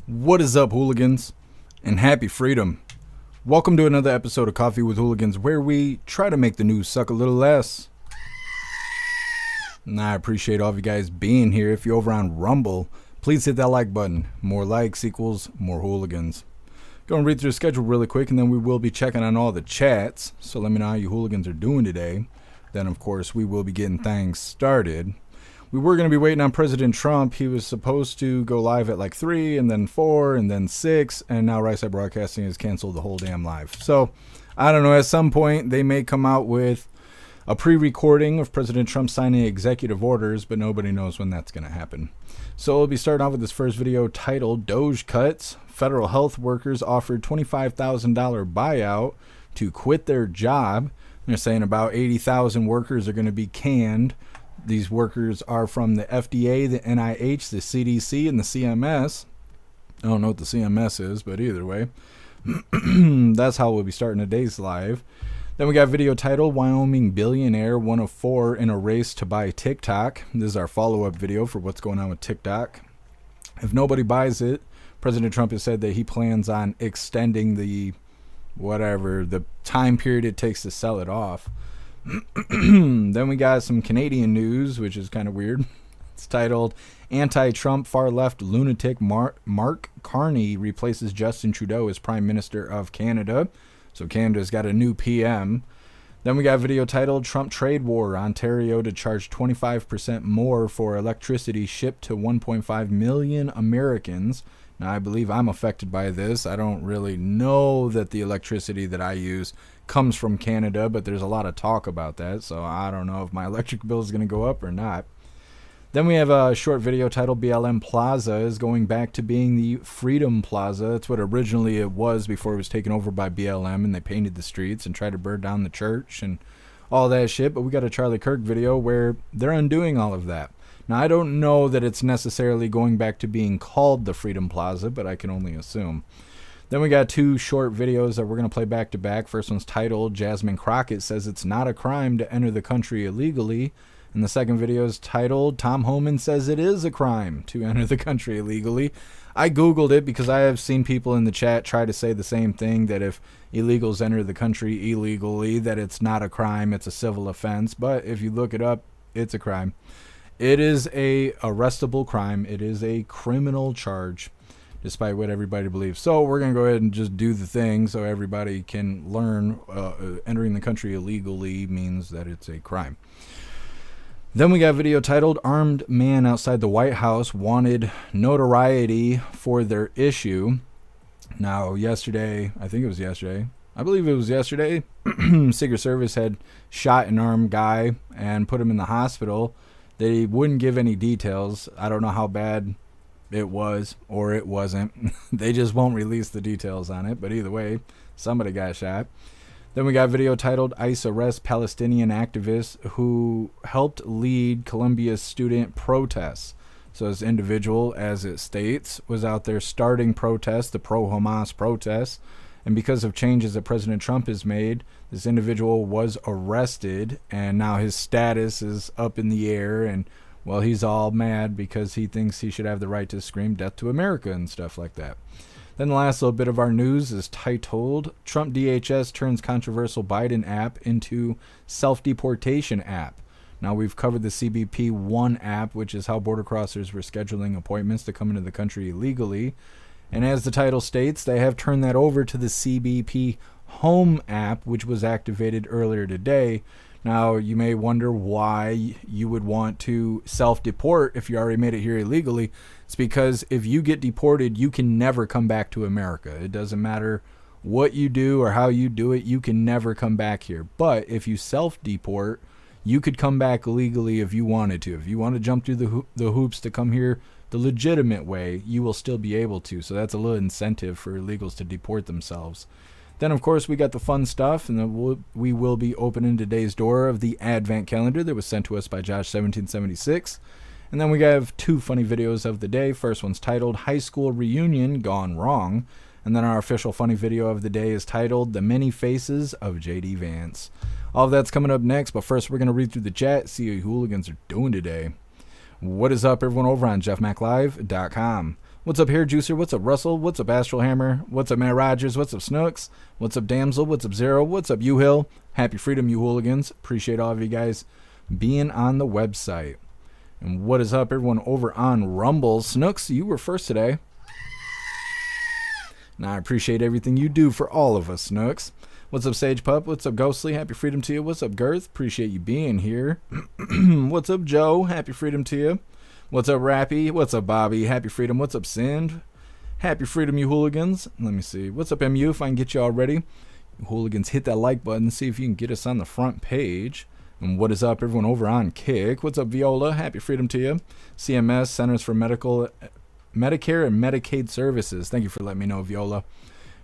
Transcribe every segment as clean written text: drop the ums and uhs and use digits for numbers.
What is up, hooligans? And happy freedom. Welcome to another episode of Coffee with Hooligans, where we try to make the news suck a little less. And I appreciate all of you guys being here. If you're over on Rumble, please hit that like button. More likes equals more hooligans. Go and read through the schedule really quick, and then we will be checking on all the chats. So let me know how you hooligans are doing today. Then, of course, we will be getting things started. We were going to be waiting on President Trump. He was supposed to go live at like 3 and then 4 and then 6. And now Right Side Broadcasting has canceled the whole damn live. So I don't know. At some point, they may come out with a pre-recording of President Trump signing executive orders, but nobody knows when that's going to happen. So we'll be starting off with this first video titled Doge Cuts. Federal health workers offered $25,000 buyout to quit their job. They're saying about 80,000 workers are going to be canned. These workers are from the FDA, the NIH, the CDC, and the CMS. I don't know what the CMS is, but either way, that's how we'll be starting today's live. Then we got video titled Wyoming Billionaire 1 of 4 in a Race to Buy TikTok. This is our follow-up video for what's going on with TikTok. If nobody buys it, President Trump has said that he plans on extending the time period it takes to sell it off. Then we got some Canadian news, which is kind of weird. It's titled Anti-Trump Far-Left Lunatic Mark Carney replaces Justin Trudeau as Prime Minister of Canada. So Canada's got a new PM. Then we got a video titled Trump Trade War, Ontario to charge 25% more for electricity shipped to 1.5 million Americans. Now, I believe I'm affected by this. I don't really know that the electricity that I use comes from Canada, but there's a lot of talk about that, so I don't know if my electric bill is going to go up or not. Then we have a short video titled BLM Plaza is going back to being the Freedom Plaza. That's what originally it was before it was taken over by BLM, and they painted the streets and tried to burn down the church and all that shit. But we got a Charlie Kirk video where they're undoing all of that. Now, I don't know that it's necessarily going back to being called the Freedom Plaza, but I can only assume. Then we got two short videos that we're going to play back to back. First one's titled Jasmine Crockett says it's not a crime to enter the country illegally. And the second video is titled Tom Homan says it is a crime to enter the country illegally. I Googled it because I have seen people in the chat try to say the same thing, that if illegals enter the country illegally, that it's not a crime, it's a civil offense. But if you look it up, it's a crime. It is a arrestable crime. It is a criminal charge, despite what everybody believes. So we're going to go ahead and just do the thing so everybody can learn entering the country illegally means that it's a crime. Then we got a video titled Armed Man Outside the White House Wanted Notoriety for Their Issue. Now, yesterday, I believe it was yesterday, Secret Service had shot an armed guy and put him in the hospital. They wouldn't give any details. I don't know how bad it was or it wasn't. They just won't release the details on it. But either way, somebody got shot. Then we got a video titled ICE Arrest Palestinian Activist Who Helped Lead Colombia's Student Protests. So this individual, as it states, was out there starting protests, the pro-Hamas protests. And because of changes that President Trump has made, this individual was arrested, and now his status is up in the air. And, well, he's all mad because he thinks he should have the right to scream death to America and stuff like that. Then the last little bit of our news is titled Trump DHS turns controversial Biden app into self-deportation app. Now, we've covered the CBP One app, which is how border crossers were scheduling appointments to come into the country illegally. And as the title states, they have turned that over to the CBP Home app, which was activated earlier today. Now, you may wonder why you would want to self-deport if you already made it here illegally. It's because if you get deported, you can never come back to America. It doesn't matter what you do or how you do it, you can never come back here. But if you self-deport, you could come back legally if you wanted to. If you want to jump through the hoops to come here the legitimate way, you will still be able to. So that's a little incentive for illegals to deport themselves. Then, of course, we got the fun stuff, and then we will be opening today's door of the Advent calendar that was sent to us by Josh1776. And then we have two funny videos of the day. First one's titled High School Reunion Gone Wrong. And then our official funny video of the day is titled The Many Faces of J.D. Vance. All of that's coming up next, but first we're going to read through the chat, see how hooligans are doing today. What is up, everyone, over on jeffmaclive.com? What's up, Hair Juicer? What's up, Russell? What's up, Astral Hammer? What's up, Matt Rogers? What's up, Snooks? What's up, Damsel? What's up, Zero? What's up, You Hill? Happy freedom, you hooligans. Appreciate all of you guys being on the website. And what is up, everyone over on Rumble? Snooks, you were first today. Now, I appreciate everything you do for all of us, Snooks. What's up, Sage Pup? What's up, Ghostly? Happy freedom to you. What's up, Girth? Appreciate you being here. What's up, Joe? Happy freedom to you. What's up, Rappy? What's up, Bobby? Happy freedom. What's up, Sind? Happy freedom, you hooligans. Let me see. What's up, MU? If I can get you all ready. You hooligans, hit that like button. See if you can get us on the front page. And what is up, everyone over on Kick? What's up, Viola? Happy freedom to you. CMS, Centers for Medicare and Medicaid Services. Thank you for letting me know, Viola.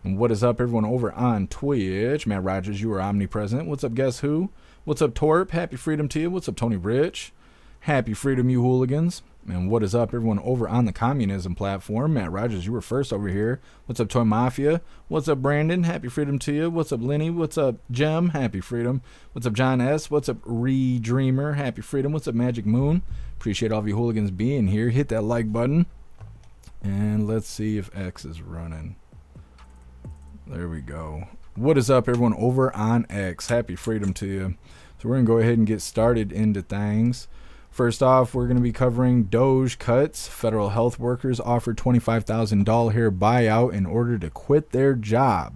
And what is up, everyone over on Twitch? Matt Rogers, you are omnipresent. What's up, Guess Who? What's up, Torp? Happy freedom to you. What's up, Tony Rich? Happy freedom, you hooligans. And what is up, everyone over on the communism platform? Matt Rogers, you were first over here. What's up, Toy Mafia? What's up, Brandon? Happy freedom to you. What's up, Lenny? What's up, Jem? Happy freedom. What's up, John S? What's up, Re-Dreamer? Happy freedom. What's up, Magic Moon? Appreciate all of you hooligans being here. Hit that like button. And let's see if X is running. There we go. What is up, everyone over on X? Happy freedom to you. So we're going to go ahead and get started into things. First off, we're going to be covering Doge cuts. Federal health workers offered $25,000 hair buyout in order to quit their job.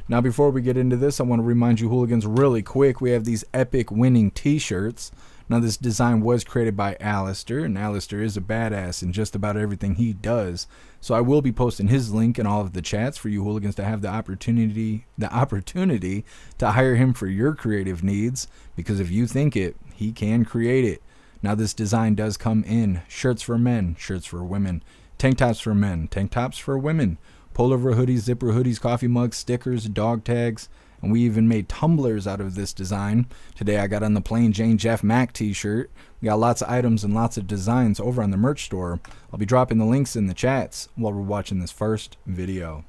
Now, before we get into this, I want to remind you hooligans really quick, we have these epic winning t-shirts. Now, this design was created by Alistair, and Alistair is a badass in just about everything he does. So I will be posting his link in all of the chats for you hooligans to have the opportunity to hire him for your creative needs, because if you think it, he can create it. Now, this design does come in shirts for men, shirts for women, tank tops for men, tank tops for women, pullover hoodies, zipper hoodies, coffee mugs, stickers, dog tags, and we even made tumblers out of this design. Today I got on the plain Jane Jeff Mac t-shirt. We got lots of items and lots of designs over on the merch store. I'll be dropping the links in the chats while we're watching this first video.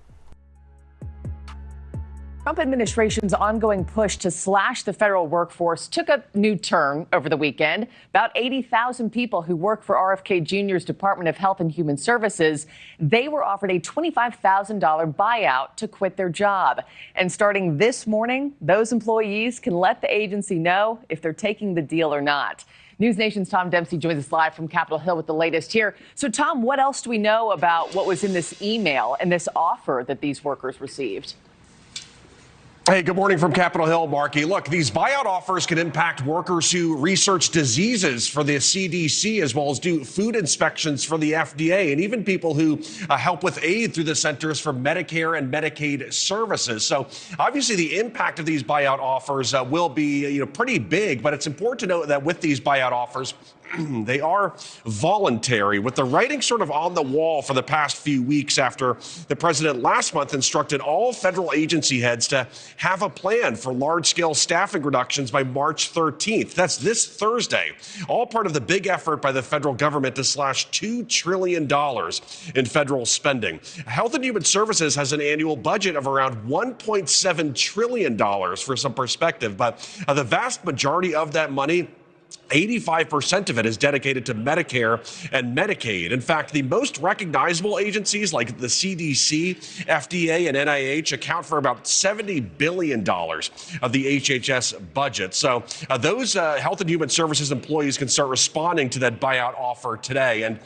Trump administration's ongoing push to slash the federal workforce took a new turn over the weekend. About 80,000 people who work for RFK Jr.'s Department of Health and Human Services, they were offered a $25,000 buyout to quit their job. And starting this morning, those employees can let the agency know if they're taking the deal or not. News Nation's Tom Dempsey joins us live from Capitol Hill with the latest here. So, Tom, what else do we know about what was in this email and this offer that these workers received? Hey, good morning from Capitol Hill, Marky. Look, these buyout offers can impact workers who research diseases for the CDC, as well as do food inspections for the FDA, and even people who help with aid through the Centers for Medicare and Medicaid Services. So obviously the impact of these buyout offers will be pretty big, but it's important to note that with these buyout offers, they are voluntary, with the writing sort of on the wall for the past few weeks after the president last month instructed all federal agency heads to have a plan for large-scale staffing reductions by March 13th. That's this Thursday, all part of the big effort by the federal government to slash $2 trillion in federal spending. Health and Human Services has an annual budget of around $1.7 trillion for some perspective, but the vast majority of that money, 85% of it is dedicated to Medicare and Medicaid. In fact, the most recognizable agencies like the CDC, FDA, and NIH account for about $70 billion of the HHS budget. So those Health and Human Services employees can start responding to that buyout offer today. And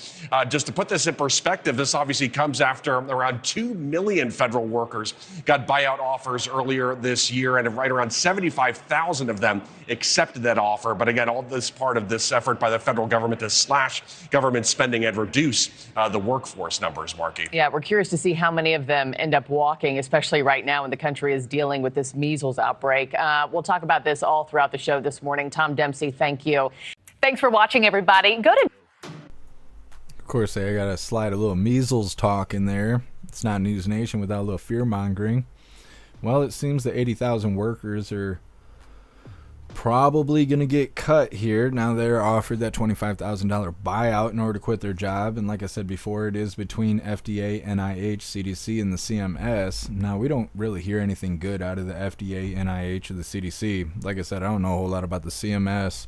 just to put this in perspective, this obviously comes after around 2 million federal workers got buyout offers earlier this year, and right around 75,000 of them accepted that offer. But again, all this part of this effort by the federal government to slash government spending and reduce the workforce numbers, Marky. Yeah, we're curious to see how many of them end up walking, especially right now when the country is dealing with this measles outbreak. We'll talk about this all throughout the show this morning. Tom Dempsey, thank you. Thanks for watching, everybody. Go to... Of course, I got to slide a little measles talk in there. It's not News Nation without a little fear-mongering. Well, it seems that 80,000 workers are probably going to get cut here. Now they're offered that $25,000 buyout in order to quit their job. And like I said before, it is between FDA, NIH, CDC, and the CMS. Now, we don't really hear anything good out of the FDA, NIH, or the CDC. Like I said, I don't know a whole lot about the CMS.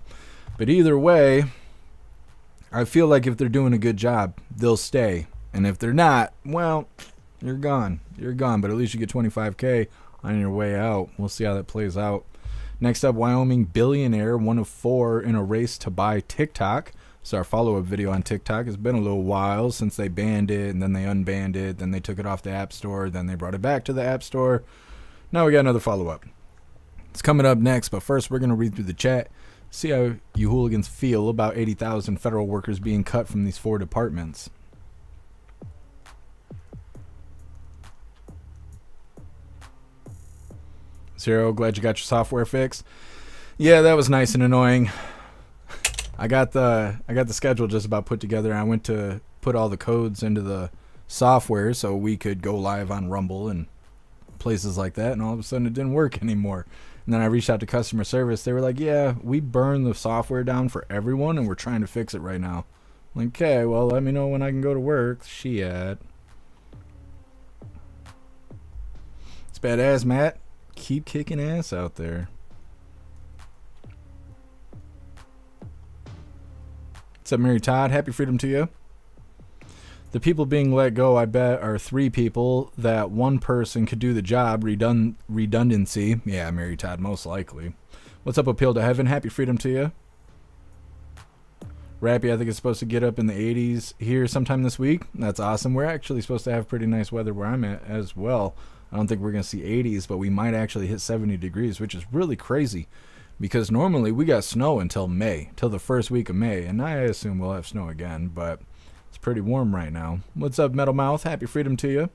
But either way, I feel like if they're doing a good job, they'll stay. And if they're not, well, you're gone. You're gone. But at least you get $25K on your way out. We'll see how that plays out. Next up, Wyoming billionaire, one of 4 in a race to buy TikTok. So our follow-up video on TikTok. It's been a little while since they banned it, and then they unbanned it, then they took it off the App Store, then they brought it back to the App Store. Now we got another follow-up. It's coming up next, but first we're going to read through the chat, see how you hooligans feel about 80,000 federal workers being cut from these 4 departments. Zero, glad you got your software fixed. Yeah, that was nice and annoying. I got the schedule just about put together, and I went to put all the codes into the software so we could go live on Rumble and places like that, and all of a sudden it didn't work anymore. And then I reached out to customer service. They were like, yeah, we burned the software down for everyone, and we're trying to fix it right now. I'm like, okay, well, let me know when I can go to work. Shit. It's badass, Matt. Keep kicking ass out there. What's up, Mary Todd? Happy freedom to you. The people being let go, I bet, are 3 people that one person could do the job. Redundancy. Yeah, Mary Todd, most likely. What's up, Appeal to Heaven? Happy freedom to you. Rappy, I think it's supposed to get up in the 80s here sometime this week. That's awesome. We're actually supposed to have pretty nice weather where I'm at as well. I don't think we're going to see 80s, but we might actually hit 70 degrees, which is really crazy because normally we got snow until May, till the first week of May, and I assume we'll have snow again, but it's pretty warm right now. What's up, Metal Mouth? Happy freedom to you.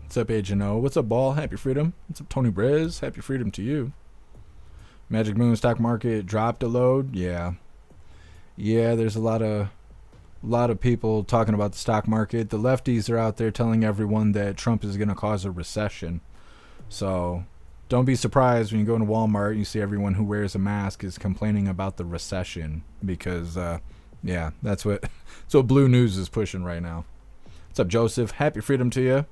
What's up, Agent O? What's up, Ball? Happy freedom. What's up, Tony Brez? Happy freedom to you. Magic Moon stock market dropped a load. Yeah, there's a lot of people talking about the stock market. The lefties are out there telling everyone that Trump is going to cause a recession. So don't be surprised when you go into Walmart and you see everyone who wears a mask is complaining about the recession because yeah, that's what Blue News is pushing right now. What's up, Joseph? Happy freedom to you.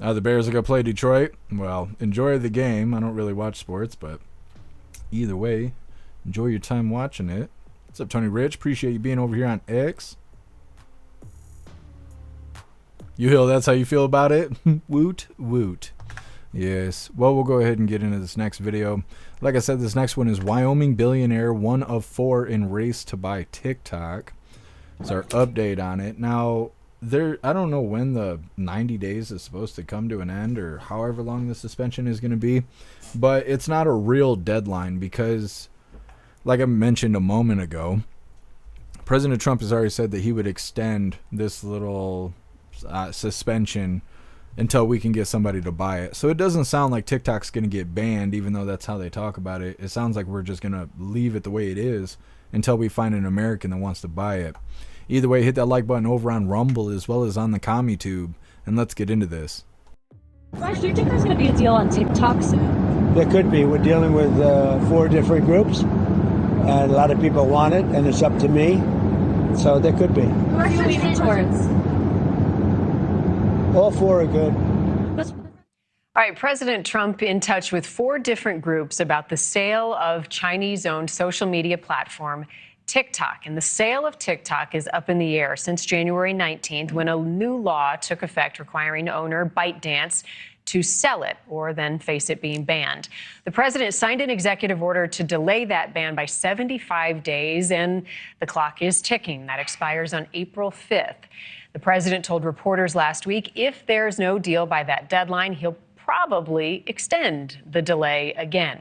The Bears are going to play Detroit. Well, enjoy the game. I don't really watch sports, but either way, enjoy your time watching it. What's up, Tony Rich? Appreciate you being over here on X. You Hill, that's how you feel about it? Woot, woot. Yes. Well, we'll go ahead and get into this next video. Like I said, this next one is Wyoming billionaire, one of 4 in race to buy TikTok. It's our update on it. Now, I don't know when the 90 days is supposed to come to an end or however long the suspension is going to be, but it's not a real deadline because, like I mentioned a moment ago, President Trump has already said that he would extend this little suspension until we can get somebody to buy it. So it doesn't sound like TikTok's going to get banned, even though that's how they talk about it. It sounds like we're just going to leave it the way it is until we find an American that wants to buy it. Either way, hit that like button over on Rumble as well as on the CommuTube, and let's get into this. Raj, do you think there's going to be a deal on TikTok soon? There could be. We're dealing with 4 different groups, and a lot of people want it, and it's up to me. So there could be. Who are you leaning towards? All 4 are good. All right, President Trump in touch with 4 different groups about the sale of Chinese-owned social media platform TikTok. And the sale of TikTok is up in the air since January 19th when a new law took effect requiring owner ByteDance to sell it or then face it being banned. The president signed an executive order to delay that ban by 75 days, and the clock is ticking. That expires on April 5th. The president told reporters last week if there's no deal by that deadline, he'll probably extend the delay again.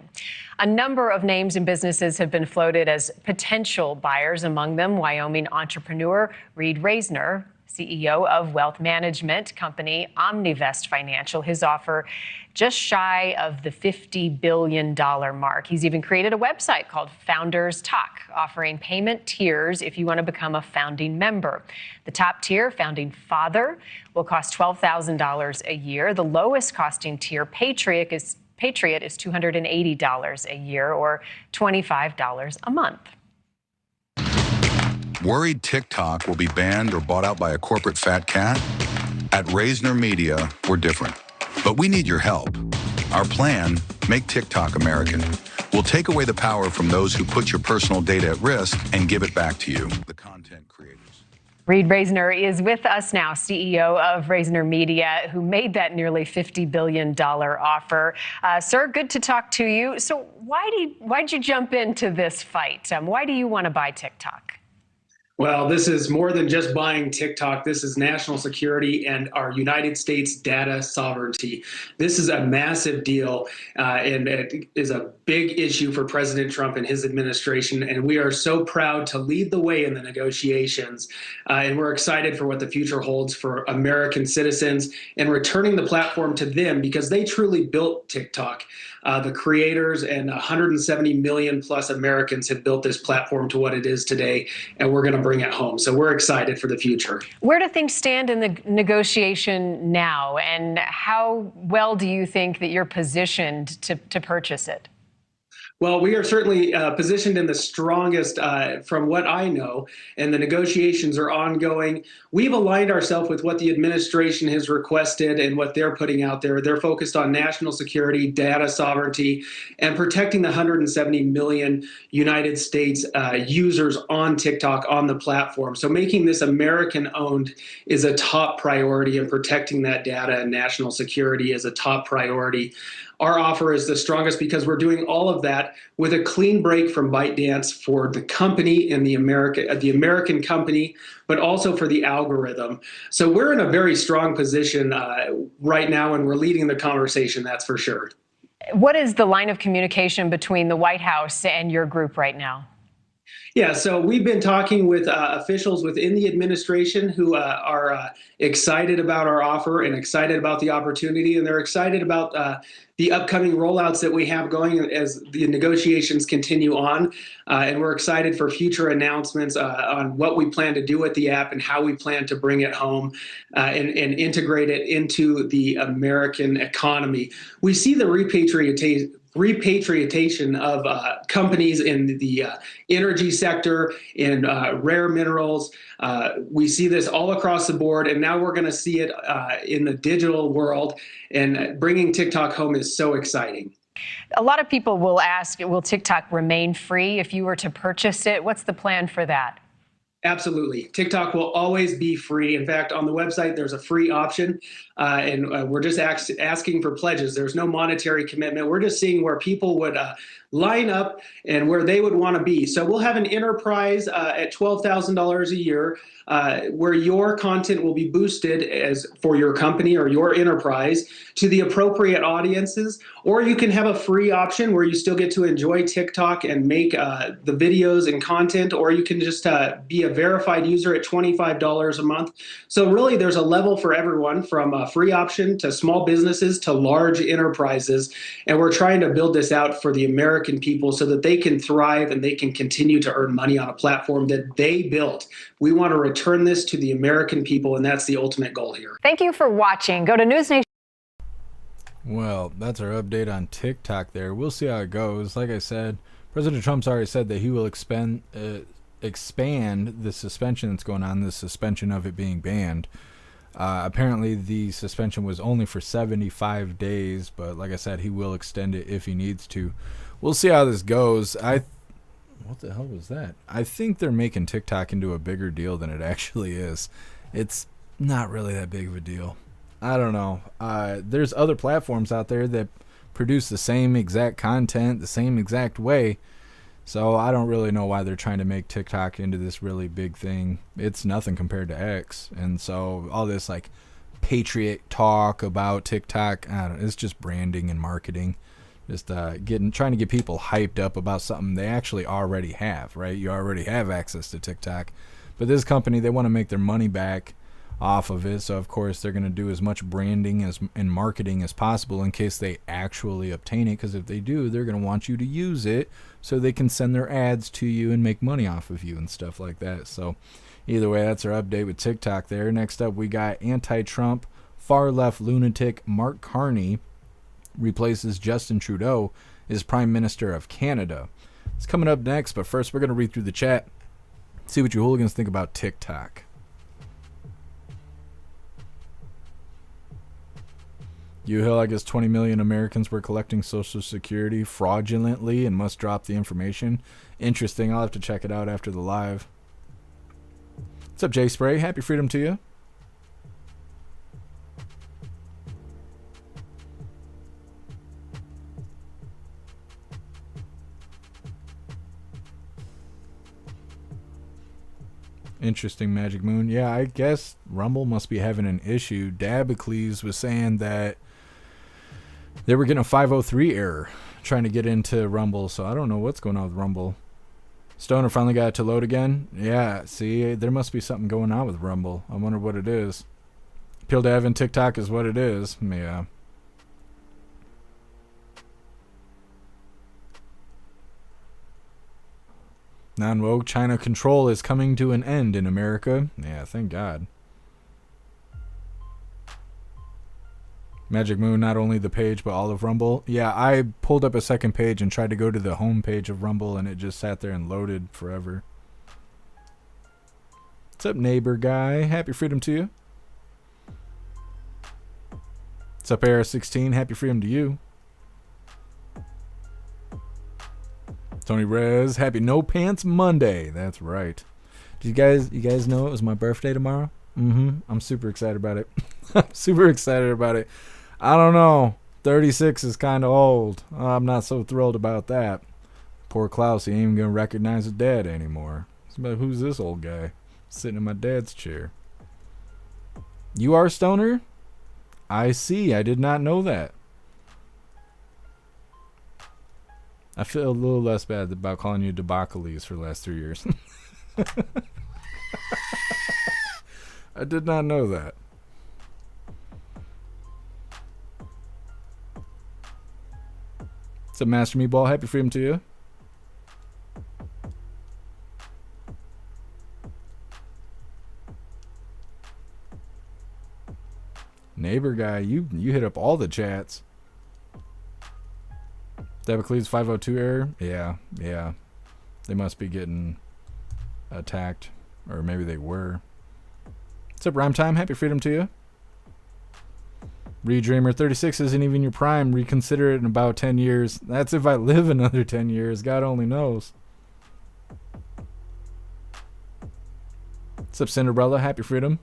A number of names and businesses have been floated as potential buyers, among them Wyoming entrepreneur Reed Reisner, CEO of wealth management company Omnivest Financial. His offer just shy of the $50 billion mark. He's even created a website called Founders Talk, offering payment tiers if you want to become a founding member. The top tier, Founding Father, will cost $12,000 a year. The lowest costing tier, Patriot, is $280 a year or $25 a month. Worried TikTok will be banned or bought out by a corporate fat cat? At Reisner Media, we're different, but we need your help. Our plan, make TikTok American. We'll take away the power from those who put your personal data at risk and give it back to you, the content creators. Reed Reisner is with us now, CEO of Reisner Media, who made that nearly $50 billion offer. Sir, good to talk to you. So why'd you jump into this fight? Why do you want to buy TikTok? Well, this is more than just buying TikTok. This is national security and our United States data sovereignty. This is a massive deal, and it is a big issue for President Trump and his administration. And we are so proud to lead the way in the negotiations. And we're excited for what the future holds for American citizens and returning the platform to them because they truly built TikTok. The creators and 170 million plus Americans have built this platform to what it is today, and we're going to bring it home. So we're excited for the future. Where do things stand in the negotiation now, and how well do you think that you're positioned to purchase it? Well, we are certainly positioned in the strongest from what I know, and the negotiations are ongoing. We've aligned ourselves with what the administration has requested and what they're putting out there. They're focused on national security, data sovereignty, and protecting the 170 million United States users on TikTok on the platform. So making this American-owned is a top priority, and protecting that data and national security is a top priority. Our offer is the strongest because we're doing all of that with a clean break from ByteDance for the company and the American company, but also for the algorithm. So we're in a very strong position right now, and we're leading the conversation, that's for sure. What is the line of communication between the White House and your group right now? Yeah, so we've been talking with officials within the administration who are excited about our offer and excited about the opportunity, and they're excited about the upcoming rollouts that we have going as the negotiations continue on. And we're excited for future announcements on what we plan to do with the app and how we plan to bring it home and integrate it into the American economy. We see the repatriation of companies in the energy sector, in rare minerals. We see this all across the board, and now we're going to see it in the digital world, and bringing TikTok home is so exciting. A lot of people will ask, will TikTok remain free if you were to purchase it? What's the plan for that? Absolutely. TikTok will always be free. In fact, on the website, there's a free option, and we're just asking for pledges. There's no monetary commitment. We're just seeing where people would line up and where they would want to be. So we'll have an enterprise at $12,000 a year where your content will be boosted as for your company or your enterprise to the appropriate audiences, or you can have a free option where you still get to enjoy TikTok and make the videos and content, or you can just be a verified user at $25 a month. So really there's a level for everyone, from a free option to small businesses to large enterprises. And we're trying to build this out for the American people so that they can thrive and they can continue to earn money on a platform that they built. We want to return this to the American people, and that's the ultimate goal here. Thank you for watching. Go to News Nation. Well, that's our update on TikTok there. We'll see how it goes. Like I said, President Trump's already said that he will expand the suspension that's going on, the suspension of it being banned. Apparently, the suspension was only for 75 days, but like I said, he will extend it if he needs to. We'll see how this goes. What the hell was that? I think they're making TikTok into a bigger deal than it actually is. It's not really that big of a deal. I don't know. There's other platforms out there that produce the same exact content, the same exact way. So I don't really know why they're trying to make TikTok into this really big thing. It's nothing compared to X. And so all this like patriot talk about TikTok, it's just branding and marketing. Just trying to get people hyped up about something they actually already have, right? You already have access to TikTok. But this company, they want to make their money back off of it. So, of course, they're going to do as much branding and marketing as possible in case they actually obtain it. Because if they do, they're going to want you to use it so they can send their ads to you and make money off of you and stuff like that. So, either way, that's our update with TikTok there. Next up, we got anti-Trump, far-left lunatic Mark Carney replaces Justin Trudeau as Prime Minister of Canada. It's coming up next, but first we're going to read through the chat, see what you hooligans think about TikTok. Hill, I guess 20 million Americans were collecting Social Security fraudulently and must drop the information. Interesting. I'll have to check it out after the live. What's up, Jay Spray? Happy freedom to you. Interesting, Magic Moon. Yeah, I guess Rumble must be having an issue. Dabicles was saying that they were getting a 503 error trying to get into Rumble, so I don't know what's going on with Rumble. Stoner finally got it to load again. Yeah, see, there must be something going on with Rumble. I wonder what it is. Peel to Heaven TikTok is what it is. Yeah. Non-woke China control is coming to an end in America. Yeah, thank God. Magic Moon, not only the page, but all of Rumble. Yeah, I pulled up a second page and tried to go to the home page of Rumble, and it just sat there and loaded forever. What's up, neighbor guy? Happy freedom to you. What's up, AR16? Happy freedom to you. Tony Rez, happy No Pants Monday. That's right. Do you guys know it was my birthday tomorrow? I'm super excited about it. I'm super excited about it. I don't know. 36 is kind of old. I'm not so thrilled about that. Poor Klaus, he ain't even going to recognize his dad anymore. But who's this old guy sitting in my dad's chair? You are Stoner? I see. I did not know that. I feel a little less bad about calling you Debacles for the last 3 years. I did not know that. What's up, Master Meatball? Happy freedom to you. Neighbor guy, you hit up all the chats. Dabicles 502 error? Yeah. They must be getting attacked. Or maybe they were. What's up, Rhyme Time? Happy freedom to you. Redreamer 36 isn't even your prime. Reconsider it in about 10 years. That's if I live another 10 years. God only knows. What's up, Cinderella? Happy freedom.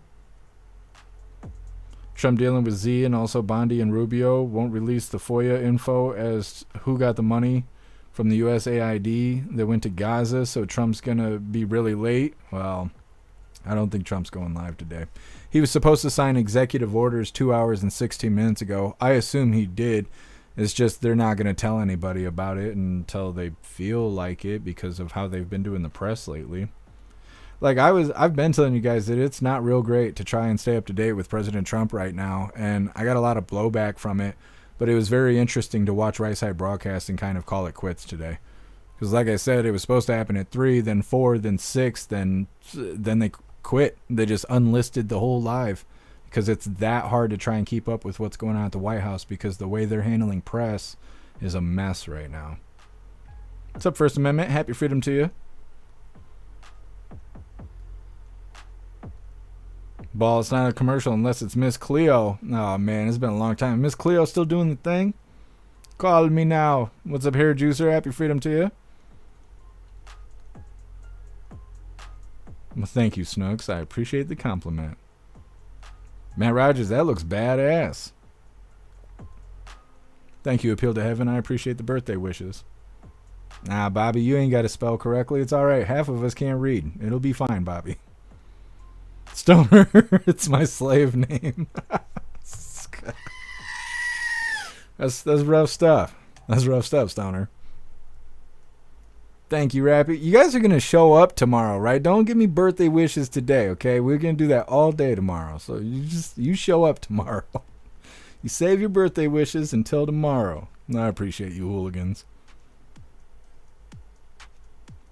Trump dealing with Z and also Bondi and Rubio won't release the FOIA info as who got the money from the USAID that went to Gaza, so Trump's going to be really late. Well, I don't think Trump's going live today. He was supposed to sign executive orders 2 hours and 16 minutes ago. I assume he did. It's just they're not going to tell anybody about it until they feel like it because of how they've been doing the press lately. Like I've been telling you guys that it's not real great to try and stay up to date with President Trump right now, and I got a lot of blowback from it, but it was very interesting to watch Right Side Broadcasting kind of call it quits today. Because like I said, it was supposed to happen at 3, then 4, then 6, then they quit. They just unlisted the whole live because it's that hard to try and keep up with what's going on at the White House because the way they're handling press is a mess right now. What's up, First Amendment? Happy freedom to you. Ball, it's not a commercial unless it's Miss Cleo. Oh, man, it's been a long time. Miss Cleo still doing the thing? Call me now. What's up, Hair Juicer? Happy freedom to you. Well, thank you, Snooks. I appreciate the compliment. Matt Rogers, that looks badass. Thank you, Appeal to Heaven. I appreciate the birthday wishes. Nah, Bobby, you ain't got to spell correctly. It's all right. Half of us can't read. It'll be fine, Bobby. Stoner, it's my slave name. That's rough stuff. That's rough stuff, Stoner. Thank you, Rappy. You guys are going to show up tomorrow, right? Don't give me birthday wishes today, okay? We're going to do that all day tomorrow. So you show up tomorrow. You save your birthday wishes until tomorrow. I appreciate you, hooligans.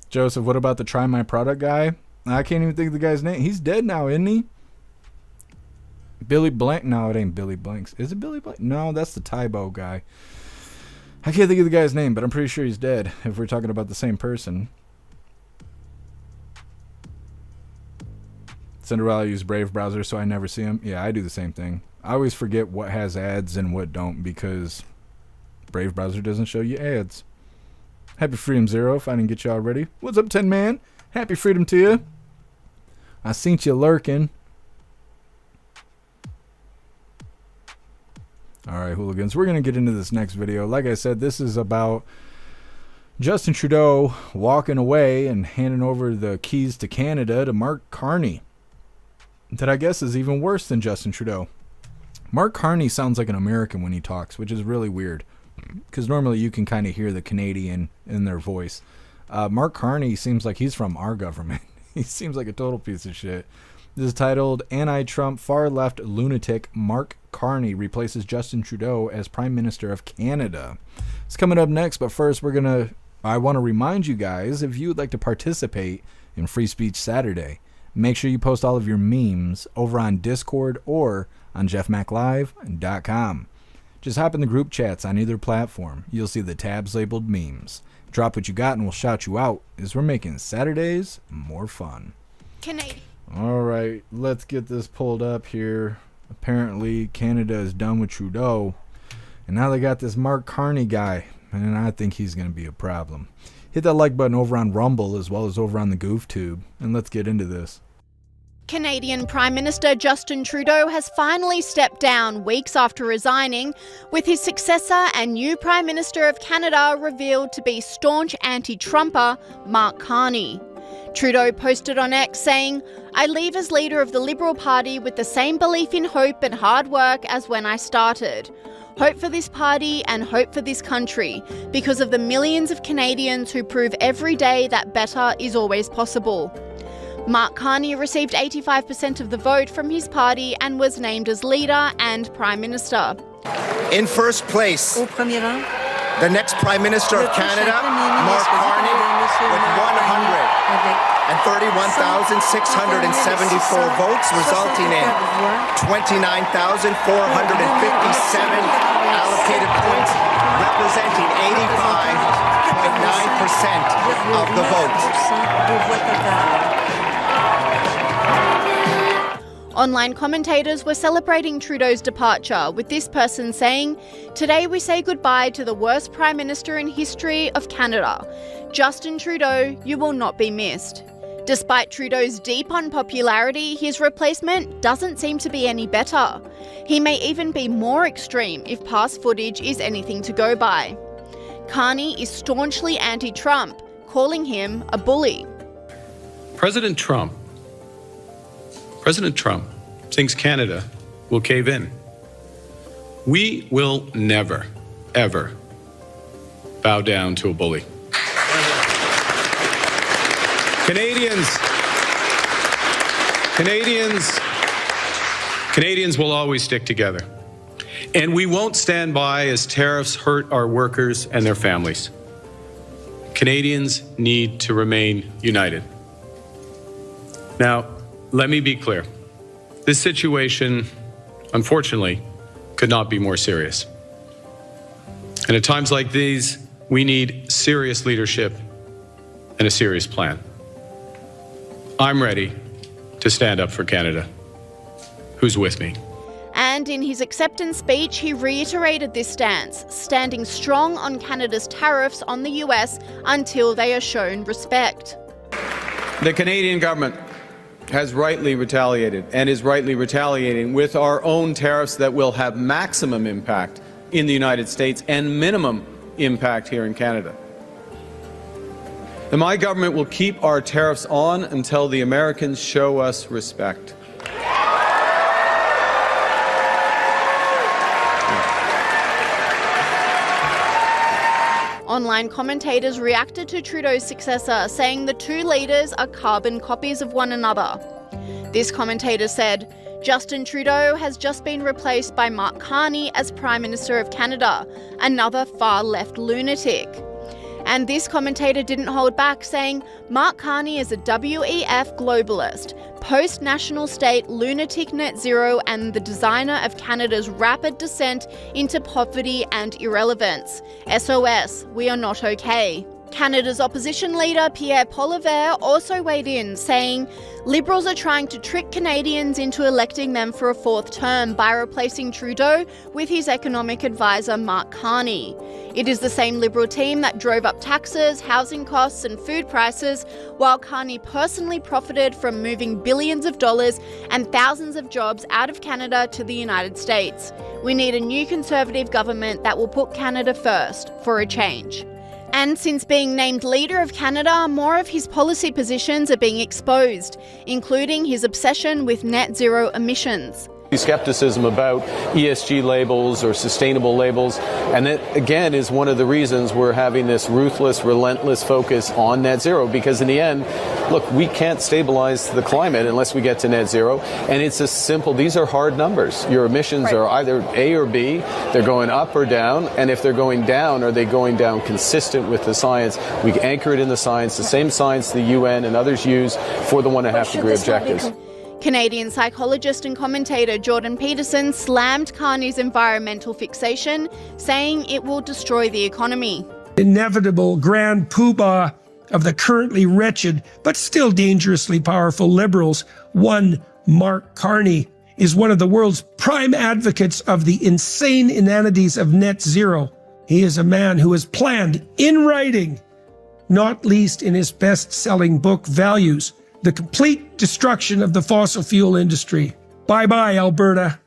Joseph, what about the Try My Product guy? I can't even think of the guy's name. He's dead now, isn't he? Billy Blank? No, it ain't Billy Blanks. Is it Billy Blank? No, that's the Tybo guy. I can't think of the guy's name, but I'm pretty sure he's dead if we're talking about the same person. Cinderella used Brave browser, so I never see him. Yeah, I do the same thing. I always forget what has ads and what don't because Brave browser doesn't show you ads. Happy Freedom Zero, if I didn't get you already. What's up, 10 Man? Happy Freedom to you. I seen you lurking. Alright, hooligans, we're going to get into this next video. Like I said, this is about Justin Trudeau walking away and handing over the keys to Canada to Mark Carney. That I guess is even worse than Justin Trudeau. Mark Carney sounds like an American when he talks, which is really weird. Because normally you can kind of hear the Canadian in their voice. Mark Carney seems like he's from our government. He seems like a total piece of shit. This is titled, Anti-Trump Far-Left Lunatic Mark Carney Replaces Justin Trudeau as Prime Minister of Canada. It's coming up next, but first I want to remind you guys, if you would like to participate in Free Speech Saturday, make sure you post all of your memes over on Discord or on jeffmaclive.com. Just hop in the group chats on either platform. You'll see the tabs labeled memes. Drop what you got and we'll shout you out, as we're making Saturdays more fun. Alright, let's get this pulled up here. Apparently Canada is done with Trudeau, and now they got this Mark Carney guy, and I think he's going to be a problem. Hit that like button over on Rumble as well as over on the GoofTube, and let's get into this. Canadian Prime Minister Justin Trudeau has finally stepped down weeks after resigning, with his successor and new Prime Minister of Canada revealed to be staunch anti-Trumper Mark Carney. Trudeau posted on X saying, "I leave as leader of the Liberal Party with the same belief in hope and hard work as when I started. Hope for this party and hope for this country, because of the millions of Canadians who prove every day that better is always possible." Mark Carney received 85% of the vote from his party and was named as leader and Prime Minister. In first place, the next Prime Minister of Canada, Mark Carney, with 131,674 votes, resulting in 29,457 allocated points, representing 85.9% of the vote. Online commentators were celebrating Trudeau's departure, with this person saying, "Today we say goodbye to the worst Prime Minister in history of Canada. Justin Trudeau, you will not be missed." Despite Trudeau's deep unpopularity, his replacement doesn't seem to be any better. He may even be more extreme if past footage is anything to go by. Carney is staunchly anti-Trump, calling him a bully. President Trump thinks Canada will cave in. We will never, ever bow down to a bully. Canadians will always stick together. And we won't stand by as tariffs hurt our workers and their families. Canadians need to remain united. Now, let me be clear. This situation, unfortunately, could not be more serious. And at times like these, we need serious leadership and a serious plan. I'm ready to stand up for Canada. Who's with me? And in his acceptance speech, he reiterated this stance, standing strong on Canada's tariffs on the US until they are shown respect. The Canadian government has rightly retaliated and is rightly retaliating with our own tariffs that will have maximum impact in the United States and minimum impact here in Canada. And my government will keep our tariffs on until the Americans show us respect. Online commentators reacted to Trudeau's successor, saying the two leaders are carbon copies of one another. This commentator said, "Justin Trudeau has just been replaced by Mark Carney as Prime Minister of Canada, another far-left lunatic." And this commentator didn't hold back, saying, "Mark Carney is a WEF globalist, post-national state lunatic net zero and the designer of Canada's rapid descent into poverty and irrelevance. SOS, we are not okay." Canada's opposition leader, Pierre Poilievre, also weighed in, saying Liberals are trying to trick Canadians into electing them for a fourth term by replacing Trudeau with his economic advisor, Mark Carney. It is the same Liberal team that drove up taxes, housing costs and food prices, while Carney personally profited from moving billions of dollars and thousands of jobs out of Canada to the United States. We need a new Conservative government that will put Canada first, for a change. And since being named leader of Canada, more of his policy positions are being exposed, including his obsession with net zero emissions. Skepticism about ESG labels or sustainable labels, and that again is one of the reasons we're having this ruthless, relentless focus on net zero, because in the end, look, we can't stabilize the climate unless we get to net zero, and it's a simple, these are hard numbers. Your emissions are either A or B, they're going up or down, and if they're going down, are they going down consistent with the science? We anchor it in the science, the same science the UN and others use for the 1.5 degree objectives. Canadian psychologist and commentator Jordan Peterson slammed Carney's environmental fixation, saying it will destroy the economy. Inevitable grand poobah of the currently wretched but still dangerously powerful Liberals, one Mark Carney, is one of the world's prime advocates of the insane inanities of net zero. He is a man who has planned in writing, not least in his best-selling book Values, the complete destruction of the fossil fuel industry. Bye-bye, Alberta.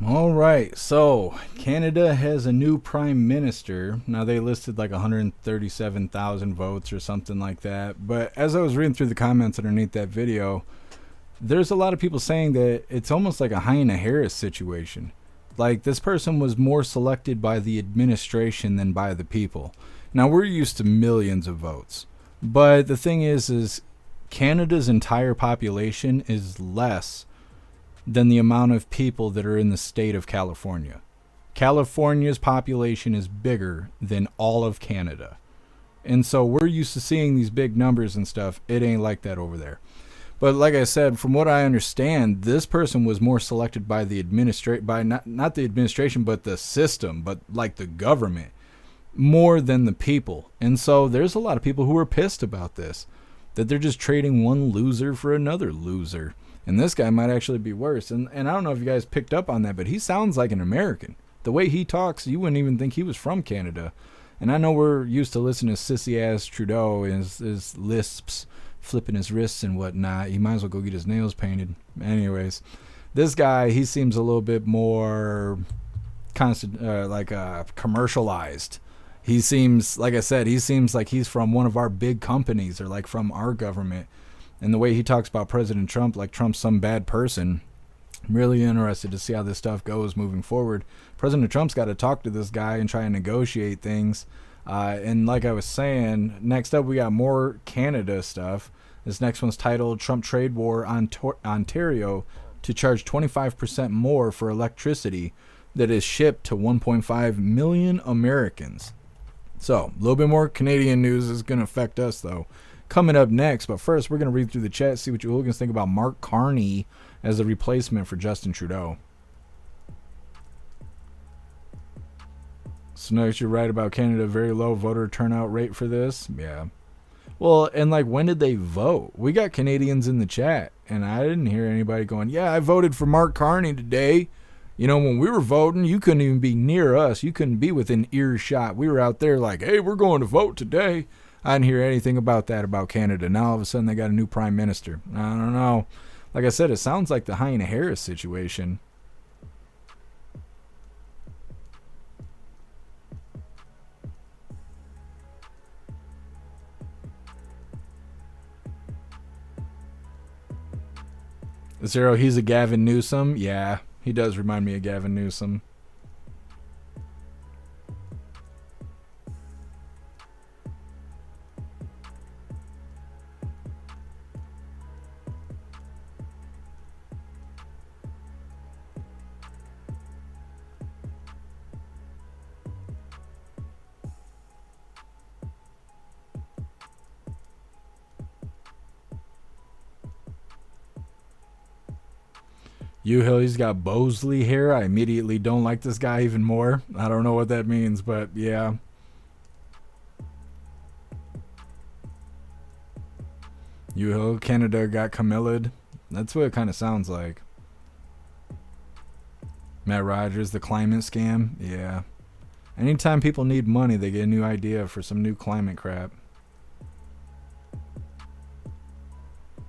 All right, so Canada has a new prime minister. Now, they listed like 137,000 votes or something like that. But as I was reading through the comments underneath that video, there's a lot of people saying that it's almost like a Hyena-Harris situation. Like, this person was more selected by the administration than by the people. Now, we're used to millions of votes. But the thing is Canada's entire population is less than the amount of people that are in the state of California. California's population is bigger than all of Canada. And so we're used to seeing these big numbers and stuff. It ain't like that over there. But like I said, from what I understand, this person was more selected by the not the administration, but the system, but like the government, more than the people. And so there's a lot of people who are pissed about this, that they're just trading one loser for another loser. And this guy might actually be worse. And I don't know if you guys picked up on that, but he sounds like an American. The way he talks, you wouldn't even think he was from Canada. And I know we're used to listening to sissy-ass Trudeau and his lisps, flipping his wrists and whatnot. He might as well go get his nails painted. Anyways, this guy, he seems a little bit more commercialized. He seems, like I said, he seems like he's from one of our big companies or like from our government. And the way he talks about President Trump, like Trump's some bad person. I'm really interested to see how this stuff goes moving forward. President Trump's got to talk to this guy and try and negotiate things. And like I was saying, next up we got more Canada stuff. This next one's titled Trump Trade War on Ontario to charge 25% more for electricity that is shipped to 1.5 million Americans. So, a little bit more Canadian news is going to affect us, though, coming up next. But first, we're going to read through the chat, see what you hooligans think about Mark Carney as a replacement for Justin Trudeau. So notice you're right about Canada, very low voter turnout rate for this. Yeah. Well, and like, when did they vote? We got Canadians in the chat, and I didn't hear anybody going, yeah, I voted for Mark Carney today. You know, when we were voting, you couldn't even be near us. You couldn't be within earshot. We were out there like, hey, we're going to vote today. I didn't hear anything about that about Canada. Now all of a sudden they got a new prime minister. I don't know. Like I said, it sounds like the Hyena-Harris situation. Zero, he's a Gavin Newsom. Yeah, he does remind me of Gavin Newsom. He's got Bosley hair. I immediately don't like this guy even more. I don't know what that means, but yeah. Hill, Canada got Camilla'd. That's what it kind of sounds like. Matt Rogers, the climate scam. Yeah. Anytime people need money, they get a new idea for some new climate crap.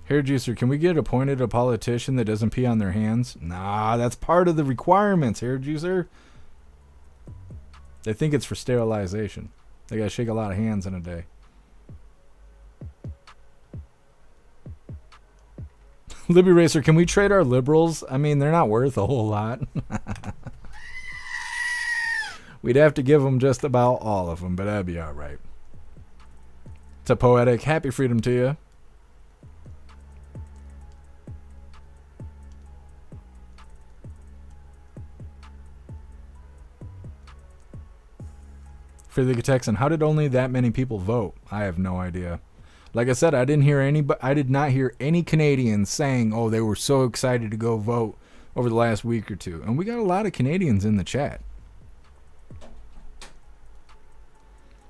Hair juicer, can we get appointed a politician that doesn't pee on their hands? Nah, that's part of the requirements, hair juicer. They think it's for sterilization. They gotta shake a lot of hands in a day. Libby Racer, can we trade our liberals? I mean, they're not worth a whole lot. We'd have to give them just about all of them, but that'd be all right. It's a poetic happy freedom to you. For the Texan, how did only that many people vote? I have no idea. Like I said, I did not hear any Canadians saying, "Oh, they were so excited to go vote over the last week or two." And we got a lot of Canadians in the chat.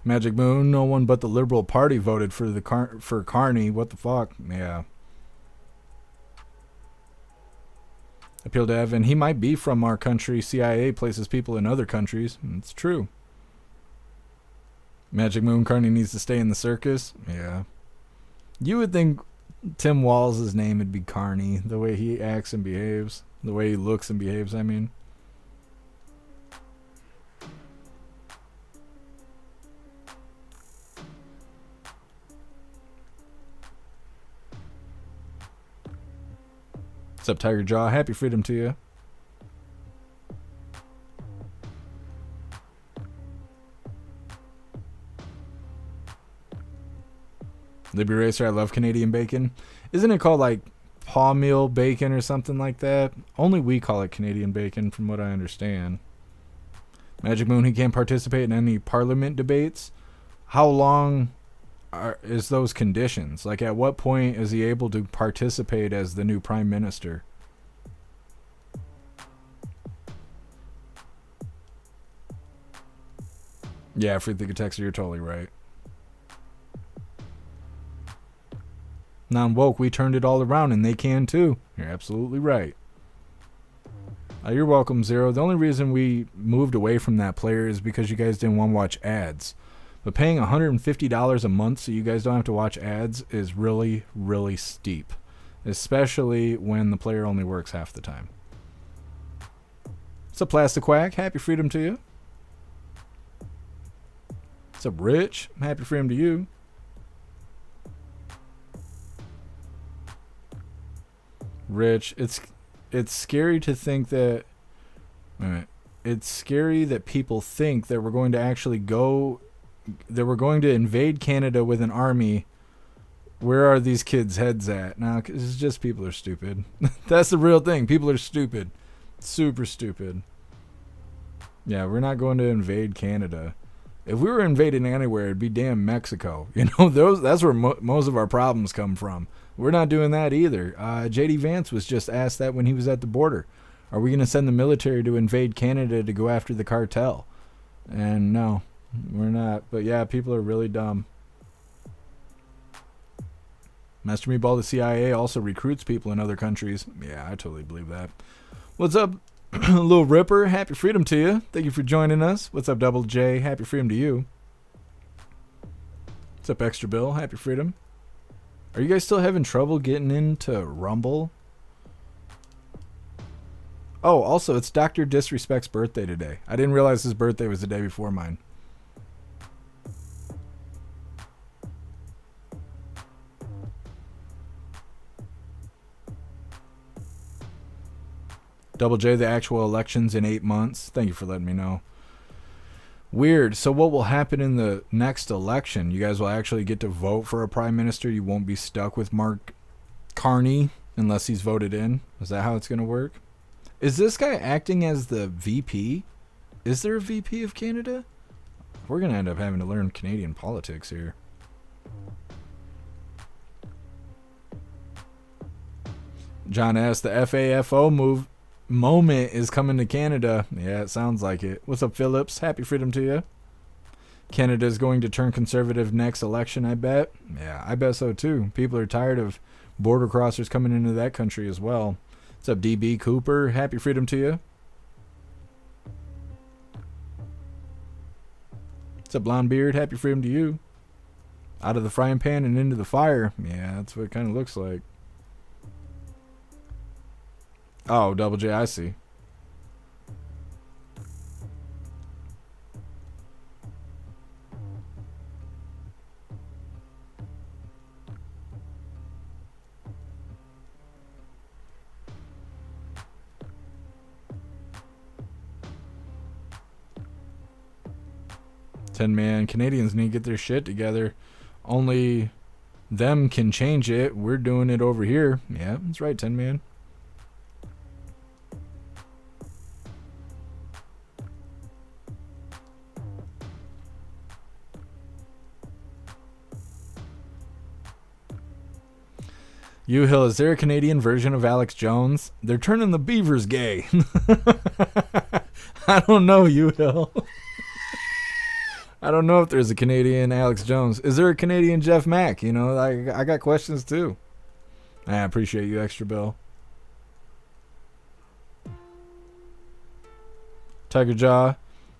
Magic Moon, no one but the Liberal Party voted for for Carney. What the fuck? Yeah. Appeal to Evan. He might be from our country. CIA places people in other countries. It's true. Magic Moon, Carney needs to stay in the circus. Yeah. You would think Tim Walls' name would be Carney, the way he acts and behaves. The way he looks and behaves, I mean. What's up, Tiger Jaw? Happy freedom to you. Libby Racer, I love Canadian bacon. Isn't it called like paw meal bacon or something like that? Only we call it Canadian bacon from what I understand. Magic Moon, he can't participate in any parliament debates. How long is those conditions? Like at what point is he able to participate as the new prime minister? Yeah, Free Thinker Texter, you're totally right. Non-woke, we turned it all around and they can too. You're absolutely right. You're welcome, Zero. The only reason we moved away from that player is because you guys didn't want to watch ads. But paying $150 a month so you guys don't have to watch ads is really, really steep. Especially when the player only works half the time. What's up, Plastic Quack? Happy freedom to you. What's up, Rich? Happy freedom to you. Rich, it's scary to think that it's scary that people think that we're going to invade Canada with an army. Where are these kids' heads at? Now, it's just people are stupid. That's the real thing. People are stupid. Super stupid. Yeah, we're not going to invade Canada. If we were invading anywhere, it'd be damn Mexico. You know, that's where most of our problems come from. We're not doing that either. J.D. Vance was just asked that when he was at the border. Are we going to send the military to invade Canada to go after the cartel? And no, we're not. But yeah, people are really dumb. Master Meatball, the CIA also recruits people in other countries. Yeah, I totally believe that. What's up, Little Ripper? Happy freedom to you. Thank you for joining us. What's up, Double J? Happy freedom to you. What's up, Extra Bill? Happy freedom. Are you guys still having trouble getting into Rumble? Oh, also, it's Dr. Disrespect's birthday today. I didn't realize his birthday was the day before mine. Double J, the actual election's in 8 months. Thank you for letting me know. Weird. So what will happen in the next election? You guys will actually get to vote for a prime minister. You won't be stuck with Mark Carney unless he's voted in. Is that how it's going to work? Is this guy acting as the VP? Is there a VP of Canada? We're going to end up having to learn Canadian politics here. John S., the FAFO moment is coming to Canada. Yeah, it sounds like it. What's up, Phillips? Happy freedom to you. Canada's going to turn conservative next election, I bet. Yeah, I bet so too. People are tired of border crossers coming into that country as well. What's up, DB Cooper? Happy freedom to you. What's up, Blonde Beard? Happy freedom to you. Out of the frying pan and into the fire. Yeah, that's what it kind of looks like. Oh, Double J, I see. Man, Canadians need to get their shit together. Only them can change it. We're doing it over here. Yeah, that's right, 10 man. U-Hill, is there a Canadian version of Alex Jones? They're turning the Beavers gay. I don't know, U-Hill. I don't know if there's a Canadian Alex Jones. Is there a Canadian Jeff Mack? You know, I got questions too. I appreciate you, Extra Bill. Tiger Jaw,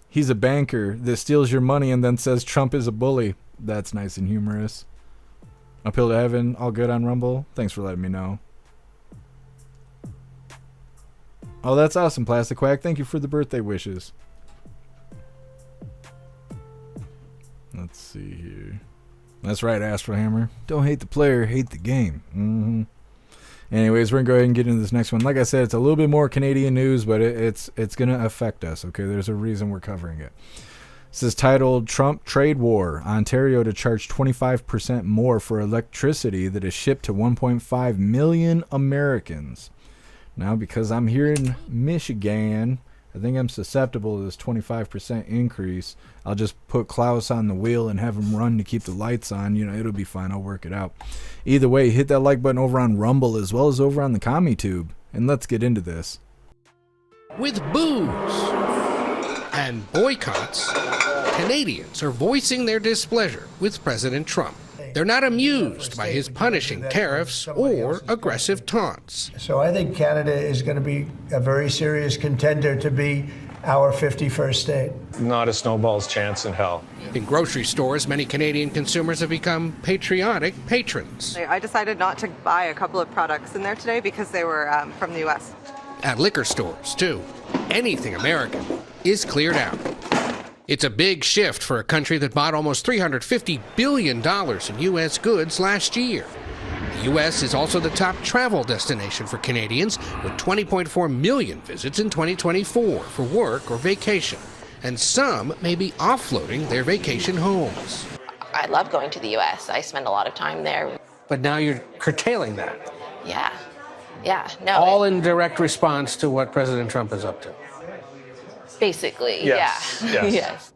he's a banker that steals your money and then says Trump is a bully. That's nice and humorous. Uphill to Heaven, all good on Rumble? Thanks for letting me know. Oh, that's awesome, Plastic Quack. Thank you for the birthday wishes. Let's see here. That's right, Astro Hammer. Don't hate the player, hate the game. Anyways, we're going to go ahead and get into this next one. Like I said, it's a little bit more Canadian news, but it's going to affect us, okay? There's a reason we're covering it. This is titled Trump Trade War. Ontario to charge 25% more for electricity that is shipped to 1.5 million Americans. Now, because I'm here in Michigan, I think I'm susceptible to this 25% increase. I'll just put Klaus on the wheel and have him run to keep the lights on. You know, it'll be fine. I'll work it out. Either way, hit that like button over on Rumble as well as over on the CommuTube. And let's get into this. With booze and boycotts, Canadians are voicing their displeasure with President Trump. They're not amused by his punishing tariffs or aggressive taunts. So I think Canada is going to be a very serious contender to be our 51st state. Not a snowball's chance in hell. In grocery stores, many Canadian consumers have become patriotic patrons. I decided not to buy a couple of products in there today because they were from the U.S. At liquor stores, too, anything American is cleared out. It's a big shift for a country that bought almost $350 billion in U.S. goods last year. The U.S. is also the top travel destination for Canadians, with 20.4 million visits in 2024 for work or vacation. And some may be offloading their vacation homes. I love going to the U.S. I spend a lot of time there. But now you're curtailing that. Yeah. Yeah, no. All in direct response to what President Trump is up to. Basically, yes. Yeah. Yes.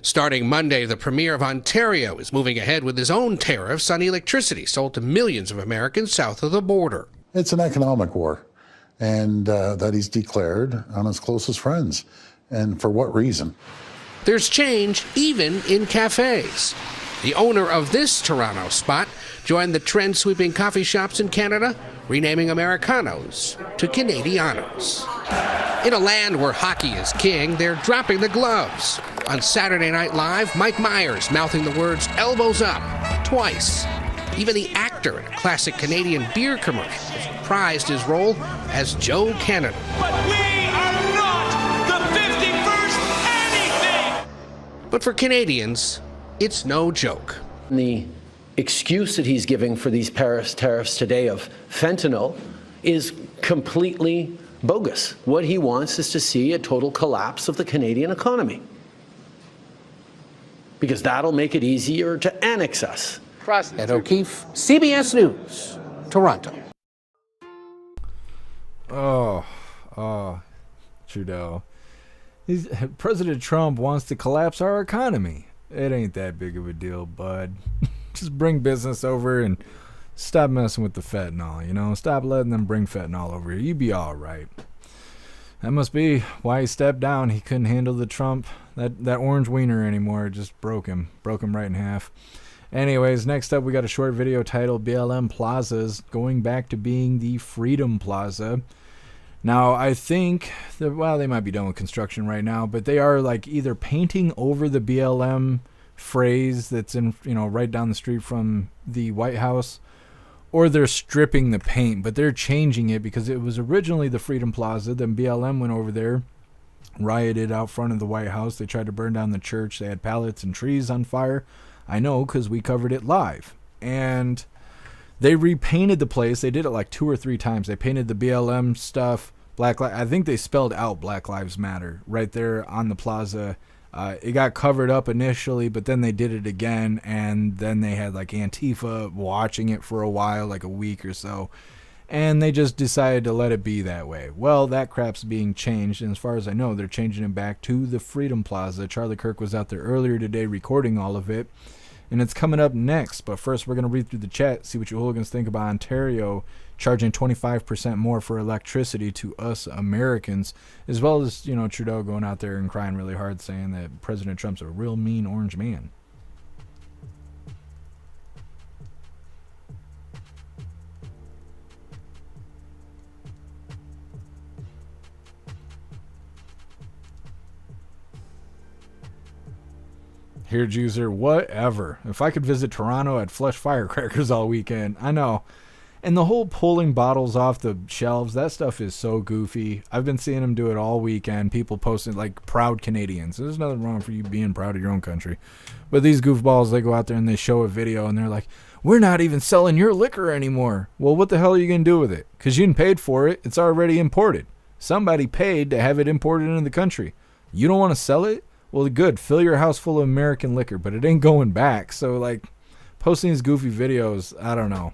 Starting Monday, the Premier of Ontario is moving ahead with his own tariffs on electricity sold to millions of Americans south of the border. It's an economic war, and that he's declared on his closest friends. And for what reason? There's change even in cafes. The owner of this Toronto spot joined the trend-sweeping coffee shops in Canada, renaming Americanos to Canadianos. In a land where hockey is king, they're dropping the gloves. On Saturday Night Live, Mike Myers mouthing the words "elbows up" twice. Even the actor in a classic Canadian beer commercial has prized his role as Joe Canada. But we are not the 51st anything! But for Canadians, it's no joke. The excuse that he's giving for these Paris tariffs today of fentanyl is completely bogus. What he wants is to see a total collapse of the Canadian economy, because that'll make it easier to annex us. Ed O'Keefe, CBS News, Toronto. Trudeau. President Trump wants to collapse our economy. It ain't that big of a deal, bud. Just bring business over and stop messing with the fentanyl, you know? Stop letting them bring fentanyl over here. You be all right. That must be why he stepped down. He couldn't handle the Trump, that orange wiener anymore. It just broke him right in half. Anyways, next up we got a short video titled BLM Plazas going back to being the Freedom Plaza. Now, I think that, well, they might be done with construction right now, but they are like either painting over the BLM phrase that's in, you know, right down the street from the White House, or they're stripping the paint, but they're changing it because it was originally the Freedom Plaza. Then BLM went over there, rioted out front of the White House. They tried to burn down the church. They had pallets and trees on fire. I know because we covered it live. And they repainted the place. They did it like 2 or 3 times. They painted the BLM stuff. I think they spelled out Black Lives Matter right there on the plaza. It got covered up initially, but then they did it again, and then they had like Antifa watching it for a while, like a week or so, and they just decided to let it be that way. Well, that crap's being changed, and as far as I know, they're changing it back to the Freedom Plaza. Charlie Kirk was out there earlier today recording all of it, and it's coming up next. But first, we're going to read through the chat, see what you hooligans think about Ontario charging 25% more for electricity to us Americans, as well as, you know, Trudeau going out there and crying really hard saying that President Trump's a real mean orange man. Here, Juicer, whatever. If I could visit Toronto, I'd flush firecrackers all weekend. I know. And the whole pulling bottles off the shelves, that stuff is so goofy. I've been seeing them do it all weekend. People posting like proud Canadians. There's nothing wrong for you being proud of your own country. But these goofballs, they go out there and they show a video and they're like, we're not even selling your liquor anymore. Well, what the hell are you going to do with it? Because you paid for it. It's already imported. Somebody paid to have it imported into the country. You don't want to sell it? Well, good. Fill your house full of American liquor, but it ain't going back. So, like, posting these goofy videos, I don't know.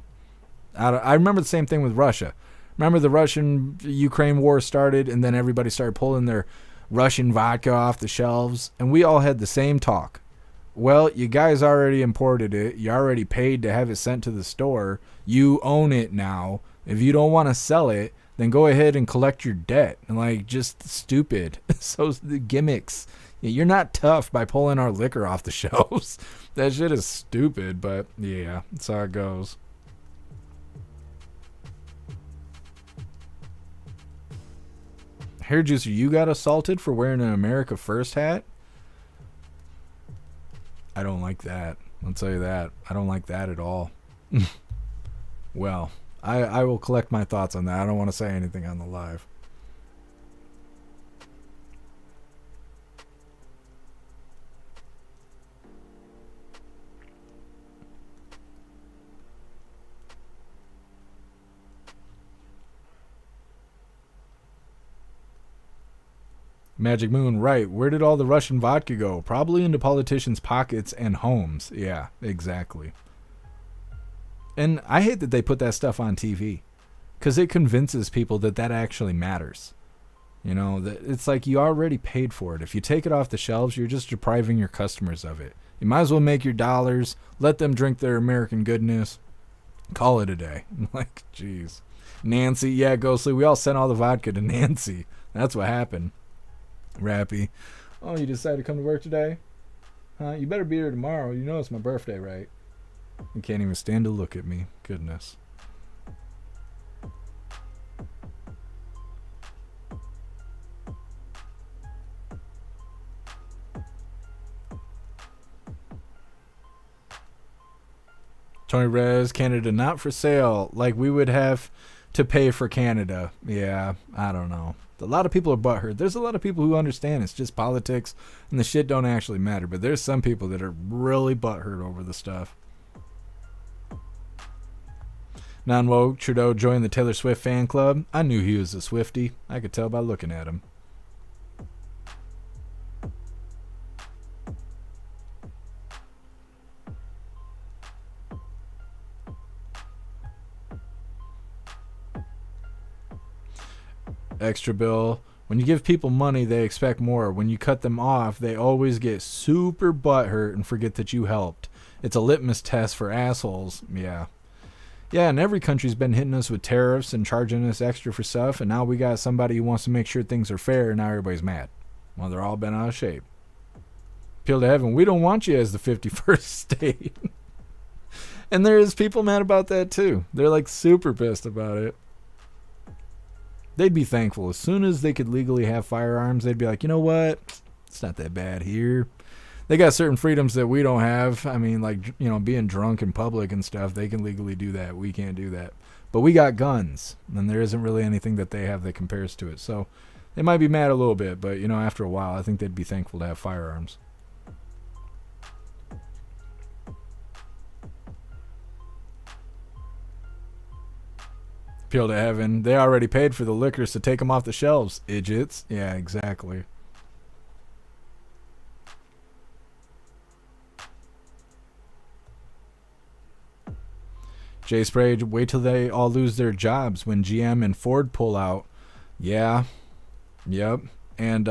I remember the same thing with Russia. Remember the Russian-Ukraine war started, and then everybody started pulling their Russian vodka off the shelves, and we all had the same talk. Well, you guys already imported it. You already paid to have it sent to the store. You own it now. If you don't want to sell it, then go ahead and collect your debt. And, like, just stupid. So the gimmicks. You're not tough by pulling our liquor off the shelves. That shit is stupid, but yeah, that's how it goes. Hair Juicer, you got assaulted for wearing an America First hat? I don't like that. I'll tell you that. I don't like that at all. Well, I will collect my thoughts on that. I don't want to say anything on the live. Magic Moon, right. Where did all the Russian vodka go? Probably into politicians' pockets and homes. Yeah, exactly. And I hate that they put that stuff on TV because it convinces people that that actually matters. You know, that it's like you already paid for it. If you take it off the shelves, you're just depriving your customers of it. You might as well make your dollars, let them drink their American goodness, call it a day. Like, jeez. Nancy, yeah, Ghostly, we all sent all the vodka to Nancy. That's what happened. Rappy, oh, you decided to come to work today? Huh? You better be here tomorrow. You know it's my birthday, right? You can't even stand to look at me. Goodness. Tony Rez, Canada not for sale. Like we would have to pay for Canada. Yeah, I don't know. A lot of people are butthurt. There's a lot of people who understand it's just politics and the shit don't actually matter. But there's some people that are really butthurt over the stuff. Non-woke, Trudeau joined the Taylor Swift fan club. I knew he was a Swiftie. I could tell by looking at him. Extra bill. When you give people money, they expect more. When you cut them off, they always get super butthurt and forget that you helped. It's a litmus test for assholes. Yeah. Yeah, and every country's been hitting us with tariffs and charging us extra for stuff, and now we got somebody who wants to make sure things are fair, and now everybody's mad. Well, they're all bent out of shape. Appeal to heaven, we don't want you as the 51st state. And there's people mad about that too. They're like super pissed about it. They'd be thankful. As soon as they could legally have firearms, they'd be like, you know what? It's not that bad here. They got certain freedoms that we don't have. I mean, like, you know, being drunk in public and stuff, they can legally do that. We can't do that. But we got guns, and there isn't really anything that they have that compares to it. So they might be mad a little bit, but, you know, after a while, I think they'd be thankful to have firearms. Appeal to heaven. They already paid for the liquors to take them off the shelves. Idiots. Yeah, exactly. Jay Spray, wait till they all lose their jobs when GM and Ford pull out. Yeah. Yep. And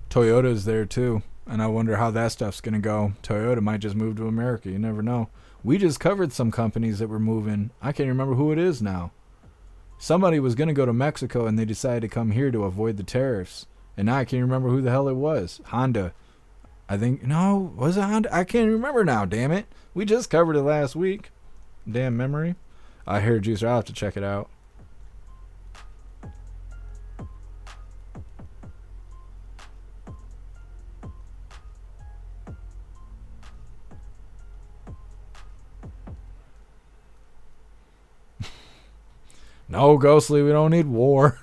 Toyota's there too. And I wonder how that stuff's going to go. Toyota might just move to America. You never know. We just covered some companies that were moving. I can't remember who it is now. Somebody was going to go to Mexico and they decided to come here to avoid the tariffs. And now I can't remember who the hell it was. Honda. I think, no, was it Honda? I can't remember now, damn it. We just covered it last week. Damn memory. Hair Juicer, I'll have to check it out. No, Ghostly, we don't need war.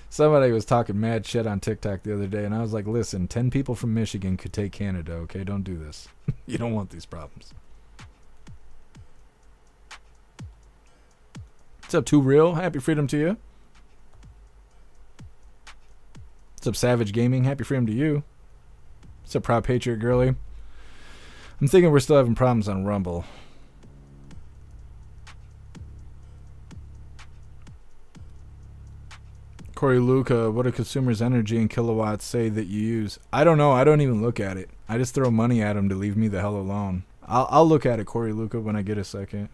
Somebody was talking mad shit on TikTok the other day, and I was like, listen, 10 people from Michigan could take Canada, okay? Don't do this. You don't want these problems. What's up, Too Real? Happy freedom to you. What's up, Savage Gaming? Happy freedom to you. What's up, Proud Patriot Girly? I'm thinking we're still having problems on Rumble. Corey Luca, what do consumers' energy and kilowatts say that you use? I don't know. I don't even look at it. I just throw money at them to leave me the hell alone. I'll look at it, Corey Luca, when I get a second.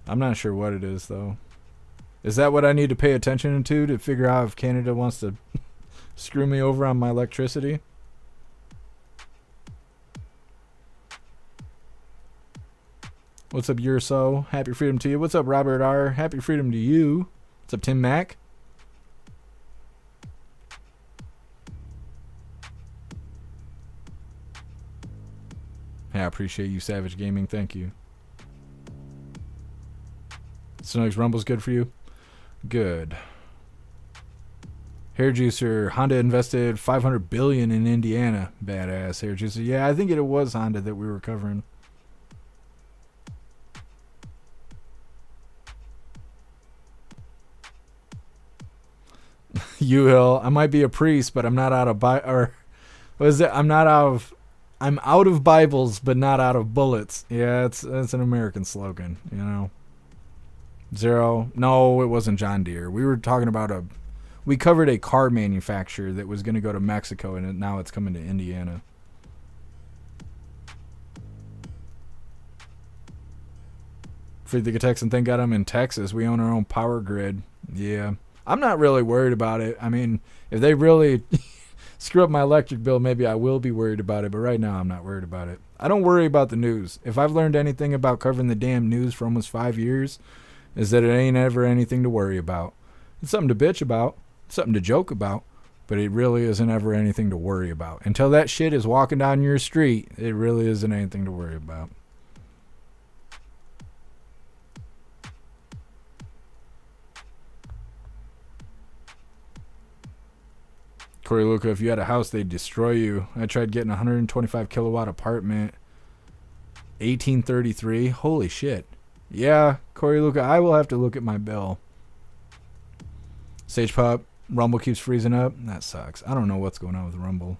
I'm not sure what it is, though. Is that what I need to pay attention to figure out if Canada wants to screw me over on my electricity? What's up, Urso? Happy freedom to you. What's up, Robert R? Happy freedom to you. What's up, Tim Mack? Yeah, I appreciate you, Savage Gaming. Thank you. Snugs Rumble's good for you? Good. Hair Juicer, Honda invested $500 billion in Indiana. Badass, Hair Juicer. Yeah, I think it was Honda that we were covering. Hill, I might be a priest, but I'm not out of I'm out of Bibles, but not out of bullets. Yeah, it's an American slogan, you know. Zero. No, it wasn't John Deere. We were talking about we covered a car manufacturer that was going to go to Mexico, and now it's coming to Indiana. Free the Texan, thank God I'm in Texas. We own our own power grid. Yeah. I'm not really worried about it. I mean, if they really screw up my electric bill, maybe I will be worried about it. But right now, I'm not worried about it. I don't worry about the news. If I've learned anything about covering the damn news for almost 5 years, is that it ain't ever anything to worry about. It's something to bitch about. It's something to joke about. But it really isn't ever anything to worry about. Until that shit is walking down your street, it really isn't anything to worry about. Corey Luca, if you had a house, they'd destroy you. I tried getting a 125 kilowatt apartment. 1833. Holy shit. Yeah, Corey Luca, I will have to look at my bill. Sage Pop, Rumble keeps freezing up. That sucks. I don't know what's going on with Rumble.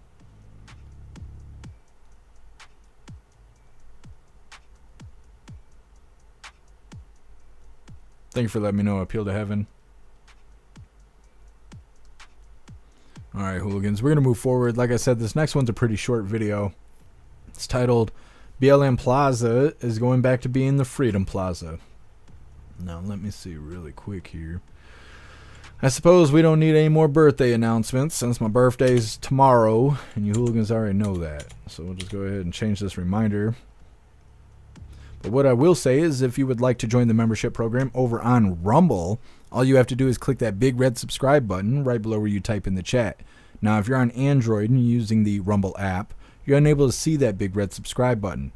Thank you for letting me know. Appeal to heaven. Alright, hooligans. We're going to move forward. Like I said, this next one's a pretty short video. It's titled, BLM Plaza is going back to being the Freedom Plaza. Now, let me see really quick here. I suppose we don't need any more birthday announcements since my birthday's tomorrow, and you hooligans already know that. So we'll just go ahead and change this reminder. But what I will say is if you would like to join the membership program over on Rumble, all you have to do is click that big red subscribe button right below where you type in the chat. Now, if you're on Android and using the Rumble app, you're unable to see that big red subscribe button.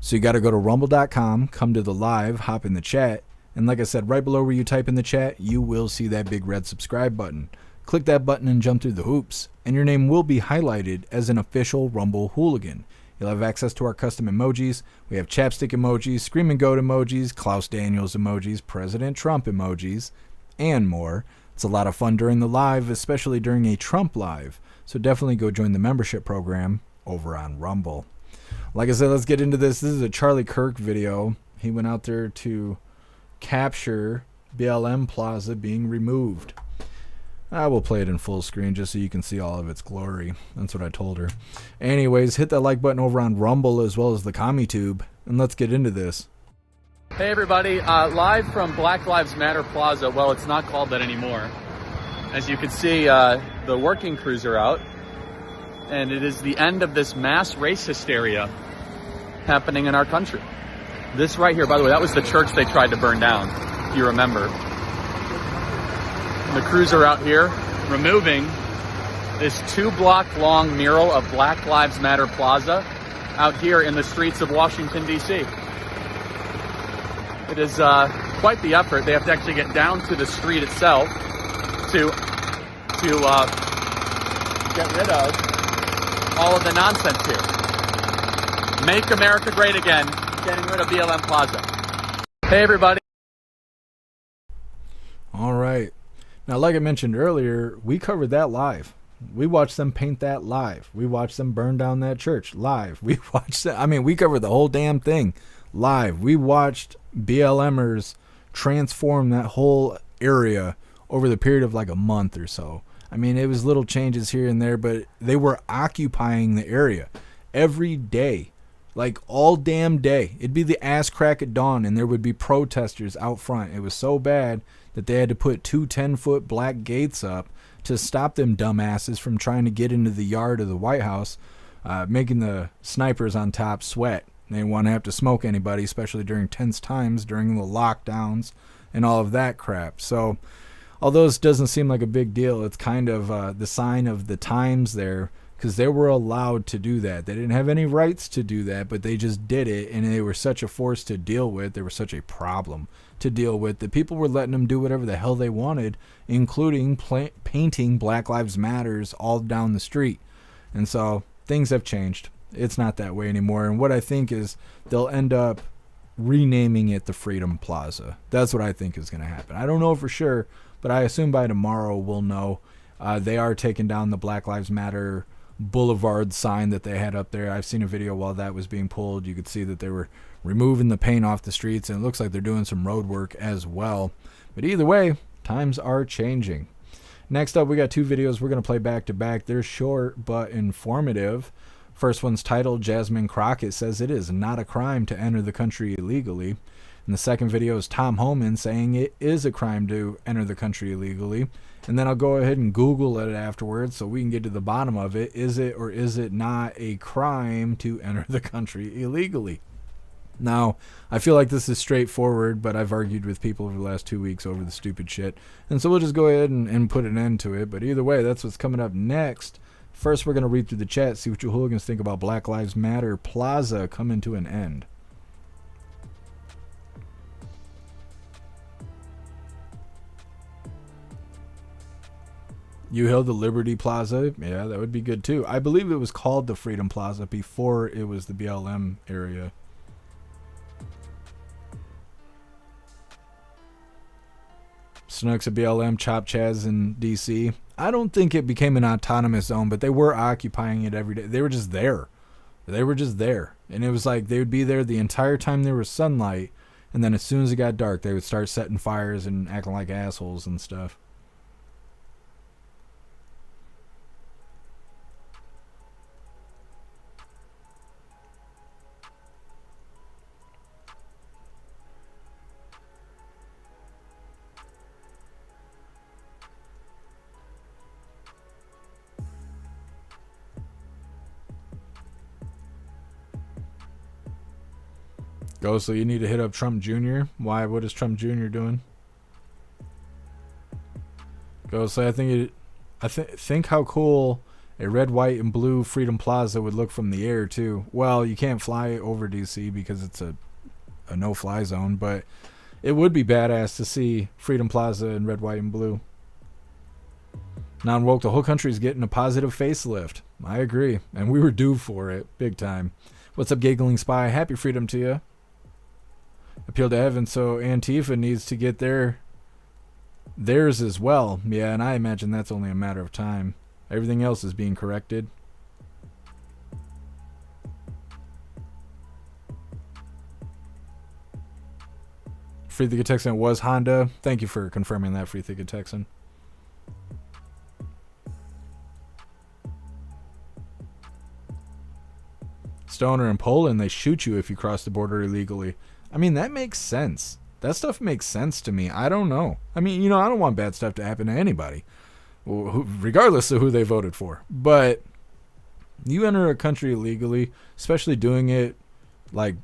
So you got to go to rumble.com, come to the live, hop in the chat, and like I said, right below where you type in the chat, you will see that big red subscribe button. Click that button and jump through the hoops, and your name will be highlighted as an official Rumble hooligan. You'll have access to our custom emojis. We have chapstick emojis, screaming goat emojis, Klaus Daniels emojis, President Trump emojis, and more. It's a lot of fun during the live, especially during a Trump live. So definitely go join the membership program over on Rumble. Like I said, let's get into this. This is a Charlie Kirk video. He went out there to capture BLM Plaza being removed. I will play it in full screen just so you can see all of its glory. That's what I told her. Anyways, hit that like button over on Rumble as well as the CommuTube, and let's get into this. Hey everybody, live from Black Lives Matter Plaza. Well, it's not called that anymore. As you can see, the working crews are out, and it is the end of this mass race hysteria happening in our country. This right here, by the way, that was the church they tried to burn down, if you remember. The crews are out here removing this 2-block long mural of Black Lives Matter Plaza out here in the streets of Washington, D.C. It is quite the effort. They have to actually get down to the street itself to get rid of all of the nonsense here. Make America great again, getting rid of BLM Plaza. Hey, everybody. All right. Now, like I mentioned earlier, we covered that live. We watched them paint that live. We watched them burn down that church live. We watched that. I mean, we covered the whole damn thing live. We watched BLMers transform that whole area over the period of like a month or so. I mean, it was little changes here and there, but they were occupying the area every day, like all damn day. It'd be the ass crack at dawn, and there would be protesters out front. It was so bad that they had to put 2 10-foot black gates up to stop them dumbasses from trying to get into the yard of the White House, making the snipers on top sweat. They didn't want to have to smoke anybody, especially during tense times, during the lockdowns and all of that crap. So although this doesn't seem like a big deal, it's kind of the sign of the times there, because they were allowed to do that. They didn't have any rights to do that, but they just did it, and they were such a force to deal with. They were such a problem to deal with that people were letting them do whatever the hell they wanted, including painting Black Lives Matters all down the street. And so things have changed. It's not that way anymore. And what I think is they'll end up renaming it the Freedom Plaza. That's what I think is going to happen. I don't know for sure, but I assume by tomorrow we'll know. They are taking down the Black Lives Matter Boulevard sign that they had up there. I've seen a video while that was being pulled. You could see that they were removing the paint off the streets, and it looks like they're doing some road work as well. But either way, times are changing. Next up, we got 2 videos we're going to play back to back. They're short but informative. First one's titled Jasmine Crockett says it is not a crime to enter the country illegally. And the second video is Tom Homan saying it is a crime to enter the country illegally. And then I'll go ahead and Google it afterwards so we can get to the bottom of it. Is it or is it not a crime to enter the country illegally? Now, I feel like this is straightforward, but I've argued with people over the last 2 weeks over the stupid shit. And so we'll just go ahead and put an end to it. But either way, that's what's coming up next. First, we're going to read through the chat, see what you hooligans think about Black Lives Matter Plaza coming to an end. You held the Liberty Plaza. Yeah, that would be good too. I believe it was called the Freedom Plaza before it was the BLM area. Snooks at BLM, Chop Chaz in DC. I don't think it became an autonomous zone, but they were occupying it every day. They were just there. They were just there. And it was like they would be there the entire time there was sunlight, and then as soon as it got dark, they would start setting fires and acting like assholes and stuff. Go, so you need to hit up Trump Jr. Why? What is Trump Jr. doing? Go, so I think how cool a red, white, and blue Freedom Plaza would look from the air too. Well, you can't fly over DC because it's a no-fly zone, but it would be badass to see Freedom Plaza in red, white, and blue. Non-woke, the whole country is getting a positive facelift. I agree, and we were due for it, big time. What's up, Giggling Spy? Happy freedom to you. Appeal to heaven, so Antifa needs to get theirs as well. Yeah, and I imagine that's only a matter of time. Everything else is being corrected. Free Thinker Texan was Honda. Thank you for confirming that, Free Thinker Texan. Stoner, in Poland, they shoot you if you cross the border illegally. I mean, that makes sense. That stuff makes sense to me. I don't know. I mean, I don't want bad stuff to happen to anybody, regardless of who they voted for. But you enter a country illegally, especially doing it, like,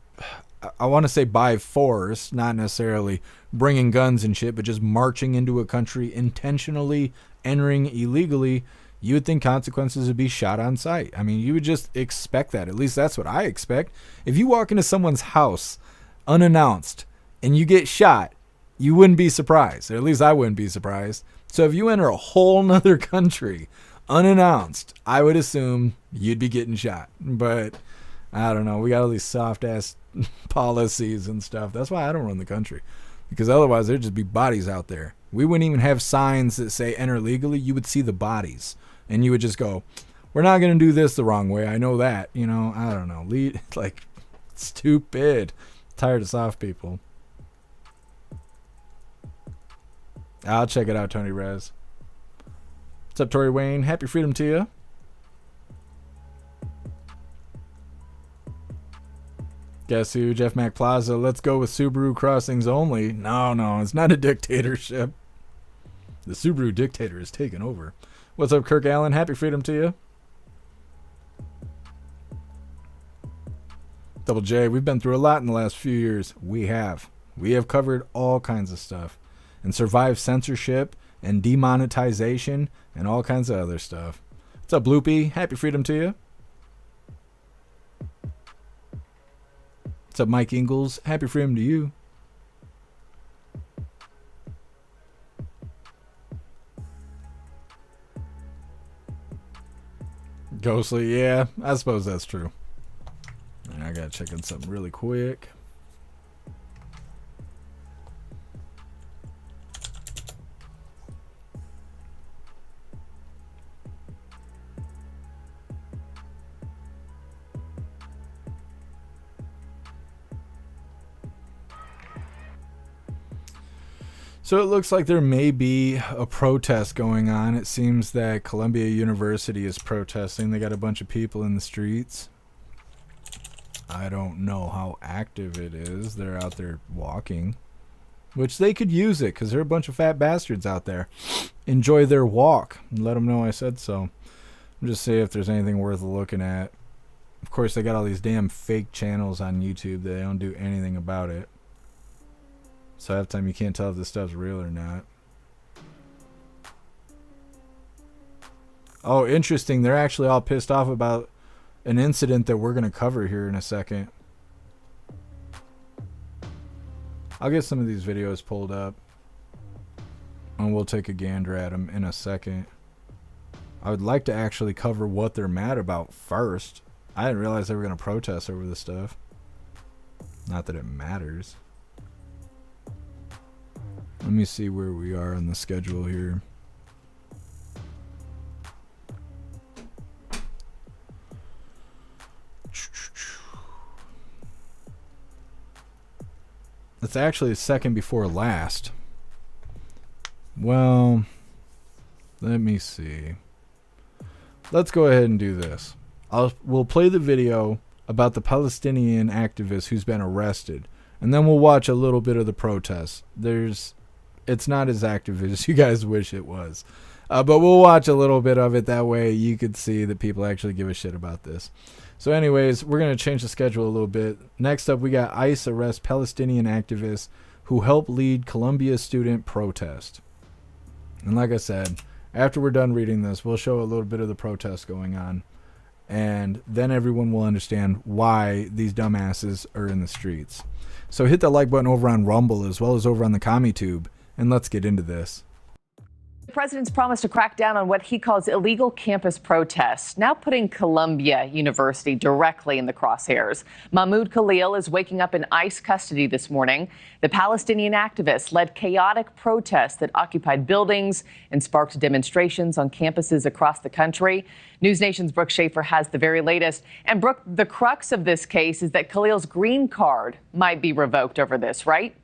I want to say by force, not necessarily bringing guns and shit, but just marching into a country intentionally, entering illegally, you would think consequences would be shot on sight. I mean, you would just expect that. At least that's what I expect. If you walk into someone's house unannounced and you get shot, you wouldn't be surprised. Or at least I wouldn't be surprised. So if you enter a whole nother country unannounced, I would assume you'd be getting shot. But I don't know. We got all these soft-ass policies and stuff. That's why I don't run the country. Because otherwise there'd just be bodies out there. We wouldn't even have signs that say enter legally. You would see the bodies. And you would just go, we're not going to do this the wrong way. I know that. I don't know. Like, stupid. Tired of soft people. I'll check it out, Tony Rez. What's up, Tori Wayne? Happy freedom to you. Guess who? Jeff Mac Plaza. Let's go with Subaru crossings only. No, it's not a dictatorship. The Subaru dictator is taken over. What's up, Kirk Allen? Happy freedom to you. Double J, we've been through a lot in the last few years. We have covered all kinds of stuff and survived censorship and demonetization and all kinds of other stuff. What's up, Bloopy? Happy freedom to you. What's up, Mike Ingalls? Happy freedom to you. Ghostly, yeah, I suppose that's true. I gotta check in something really quick. So it looks like there may be a protest going on. It seems that Columbia University is protesting. They got a bunch of people in the streets. I don't know how active it is. They're out there walking, which they could use it because they're a bunch of fat bastards out there. Enjoy their walk. Let them know I said so. I'm just saying if there's anything worth looking at. Of course, they got all these damn fake channels on YouTube that they don't do anything about it. So half the time you can't tell if this stuff's real or not. Oh, interesting. They're actually all pissed off about an incident that we're going to cover here in a second. I'll get some of these videos pulled up. And we'll take a gander at them in a second. I would like to actually cover what they're mad about first. I didn't realize they were going to protest over this stuff. Not that it matters. Let me see where we are on the schedule here. It's actually the second before last. Well, let me see. Let's go ahead and do this. We'll play the video about the Palestinian activist who's been arrested, and then we'll watch a little bit of the protests. It's not as active as you guys wish it was. But we'll watch a little bit of it. That way you could see that people actually give a shit about this. So anyways, we're going to change the schedule a little bit. Next up, we got ICE arrests Palestinian activists who helped lead Columbia student protest. And like I said, after we're done reading this, we'll show a little bit of the protest going on. And then everyone will understand why these dumbasses are in the streets. So hit the like button over on Rumble as well as over on the CommuTube. And let's get into this. The president's promise to crack down on what he calls illegal campus protests, now putting Columbia University directly in the crosshairs. Mahmoud Khalil is waking up in ICE custody this morning. The Palestinian activists led chaotic protests that occupied buildings and sparked demonstrations on campuses across the country. News Nation's Brooke Schaefer has the very latest. And Brooke, the crux of this case is that Khalil's green card might be revoked over this, right?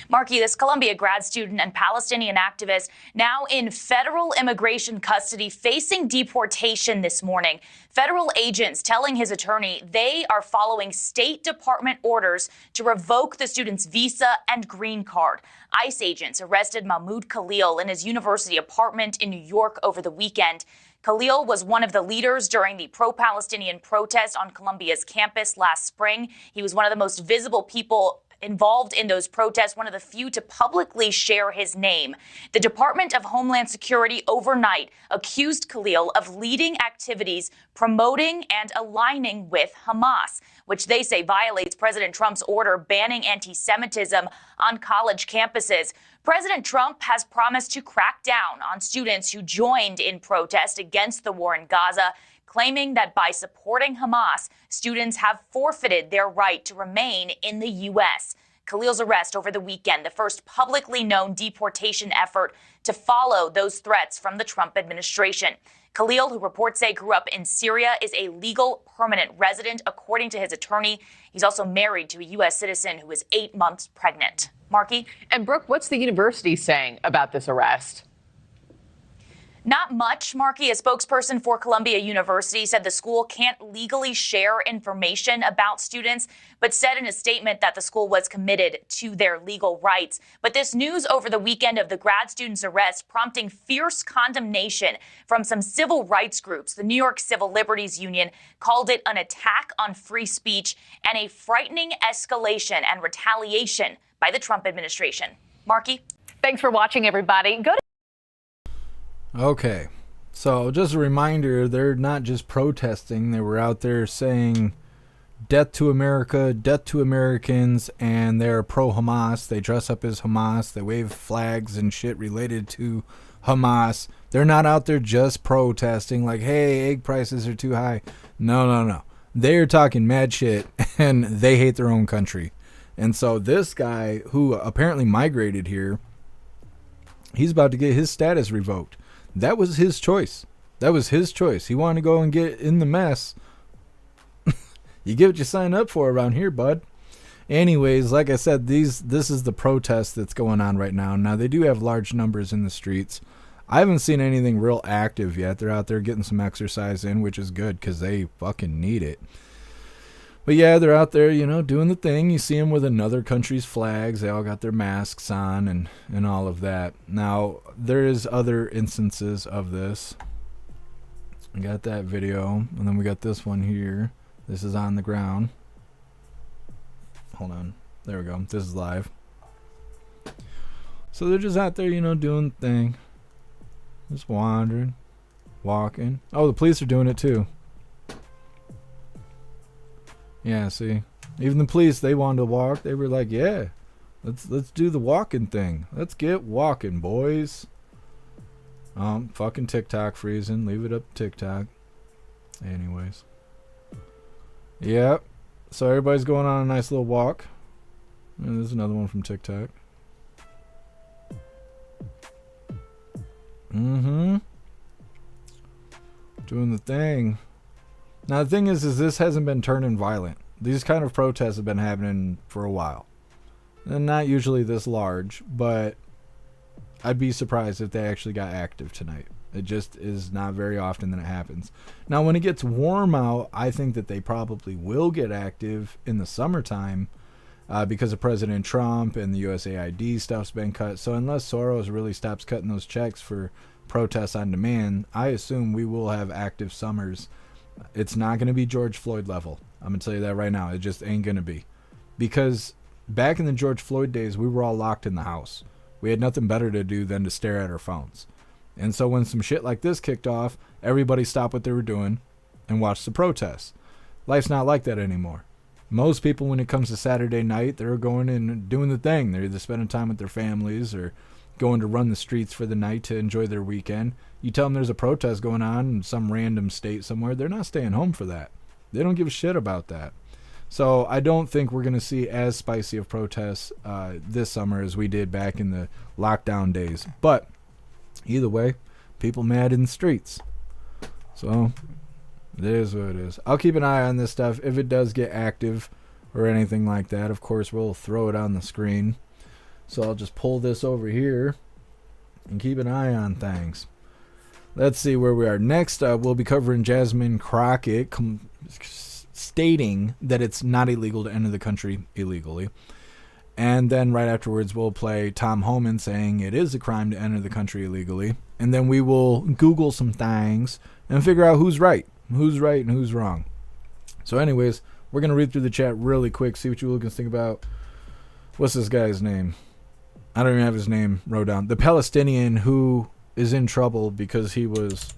Marky, this Columbia grad student and Palestinian activist now in federal immigration custody facing deportation this morning. Federal agents telling his attorney they are following State Department orders to revoke the student's visa and green card. ICE agents arrested Mahmoud Khalil in his university apartment in New York over the weekend. Khalil was one of the leaders during the pro-Palestinian protest on Columbia's campus last spring. He was one of the most visible people involved in those protests, one of the few to publicly share his name. The Department of Homeland Security overnight accused Khalil of leading activities promoting and aligning with Hamas, which they say violates President Trump's order banning anti-Semitism on college campuses. President Trump has promised to crack down on students who joined in protest against the war in Gaza, claiming that by supporting Hamas, students have forfeited their right to remain in the U.S. Khalil's arrest over the weekend, the first publicly known deportation effort to follow those threats from the Trump administration. Khalil, who reports say grew up in Syria, is a legal permanent resident, according to his attorney. He's also married to a U.S. citizen who is 8 months pregnant. Marky? And Brooke, what's the university saying about this arrest? Not much, Marky. A spokesperson for Columbia University said the school can't legally share information about students, but said in a statement that the school was committed to their legal rights. But this news over the weekend of the grad student's arrest prompting fierce condemnation from some civil rights groups. The New York Civil Liberties Union called it an attack on free speech and a frightening escalation and retaliation by the Trump administration. Marky? Thanks for watching, everybody. Go to Okay, so just a reminder, they're not just protesting. They were out there saying death to America, death to Americans, and they're pro-Hamas. They dress up as Hamas. They wave flags and shit related to Hamas. They're not out there just protesting like, hey, egg prices are too high. No. They're talking mad shit, and they hate their own country. And so this guy, who apparently migrated here, he's about to get his status revoked. That was his choice. He wanted to go and get in the mess. You get what you sign up for around here, bud. Anyways, like I said, this is the protest that's going on right now. Now, they do have large numbers in the streets. I haven't seen anything real active yet. They're out there getting some exercise in, which is good because they fucking need it. But yeah, they're out there, doing the thing. You see them with another country's flags. They all got their masks on and all of that. Now, there is other instances of this. We got that video, and then we got this one here. This is on the ground. Hold on. There we go. This is live. So they're just out there, doing the thing. Just wandering, walking. Oh, the police are doing it too. Yeah, see, even the police, they wanted to walk. They were like, yeah, let's do the walking thing. Let's get walking, boys. Fucking TikTok freezing. Leave it up to TikTok. Anyways. Yep. So everybody's going on a nice little walk. And there's another one from TikTok. Doing the thing. Now, the thing is this hasn't been turning violent. These kind of protests have been happening for a while. And not usually this large, but I'd be surprised if they actually got active tonight. It just is not very often that it happens. Now, when it gets warm out, I think that they probably will get active in the summertime. because of President Trump and the USAID stuff's been cut. So unless Soros really stops cutting those checks for protests on demand, I assume we will have active summers. It's not going to be George Floyd level. I'm going to tell you that right now. It just ain't going to be. Because back in the George Floyd days, we were all locked in the house. We had nothing better to do than to stare at our phones. And so when some shit like this kicked off, everybody stopped what they were doing and watched the protests. Life's not like that anymore. Most people, when it comes to Saturday night, they're going and doing the thing. They're either spending time with their families or going to run the streets for the night to enjoy their weekend. You tell them there's a protest going on in some random state somewhere, they're not staying home for that. They don't give a shit about that. So I don't think we're going to see as spicy of protests this summer as we did back in the lockdown days. But either way, people mad in the streets. So it is what it is. I'll keep an eye on this stuff. If it does get active or anything like that, of course, we'll throw it on the screen. So I'll just pull this over here and keep an eye on things. Let's see where we are. Next up, we'll be covering Jasmine Crockett stating that it's not illegal to enter the country illegally. And then right afterwards, we'll play Tom Homan saying it is a crime to enter the country illegally. And then we will Google some things and figure out who's right and who's wrong. So anyways, we're going to read through the chat really quick, see what you Hooligans think about. What's this guy's name? I don't even have his name wrote down. The Palestinian who is in trouble because he was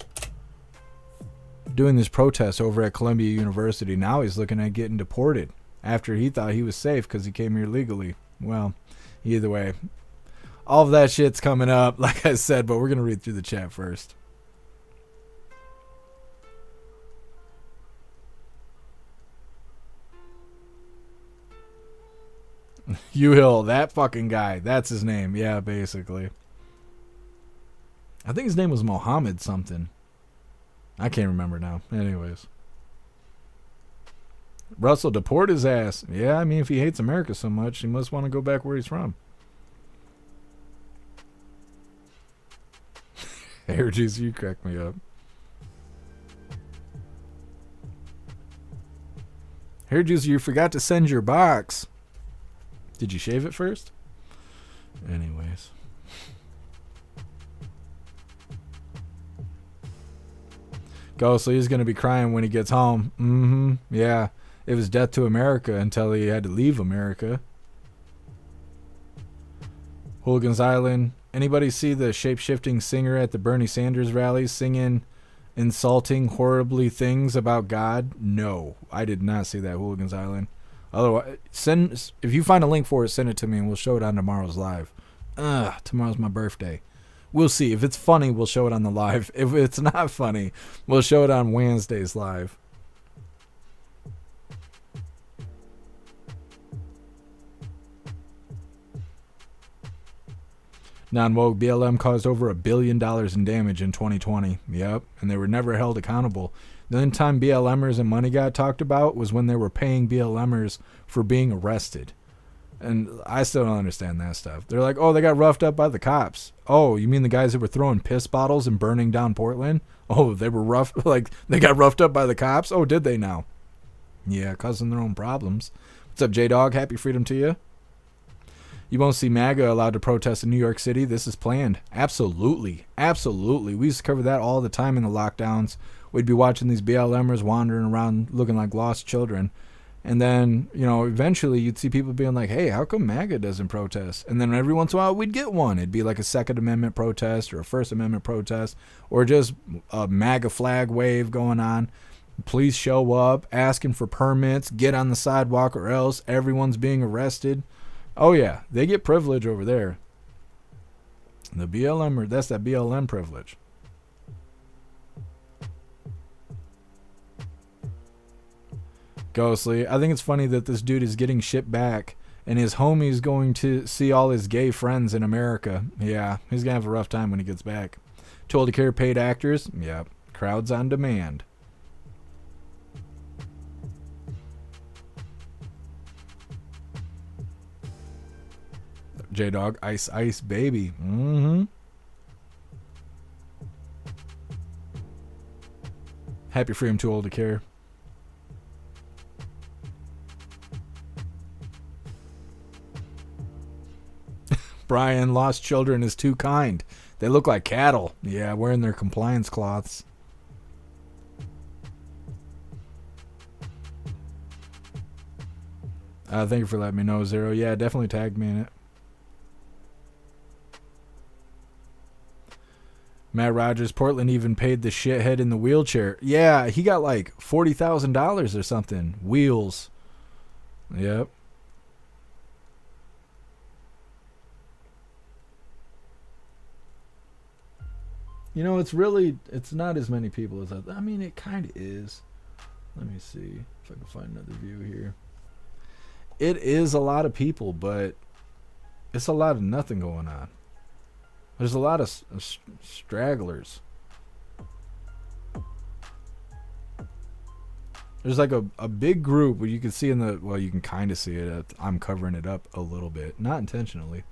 doing this protest over at Columbia University. Now he's looking at getting deported after he thought he was safe because he came here legally. Well, either way, all of that shit's coming up, like I said, but we're going to read through the chat first. U-Hill, that fucking guy. That's his name. Yeah, basically. I think his name was Mohammed something. I can't remember now. Anyways. Russell, deport his ass. Yeah, I mean, if he hates America so much, he must want to go back where he's from. Hair juice, you crack me up. Hair juice, you forgot to send your box. Did you shave it first? Anyways. Ghostly is going to be crying when he gets home. Yeah. It was death to America until he had to leave America. Hooligans Island. Anybody see the shape-shifting singer at the Bernie Sanders rally singing insulting, horribly things about God? No. I did not see that, Hooligans Island. Otherwise, if you find a link for it, send it to me and we'll show it on tomorrow's live. Tomorrow's my birthday. We'll see. If it's funny, we'll show it on the live. If it's not funny, we'll show it on Wednesday's live. Non-woke BLM caused over $1 billion in damage in 2020. Yep, and they were never held accountable. The only time BLMers and money got talked about was when they were paying BLMers for being arrested. And I still don't understand that stuff. They're like, oh, they got roughed up by the cops. Oh, you mean the guys that were throwing piss bottles and burning down Portland? Oh, they were rough, like they got roughed up by the cops? Oh, did they now? Yeah, causing their own problems. What's up, J-Dog? Happy freedom to you. You won't see MAGA allowed to protest in New York City. This is planned. Absolutely. Absolutely. We used to cover that all the time in the lockdowns. We'd be watching these BLMers wandering around looking like lost children. And then, you know, eventually you'd see people being like, hey, how come MAGA doesn't protest? And then every once in a while we'd get one. It'd be like a Second Amendment protest or a First Amendment protest or just a MAGA flag wave going on. Police show up asking for permits, get on the sidewalk or else everyone's being arrested. Oh, yeah, they get privilege over there. The BLM, that's that BLM privilege. Ghostly, I think it's funny that this dude is getting shipped back and his homie's going to see all his gay friends in America. Yeah, he's going to have a rough time when he gets back. Told to care paid actors. Yeah, crowds on demand. J-Dog, ice, ice, baby. Happy freedom, too old to care. Brian, lost children is too kind. They look like cattle. Yeah, wearing their compliance cloths. Thank you for letting me know, Zero. Yeah, definitely tagged me in it. Matt Rogers, Portland even paid the shithead in the wheelchair. Yeah, he got like $40,000 or something. Wheels. Yep. You know, it's not as many people as I mean, it kind of is. Let me see if I can find another view here. It is a lot of people, but it's a lot of nothing going on. There's a lot of stragglers. There's like a big group where you can see you can kind of see it. I'm covering it up a little bit, not intentionally.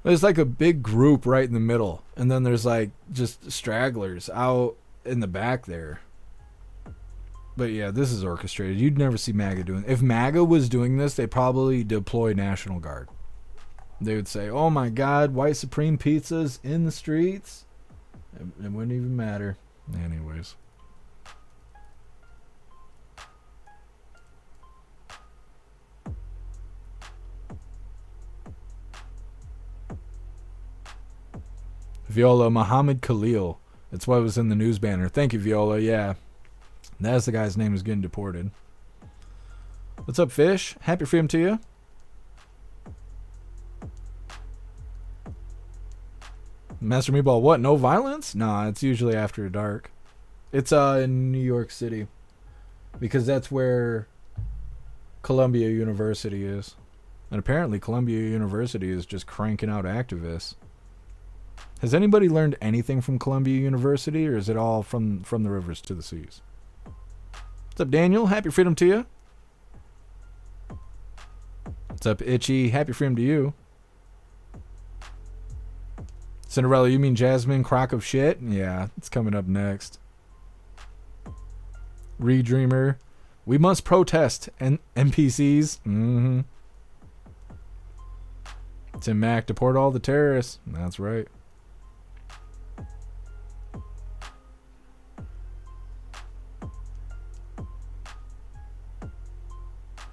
There's like a big group right in the middle, and then there's like just stragglers out in the back there. But yeah, this is orchestrated. You'd never see MAGA doing. If MAGA was doing this, they'd probably deploy National Guard. They would say, "Oh my God, white supreme pizzas in the streets." It wouldn't even matter. Anyways. Viola, Muhammad Khalil. That's what was in the news banner. Thank you, Viola. Yeah. That's the guy's name who's getting deported. What's up, Fish? Happy freedom to you. Master Meatball, what? No violence? Nah, it's usually after dark. It's in New York City. Because that's where Columbia University is. And apparently Columbia University is just cranking out activists. Has anybody learned anything from Columbia University, or is it all from the rivers to the seas? What's up, Daniel? Happy freedom to you. What's up, Itchy? Happy freedom to you. Cinderella, you mean Jasmine Crock of Shit? Yeah, it's coming up next. Redreamer, we must protest NPCs. Mm-hmm. Tim Mac, deport all the terrorists. That's right.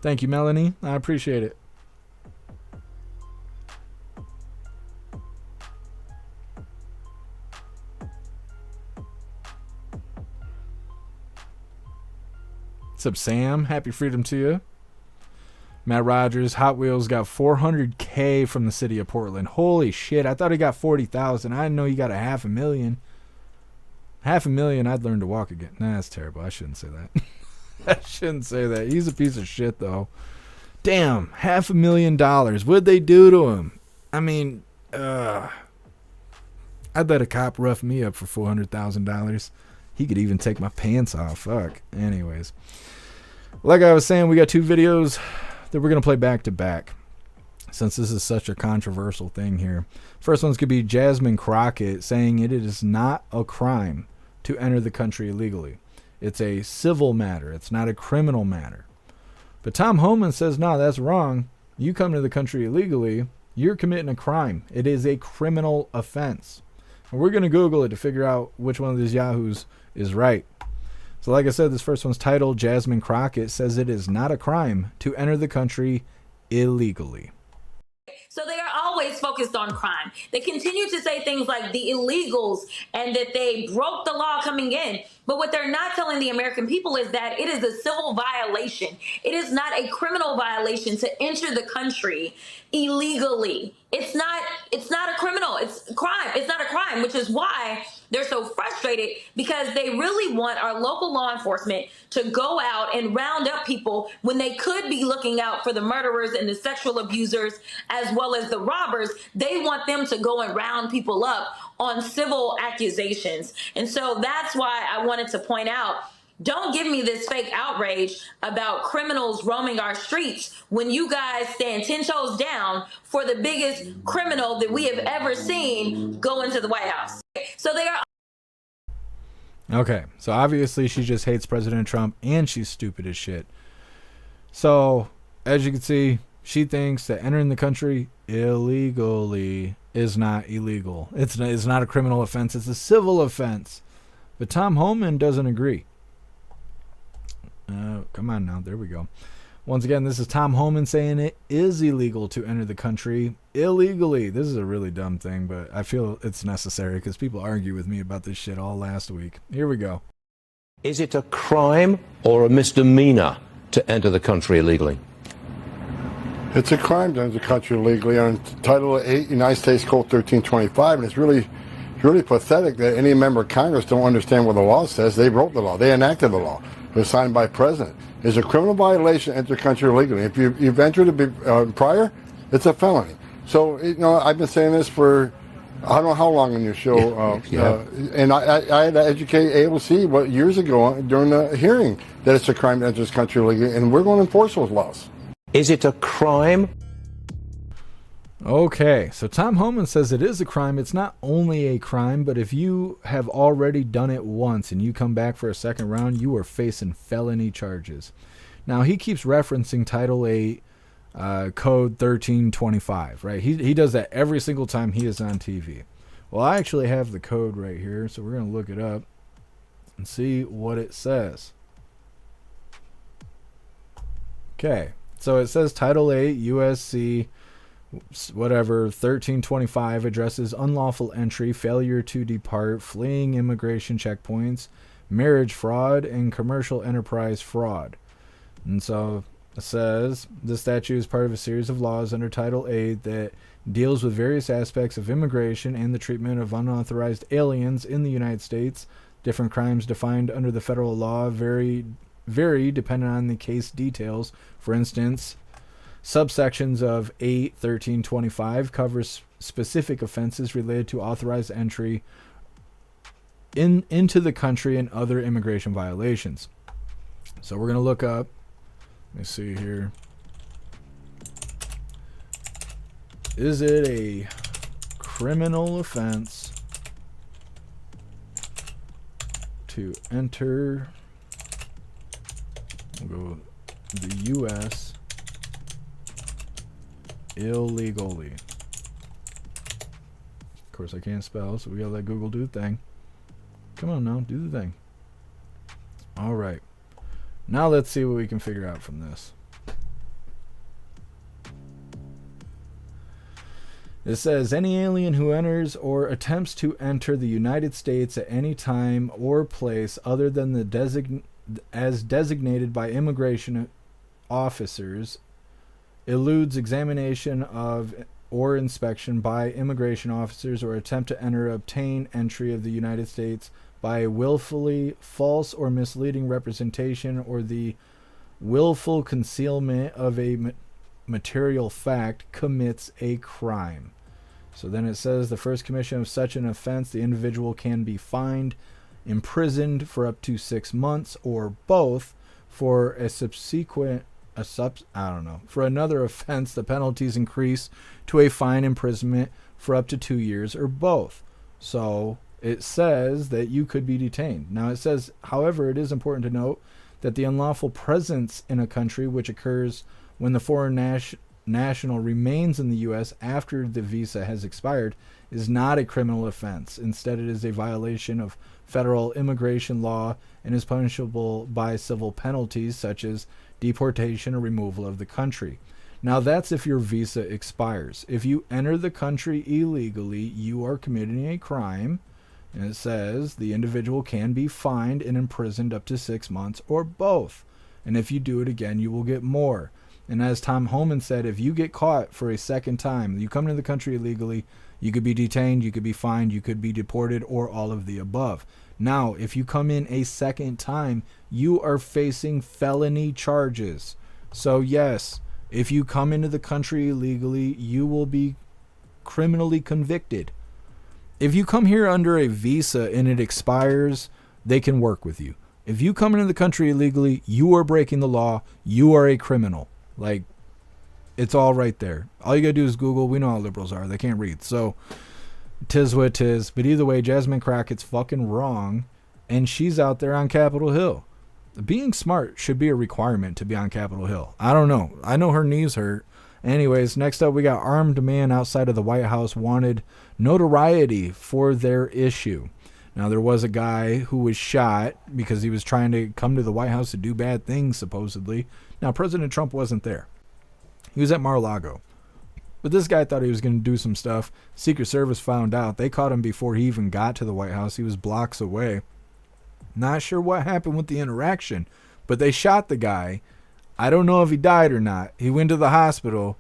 Thank you, Melanie. I appreciate it. What's up, Sam? Happy freedom to you. Matt Rogers, Hot Wheels got $400K from the city of Portland. Holy shit, I thought he got 40,000. I didn't know he got $500,000. $500,000, I'd learn to walk again. Nah, that's terrible. I shouldn't say that. I shouldn't say that. He's a piece of shit, though. Damn, $500,000. What'd they do to him? I mean, I'd let a cop rough me up for $400,000. He could even take my pants off. Fuck. Anyways. Like I was saying, we got two videos that we're going to play back to back, since this is such a controversial thing here. First one's going to be Jasmine Crockett saying it is not a crime to enter the country illegally. It's a civil matter. It's not a criminal matter. But Tom Homan says, no, that's wrong. You come to the country illegally, you're committing a crime. It is a criminal offense. And we're going to Google it to figure out which one of these yahoos is right. So like I said, this first one's titled, Jasmine Crockett says it is not a crime to enter the country illegally. So they are always focused on crime. They continue to say things like the illegals and that they broke the law coming in. But what they're not telling the American people is that it is a civil violation. It is not a criminal violation to enter the country illegally. It's not a criminal. It's a crime. It's not a crime, which is why they're so frustrated, because they really want our local law enforcement to go out and round up people when they could be looking out for the murderers and the sexual abusers as well as the robbers. They want them to go and round people up on civil accusations. And so that's why I wanted to point out, don't give me this fake outrage about criminals roaming our streets when you guys stand 10 toes down for the biggest criminal that we have ever seen go into the White House. So they are. Okay, so obviously she just hates President Trump and she's stupid as shit. So, as you can see, She thinks that entering the country illegally is not illegal. It's not a criminal offense. It's a civil offense. But Tom Homan doesn't agree. Come on now. There we go. Once again, this is Tom Homan saying it is illegal to enter the country illegally. This is a really dumb thing, but I feel it's necessary because people argue with me about this shit all last week. Here we go. Is it a crime or a misdemeanor to enter the country illegally? It's a crime to enter the country illegally on Title 8, United States Code 1325, and it's really pathetic that any member of Congress don't understand what the law says. They wrote the law. They enacted the law. It was signed by the president. It's a criminal violation to enter the country illegally. If you've entered it prior, it's a felony. So, I've been saying this for I don't know how long in your show, and I had to educate AOC years ago during the hearing that it's a crime to enter this country illegally, and we're going to enforce those laws. Is it a crime? Okay, so Tom Homan says it is a crime. It's not only a crime, but if you have already done it once and you come back for a second round, you are facing felony charges. Now, he keeps referencing Title 8, Code 1325, right? He does that every single time he is on TV. Well, I actually have the code right here, so we're going to look it up and see what it says. Okay, so it says Title 8, USC, whatever, 1325 addresses unlawful entry, failure to depart, fleeing immigration checkpoints, marriage fraud, and commercial enterprise fraud. And so it says the statute is part of a series of laws under Title 8 that deals with various aspects of immigration and the treatment of unauthorized aliens in the United States. Different crimes defined under the federal law vary depending on the case details. For instance, subsections of 8:1325 covers specific offenses related to authorized entry into the country and other immigration violations. So we're going to look up. Let me see here. Is it a criminal offense to enter the U.S. illegally? Of course, I can't spell, so we gotta let Google do the thing. Come on now, do the thing. All right. Now let's see what we can figure out from this. It says, any alien who enters or attempts to enter the United States at any time or place other than as designated by immigration officers, eludes examination of or inspection by immigration officers, or attempt to enter or obtain entry of the United States by willfully false or misleading representation or the willful concealment of a material fact, commits a crime. So then it says the first commission of such an offense, the individual can be fined, imprisoned for up to 6 months, or both. For a subsequent for another offense, the penalties increase to a fine, imprisonment for up to 2 years, or both. So it says that you could be detained. Now it says, however, it is important to note that the unlawful presence in a country, which occurs when the foreign national remains in the U.S. after the visa has expired, is not a criminal offense. Instead, it is a violation of federal immigration law and is punishable by civil penalties such as deportation or removal of the country. Now, that's if your visa expires. If you enter the country illegally, you are committing a crime. And it says the individual can be fined and imprisoned up to 6 months, or both. And if you do it again, you will get more. And as Tom Homan said, if you get caught for a second time, you come into the country illegally, you could be detained, you could be fined, you could be deported, or all of the above. Now, if you come in a second time, you are facing felony charges. So yes, if you come into the country illegally, you will be criminally convicted. If you come here under a visa and it expires, they can work with you. If you come into the country illegally, you are breaking the law. You are a criminal. Like, it's all right there. All you gotta do is Google. We know how liberals are. They can't read. So, 'tis what 'tis. But either way, Jasmine Crockett's fucking wrong. And she's out there on Capitol Hill. Being smart should be a requirement to be on Capitol Hill. I don't know. I know her knees hurt. Anyways, next up we got armed man outside of the White House wanted notoriety for their issue. Now, there was a guy who was shot because he was trying to come to the White House to do bad things, supposedly. Now, President Trump wasn't there. He was at Mar-a-Lago. But this guy thought he was going to do some stuff. Secret Service found out. They caught him before he even got to the White House. He was blocks away. Not sure what happened with the interaction, but they shot the guy. I don't know if he died or not. He went to the hospital,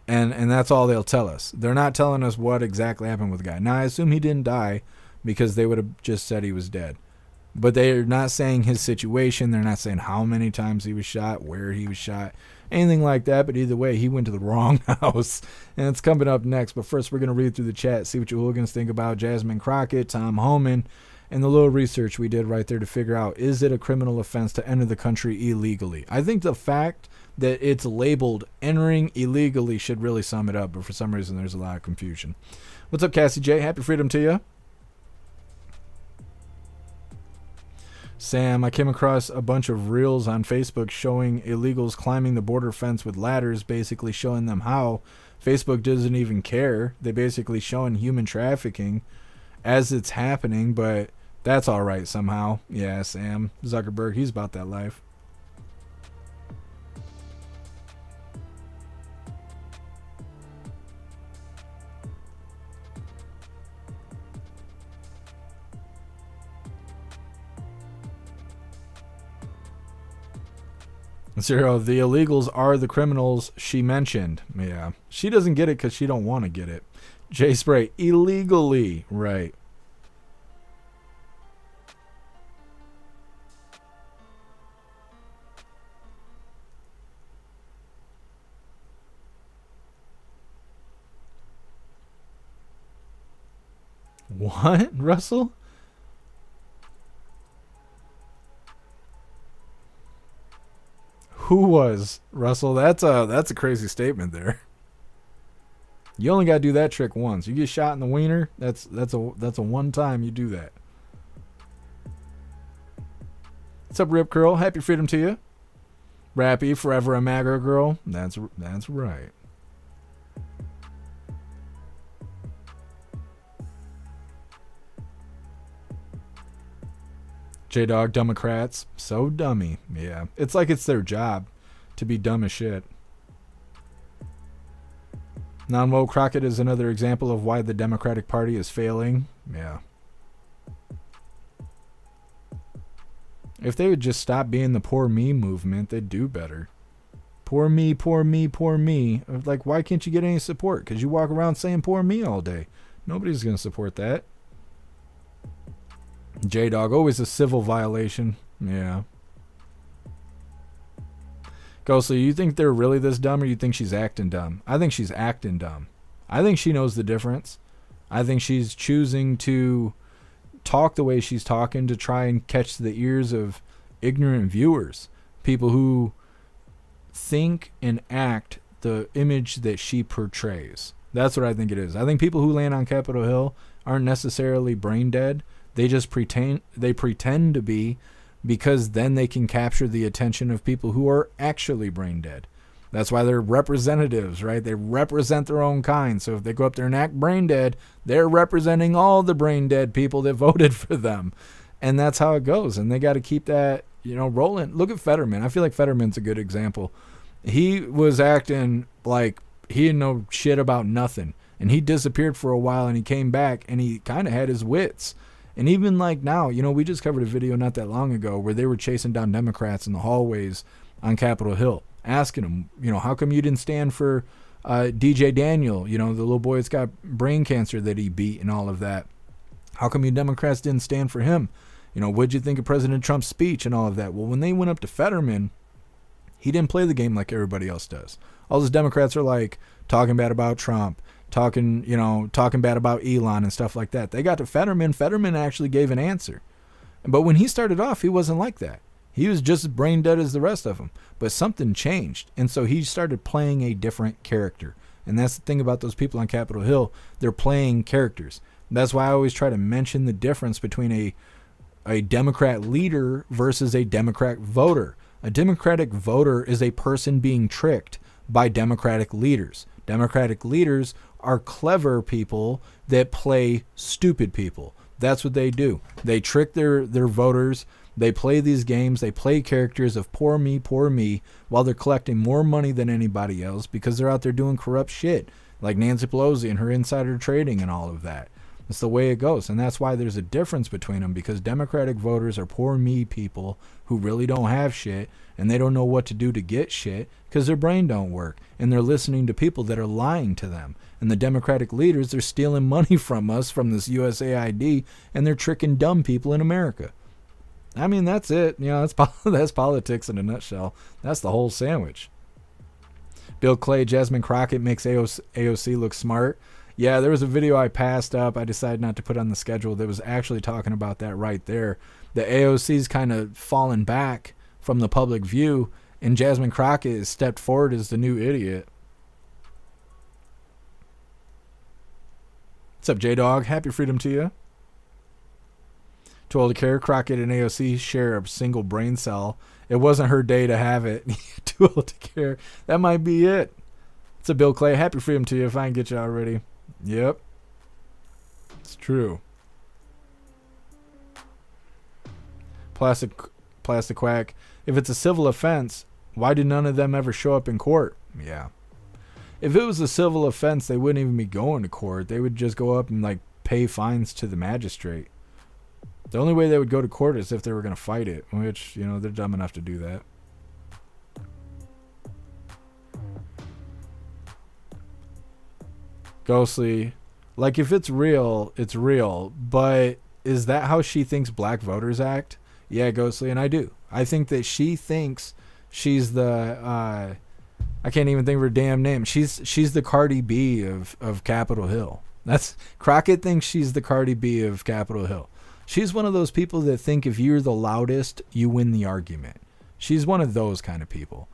and that's all they'll tell us. They're not telling us what exactly happened with the guy. Now, I assume he didn't die because they would have just said he was dead. But they're not saying his situation. They're not saying how many times he was shot, where he was shot, anything like that. But either way, he went to the wrong house. And it's coming up next. But first, we're going to read through the chat, see what you hooligans think about Jasmine Crockett, Tom Homan, and the little research we did right there to figure out, is it a criminal offense to enter the country illegally? I think the fact that it's labeled entering illegally should really sum it up. But for some reason, there's a lot of confusion. What's up, Cassie J? Happy freedom to you. Sam, I came across a bunch of reels on Facebook showing illegals climbing the border fence with ladders, basically showing them how. Facebook doesn't even care. They basically showing human trafficking as it's happening, but that's all right somehow. Yeah, Sam Zuckerberg, he's about that life. Zero, the illegals are the criminals she mentioned. Yeah, she doesn't get it because she don't want to get it. Jay Spray, illegally, right. What, Russell? Who was, Russell? That's a crazy statement there. You only got to do that trick once. You get shot in the wiener, that's a one time you do that. What's up, Rip Curl? Happy freedom to you. Rappy, forever a MAGA girl. That's right. J-Dog, Democrats, so dummy. Yeah, it's like it's their job to be dumb as shit. Non-woke Crockett is another example of why the Democratic Party is failing. Yeah. If they would just stop being the poor me movement, they'd do better. Poor me, poor me, poor me. Like, why can't you get any support? Because you walk around saying poor me all day. Nobody's going to support that. J-Dog, always a civil violation. Yeah. Ghostly, you think they're really this dumb, or you think she's acting dumb? I think she's acting dumb. I think she knows the difference. I think she's choosing to talk the way she's talking to try and catch the ears of ignorant viewers. People who think and act the image that she portrays. That's what I think it is. I think people who land on Capitol Hill aren't necessarily brain dead. They just pretend to be, because then they can capture the attention of people who are actually brain dead. That's why they're representatives, right? They represent their own kind. So if they go up there and act brain dead, they're representing all the brain dead people that voted for them. And that's how it goes. And they got to keep that, rolling. Look at Fetterman. I feel like Fetterman's a good example. He was acting like he didn't know shit about nothing. And he disappeared for a while, and he came back, and he kind of had his wits. And even like now, we just covered a video not that long ago where they were chasing down Democrats in the hallways on Capitol Hill, asking them, how come you didn't stand for DJ Daniel, the little boy that's got brain cancer that he beat and all of that. How come you Democrats didn't stand for him? What'd you think of President Trump's speech and all of that? Well, when they went up to Fetterman, he didn't play the game like everybody else does. All those Democrats are like talking bad about Trump, talking bad about Elon and stuff like that. They got to Fetterman. Fetterman actually gave an answer. But when he started off, he wasn't like that. He was just as brain dead as the rest of them. But something changed. And so he started playing a different character. And that's the thing about those people on Capitol Hill. They're playing characters. That's why I always try to mention the difference between a Democrat leader versus a Democrat voter. A Democratic voter is a person being tricked by Democratic leaders. Democratic leaders are clever people that play stupid people. That's what they do. They trick their voters. They play these games. They play characters of poor me, while they're collecting more money than anybody else because they're out there doing corrupt shit, like Nancy Pelosi and her insider trading and all of that. It's the way it goes. And that's why there's a difference between them, because Democratic voters are poor me people who really don't have shit, and they don't know what to do to get shit because their brain don't work, and they're listening to people that are lying to them. And the Democratic leaders, they're stealing money from us, from this USAID, and they're tricking dumb people in America. I mean, that's it. You know, that's politics in a nutshell. That's the whole sandwich. Bill Clay, Jasmine Crockett makes AOC look smart. Yeah, there was a video I passed up. I decided not to put on the schedule that was actually talking about that right there. The AOC's kind of fallen back from the public view, and Jasmine Crockett has stepped forward as the new idiot. What's up, J-Dog? Happy freedom to you. Too old to care. Crockett and AOC share a single brain cell. It wasn't her day to have it. Too old to care. That might be it. It's a Bill Clay. Happy freedom to you if I can get you already. Yep. It's true. Plastic Quack. If it's a civil offense, why do none of them ever show up in court? Yeah. If it was a civil offense, they wouldn't even be going to court. They would just go up and like pay fines to the magistrate. The only way they would go to court is if they were going to fight it, which, you know, they're dumb enough to do that. Ghostly, like if it's real, it's real. But is that how she thinks black voters act? Yeah, Ghostly, and I do. I think that she thinks she's the, I can't even think of her damn name. She's the Cardi B of Capitol Hill. Crockett thinks she's the Cardi B of Capitol Hill. She's one of those people that think if you're the loudest, you win the argument. She's one of those kind of people.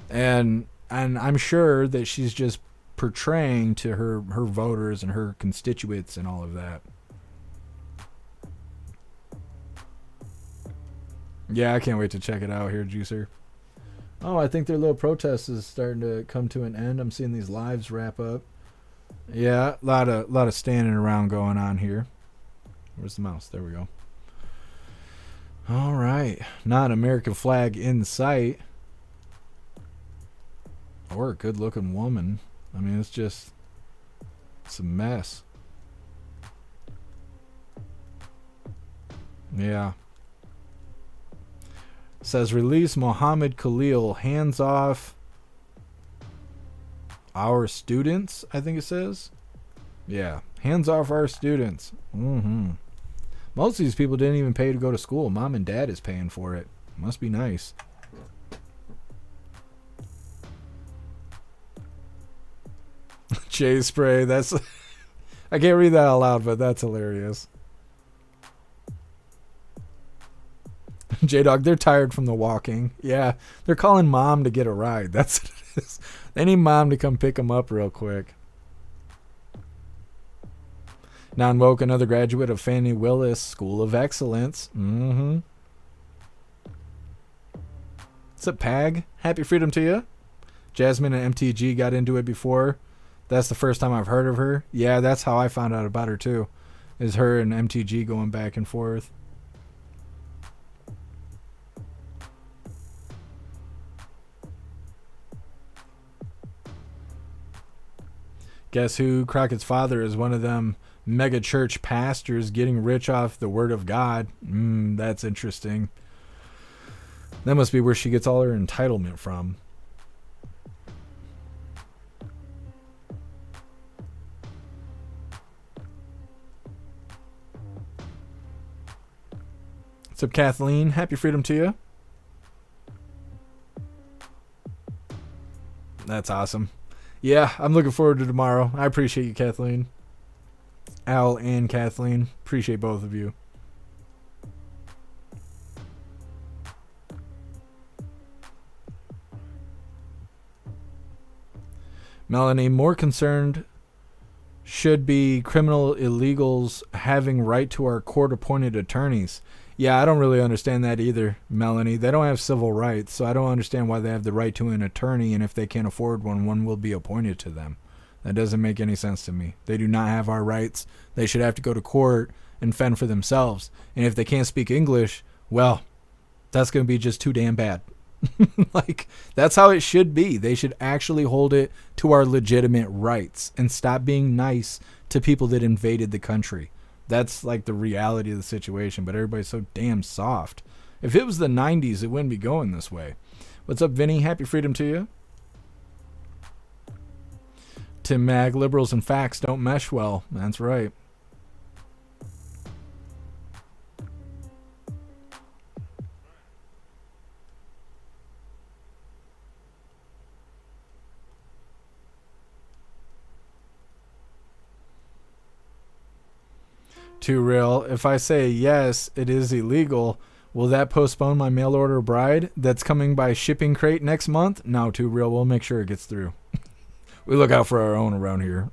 And I'm sure that she's just portraying to her voters and her constituents and all of that. Yeah, I can't wait to check it out here, Juicer. Oh, I think their little protest is starting to come to an end. I'm seeing these lives wrap up. Yeah, a lot of standing around going on here. Where's the mouse? There we go. All right. Not an American flag in sight. Or a good-looking woman. I mean, it's a mess. Yeah. Says, release Mohammed Khalil, hands off our students, I think it says. Yeah, hands off our students. Most of these people didn't even pay to go to school. Mom and dad is paying for it. Must be nice. Jay Spray, that's... I can't read that out loud, but that's hilarious. J-Dog, they're tired from the walking. Yeah, they're calling mom to get a ride. That's what it is. They need mom to come pick them up real quick. Non-woke, another graduate of Fannie Willis School of Excellence. What's up, Pag? Happy freedom to you. Jasmine and MTG got into it before. That's the first time I've heard of her. Yeah, that's how I found out about her too. Is her and MTG going back and forth. Guess who? Crockett's father is one of them mega church pastors getting rich off the word of God. That's interesting. That must be where she gets all her entitlement from. What's up, Kathleen? Happy freedom to you. That's awesome. Yeah, I'm looking forward to tomorrow. I appreciate you, Kathleen. Al and Kathleen. Appreciate both of you. Melanie, more concerned should be criminal illegals having right to our court-appointed attorneys. Yeah, I don't really understand that either, Melanie. They don't have civil rights, so I don't understand why they have the right to an attorney, and if they can't afford one, one will be appointed to them. That doesn't make any sense to me. They do not have our rights. They should have to go to court and fend for themselves. And if they can't speak English, well, that's going to be just too damn bad. Like, that's how it should be. They should actually hold it to our legitimate rights and stop being nice to people that invaded the country. That's like the reality of the situation, but everybody's so damn soft. If it was the 90s, it wouldn't be going this way. What's up, Vinny? Happy freedom to you. Tim Mag, liberals and facts don't mesh well. That's right. Too real. If I say yes, it is illegal, will that postpone my mail order bride that's coming by shipping crate next month? No, too real. We'll make sure it gets through. We look out for our own around here.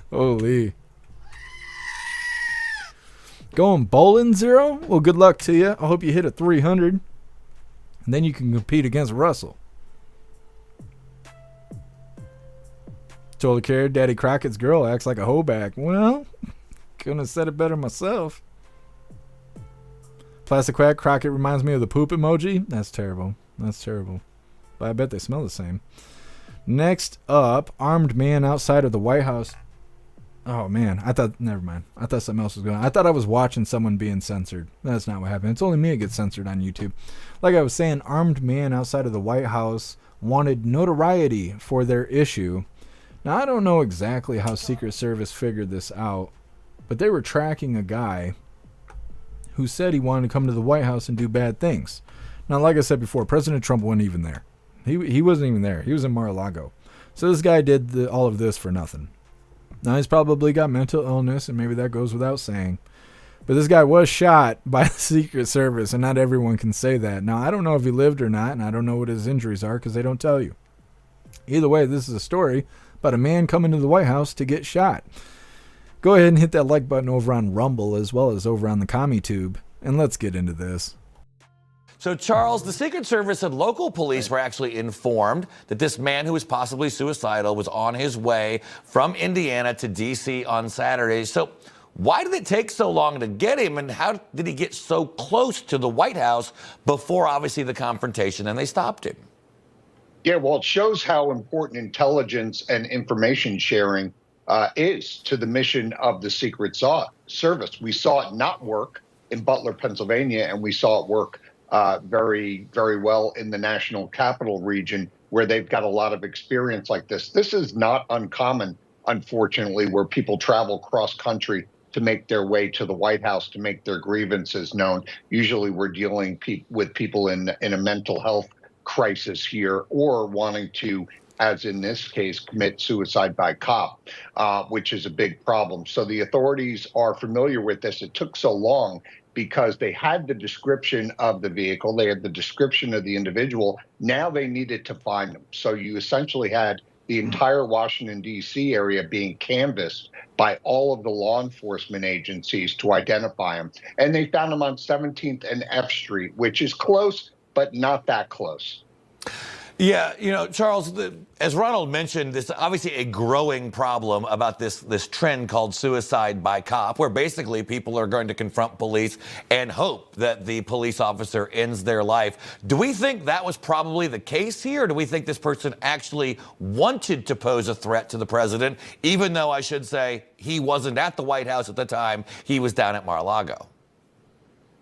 Holy. Going bowling, Zero? Well, good luck to you. I hope you hit a 300. And then you can compete against Russell. Totally cared. Daddy Crockett's girl acts like a hoeback. Well, couldn't have said it better myself. Plastic Quack, Crockett reminds me of the poop emoji. That's terrible. That's terrible. But I bet they smell the same. Next up, armed man outside of the White House. Oh, man. Never mind. I thought something else was going on. I thought I was watching someone being censored. That's not what happened. It's only me that gets censored on YouTube. Like I was saying, armed man outside of the White House wanted notoriety for their issue. Now, I don't know exactly how Secret Service figured this out, but they were tracking a guy who said he wanted to come to the White House and do bad things. Now, like I said before, President Trump wasn't even there. He wasn't even there. He was in Mar-a-Lago. So this guy did all of this for nothing. Now, he's probably got mental illness, and maybe that goes without saying. But this guy was shot by the Secret Service, and not everyone can say that. Now, I don't know if he lived or not, and I don't know what his injuries are because they don't tell you. Either way, this is a story about a man coming to the White House to get shot. Go ahead and hit that like button over on Rumble as well as over on the CommuTube, and let's get into this. So, Charles, the Secret Service and local police were actually informed that this man who was possibly suicidal was on his way from Indiana to D.C. on Saturday. So why did it take so long to get him, and how did he get so close to the White House before, obviously, the confrontation, and they stopped him? Yeah, well, it shows how important intelligence and information sharing is to the mission of the Secret Service. We saw it not work in Butler, Pennsylvania, and we saw it work very, very well in the national capital region, where they've got a lot of experience like this. This is not uncommon, unfortunately, where people travel cross country to make their way to the White House to make their grievances known. Usually we're dealing with people in a mental health crisis here, or wanting to, as in this case, commit suicide by cop, which is a big problem. So the authorities are familiar with this. It took so long because they had the description of the vehicle, they had the description of the individual. Now they needed to find them. So you essentially had the entire Washington, D.C. area being canvassed by all of the law enforcement agencies to identify him. And they found him on 17th and F Street, which is close, but not that close. Yeah, you know, Charles, as Ronald mentioned, there's obviously a growing problem about this trend called suicide by cop, where basically people are going to confront police and hope that the police officer ends their life. Do we think that was probably the case here? Or do we think this person actually wanted to pose a threat to the president, even though I should say he wasn't at the White House at the time, he was down at Mar-a-Lago?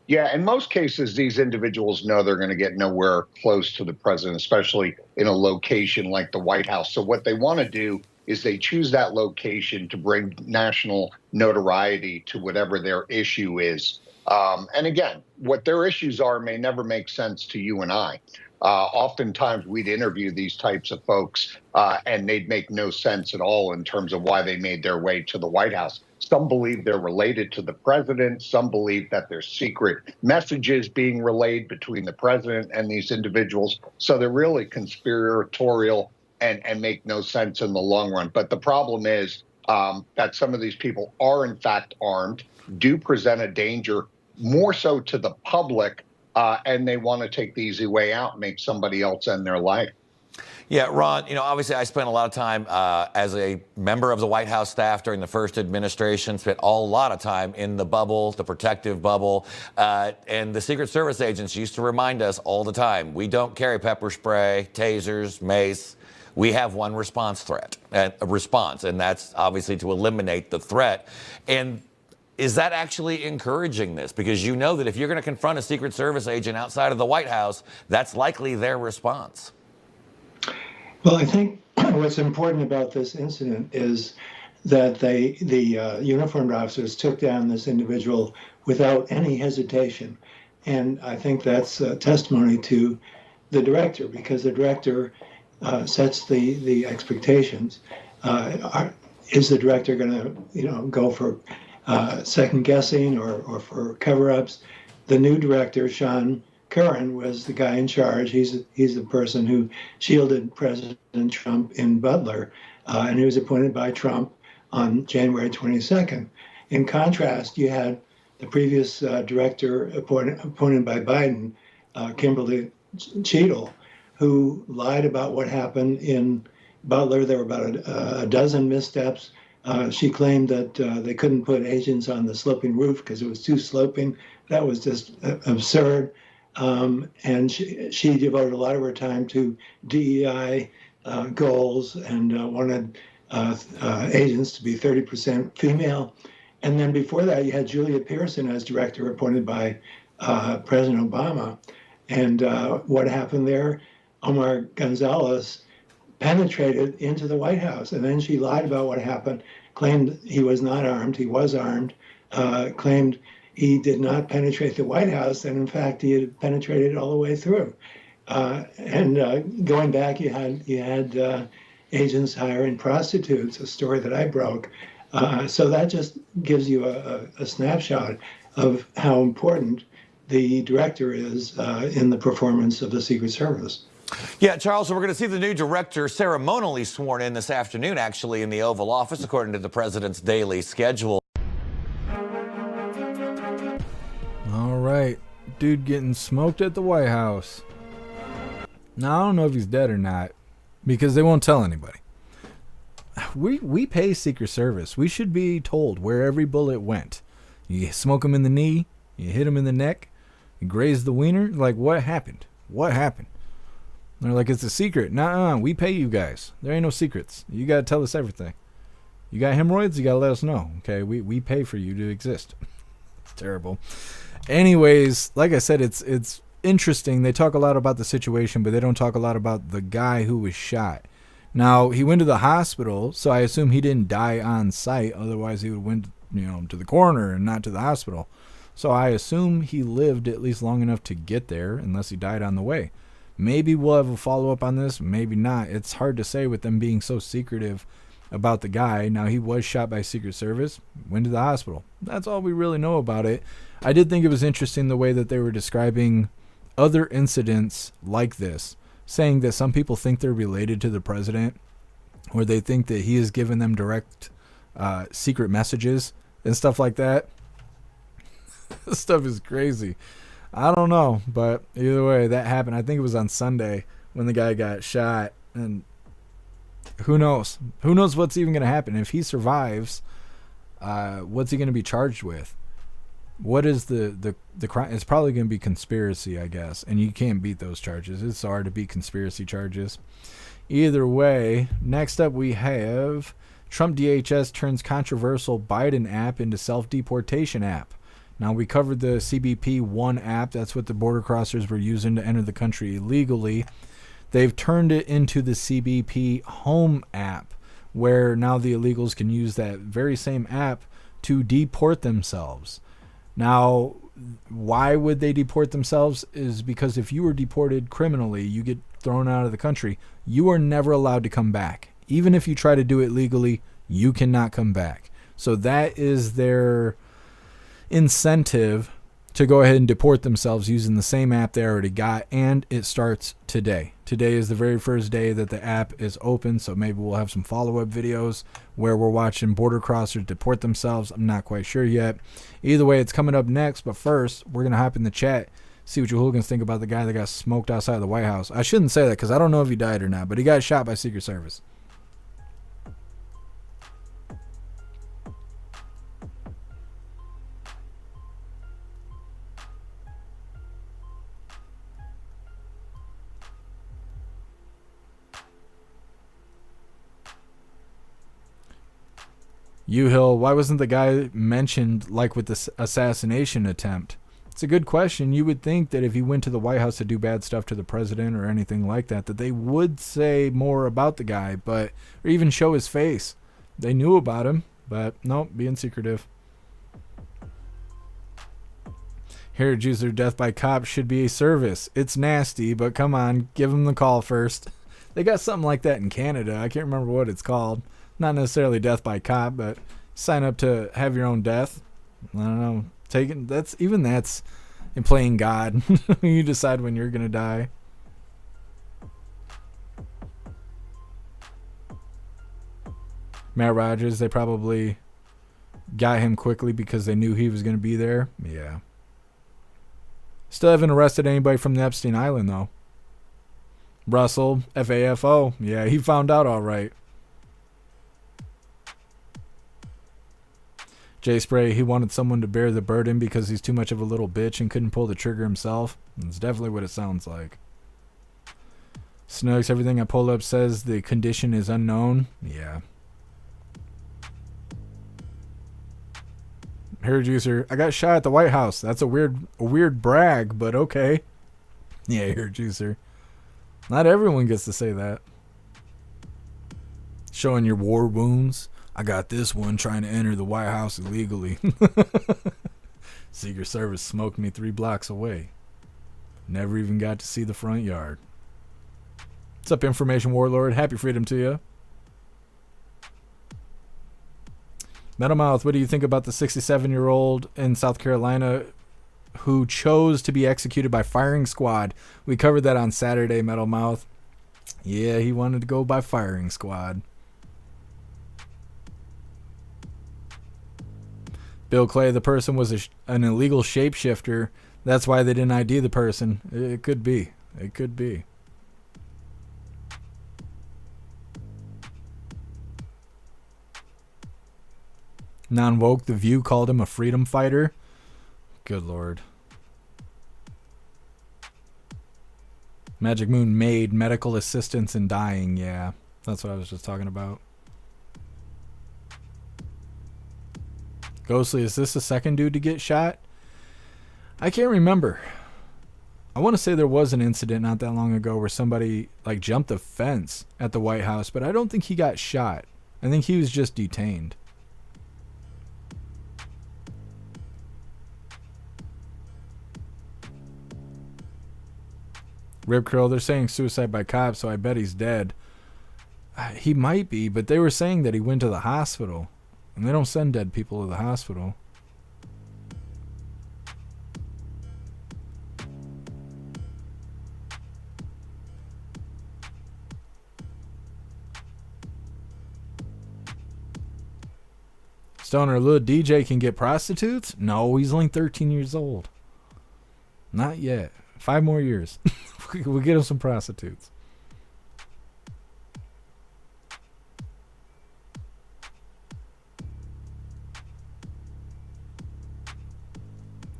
Yeah, in most cases, these individuals know they're going to get nowhere close to the president, especially in a location like the White House. So what they want to do is they choose that location to bring national notoriety to whatever their issue is. And again, what their issues are may never make sense to you and I. Oftentimes we'd interview these types of folks and they'd make no sense at all in terms of why they made their way to the White House. Some believe they're related to the president. Some believe that there's secret messages being relayed between the president and these individuals. So they're really conspiratorial and make no sense in the long run. But the problem is that some of these people are in fact armed, do present a danger more so to the public, and they want to take the easy way out and make somebody else end their life. Yeah, Ron, obviously I spent a lot of time as a member of the White House staff during the first administration, spent a lot of time in the bubble, the protective bubble, and the Secret Service agents used to remind us all the time, we don't carry pepper spray, tasers, mace. We have one response, and that's obviously to eliminate the threat. And is that actually encouraging this? Because you know that if you're going to confront a Secret Service agent outside of the White House, that's likely their response. Well, I think what's important about this incident is that the uniformed officers took down this individual without any hesitation. And I think that's a testimony to the director, because the director sets the expectations. Is the director going to, go for second guessing or for cover-ups? The new director, Sean Curran, was the guy in charge. He's the person who shielded President Trump in Butler, and he was appointed by Trump on January 22nd. In contrast, you had the previous director appointed by Biden, Kimberly Cheadle, who lied about what happened in Butler. There were about a dozen missteps. She claimed that they couldn't put agents on the sloping roof because it was too sloping. That was just absurd. And she devoted a lot of her time to DEI goals and wanted agents to be 30% female. And then before that, you had Julia Pearson as director appointed by President Obama. And what happened there? Omar Gonzalez penetrated into the White House, and then she lied about what happened, claimed he was not armed. He was armed, claimed he did not penetrate the White House, and in fact, he had penetrated all the way through. And going back, you had agents hiring prostitutes, a story that I broke. So that just gives you a snapshot of how important the director is in the performance of the Secret Service. Yeah, Charles, so we're going to see the new director ceremonially sworn in this afternoon, actually, in the Oval Office, according to the president's daily schedule. All right. Dude getting smoked at the White House. Now, I don't know if he's dead or not, because they won't tell anybody. We pay Secret Service. We should be told where every bullet went. You smoke him in the knee, you hit him in the neck, you graze the wiener. Like, what happened? What happened? They're like, it's a secret. Nuh-uh, we pay you guys. There ain't no secrets. You got to tell us everything. You got hemorrhoids? You got to let us know. Okay, we pay for you to exist. It's terrible. Anyways, like I said, it's interesting. They talk a lot about the situation, but they don't talk a lot about the guy who was shot. Now, he went to the hospital, so I assume he didn't die on site. Otherwise, he would have went, to the coroner and not to the hospital. So I assume he lived at least long enough to get there, unless he died on the way. Maybe we'll have a follow-up on this, maybe not. It's hard to say with them being so secretive about the guy. Now, he was shot by Secret Service, went to the hospital. That's all we really know about it. I did think it was interesting the way that they were describing other incidents like this, saying that some people think they're related to the president, or they think that he has given them direct secret messages and stuff like that. This stuff is crazy. I don't know, but either way, that happened. I think it was on Sunday when the guy got shot, and who knows? Who knows what's even going to happen? If he survives, what's he going to be charged with? What is the crime? It's probably going to be conspiracy, I guess, and you can't beat those charges. It's hard to beat conspiracy charges. Either way, next up we have Trump DHS turns controversial Biden app into self-deportation app. Now, we covered the CBP One app. That's what the border crossers were using to enter the country illegally. They've turned it into the CBP Home app, where now the illegals can use that very same app to deport themselves. Now, why would they deport themselves? Is because if you were deported criminally, you get thrown out of the country. You are never allowed to come back. Even if you try to do it legally, you cannot come back. So that is their incentive to go ahead and deport themselves using the same app they already got, and it starts today. Today is the very first day that the app is open, so maybe we'll have some follow-up videos where we're watching border crossers deport themselves. I'm not quite sure yet. Either way, it's coming up next, but first, we're going to hop in the chat, see what you hooligans think about the guy that got smoked outside the White House. I shouldn't say that because I don't know if he died or not, but he got shot by Secret Service. Hill, why wasn't the guy mentioned like with this assassination attempt? It's a good question. You would think that if he went to the White House to do bad stuff to the president or anything like that, that they would say more about the guy, or even show his face. They knew about him, but nope, being secretive. Hair juicer death by cop should be a service. It's nasty, but come on, give him the call first. They got something like that in Canada. I can't remember what it's called. Not necessarily death by cop, but sign up to have your own death. I don't know. That's in playing God. You decide when you're gonna die. Matt Rogers, they probably got him quickly because they knew he was gonna be there. Yeah. Still haven't arrested anybody from the Epstein Island though. Russell, FAFO. Yeah, he found out all right. Jay Spray, he wanted someone to bear the burden because he's too much of a little bitch and couldn't pull the trigger himself. That's definitely what it sounds like. Snooks, everything I pull up says the condition is unknown. Yeah. Hair juicer, I got shot at the White House. That's a weird brag, but okay. Yeah, hair juicer. Not everyone gets to say that. Showing your war wounds. I got this one trying to enter the White House illegally. Secret Service smoked me 3 blocks away. Never even got to see the front yard. What's up, Information Warlord? Happy freedom to you. Metalmouth, what do you think about the 67-year-old in South Carolina who chose to be executed by firing squad? We covered that on Saturday, Metalmouth. Yeah, he wanted to go by firing squad. Bill Clay, the person was an illegal shapeshifter. That's why they didn't ID the person. It could be. It could be. Non-woke, The View called him a freedom fighter. Good Lord. Magic Moon made medical assistance in dying. Yeah, that's what I was just talking about. Ghostly, is this the second dude to get shot? I can't remember. I want to say there was an incident not that long ago where somebody like jumped a fence at the White House, but I don't think he got shot. I think he was just detained. Rip Curl, they're saying suicide by cop, so I bet he's dead. He might be, but they were saying that he went to the hospital. And they don't send dead people to the hospital. Stoner, little DJ can get prostitutes? No, he's only 13 years old. Not yet. 5 more years. We'll get him some prostitutes.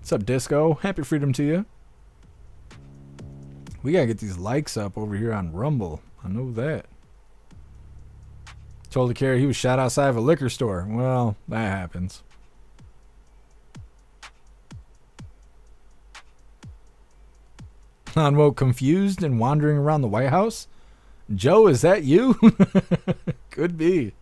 What's up, Disco? Happy freedom to you. We gotta get these likes up over here on Rumble. I know that. Told the carrier he was shot outside of a liquor store. Well, that happens. Non-woke confused and wandering around the White House? Joe, is that you? Could be.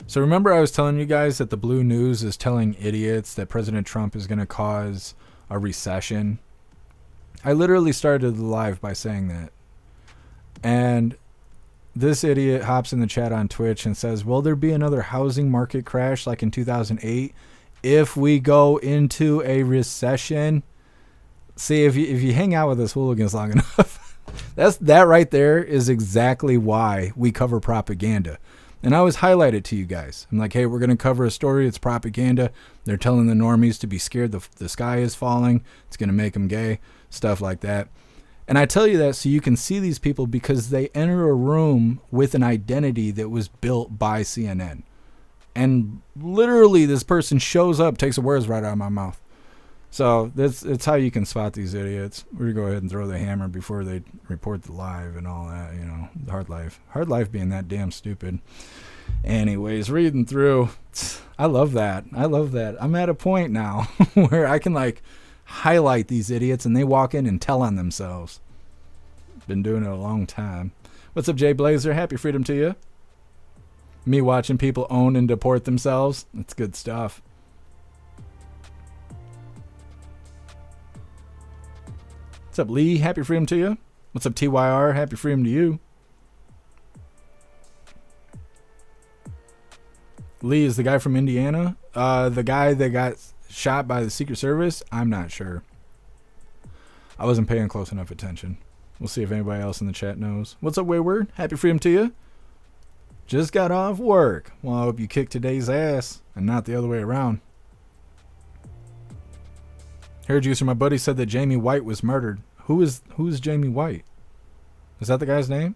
So remember I was telling you guys that the Blue News is telling idiots that President Trump is going to cause a recession? I literally started the live by saying that. And this idiot hops in the chat on Twitch and says, will there be another housing market crash like in 2008 if we go into a recession? See, if you hang out with us hooligans long enough, that right there is exactly why we cover propaganda. And I always highlight it to you guys. I'm like, hey, we're going to cover a story. It's propaganda. They're telling the normies to be scared the sky is falling. It's going to make them gay, stuff like that. And I tell you that so you can see these people because they enter a room with an identity that was built by CNN. And literally this person shows up, takes the words right out of my mouth. So it's how you can spot these idiots. We're going to go ahead and throw the hammer before they report the live and all that, you know, the hard life. Hard life being that damn stupid. Anyways, reading through, I love that. I love that. I'm at a point now where I can like highlight these idiots and they walk in and tell on themselves. Been doing it a long time. What's up, Jay Blazer? Happy freedom to you. Me watching people own and deport themselves. That's good stuff. What's up, Lee? Happy freedom to you. What's up, TYR? Happy freedom to you. Lee is the guy from Indiana. The guy that got shot by the Secret Service? I'm not sure. I wasn't paying close enough attention. We'll see if anybody else in the chat knows. What's up, Wayward? Happy freedom to you. Just got off work. Well, I hope you kick today's ass and not the other way around. Hair Juicer, my buddy said that Jamie White was murdered. Who is Jamie White? Is that the guy's name?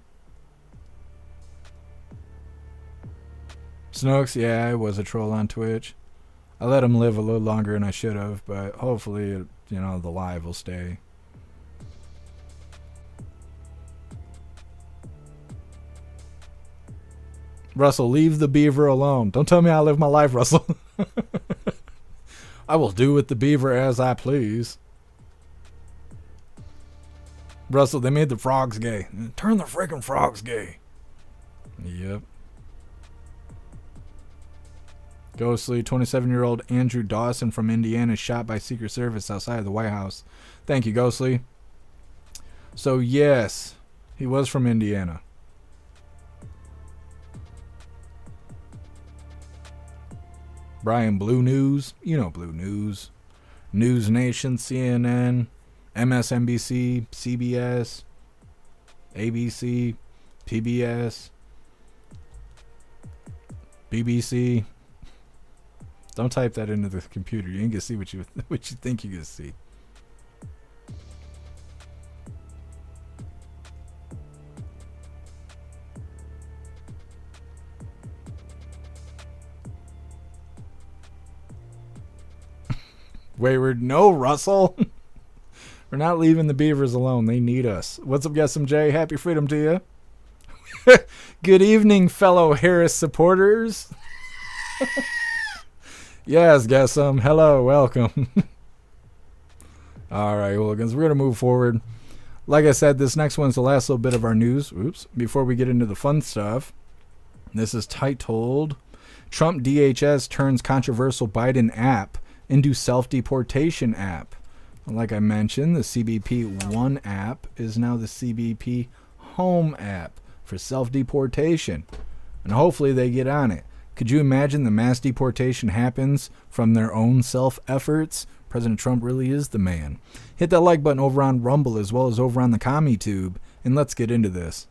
Snooks, yeah, I was a troll on Twitch. I let him live a little longer than I should have, but hopefully, you know, the live will stay. Russell, leave the beaver alone. Don't tell me I live my life, Russell. I will do with the beaver as I please. Russell, they made the frogs gay. Turn the freaking frogs gay. Yep. Ghostly, 27-year-old Andrew Dawson from Indiana shot by Secret Service outside of the White House. Thank you, Ghostly. So, yes, he was from Indiana. Brian, Blue News. You know Blue News. News Nation, CNN, MSNBC, CBS, ABC, PBS, BBC. Don't type that into the computer. You ain't gonna see what you think you're gonna see. Wayward, no, Russell. We're not leaving the beavers alone. They need us. What's up, Guessum J? Happy freedom to you. Good evening, fellow Harris supporters. Yes, Guessum. Hello, welcome. All right, Hooligans, we're going to move forward. Like I said, this next one's the last little bit of our news. Oops. Before we get into the fun stuff, this is titled, Trump DHS turns controversial Biden app into self-deportation app. Like I mentioned, the CBP One app is now the CBP Home app for self-deportation. And hopefully they get on it. Could you imagine the mass deportation happens from their own self-efforts? President Trump really is the man. Hit that like button over on Rumble as well as over on the CommuTube, and let's get into this.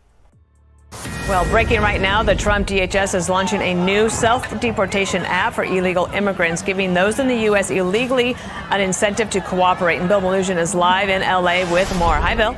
Well, breaking right now, the Trump DHS is launching a new self-deportation app for illegal immigrants, giving those in the U.S. illegally an incentive to cooperate. And Bill Melugin is live in L.A. with more. Hi, Bill.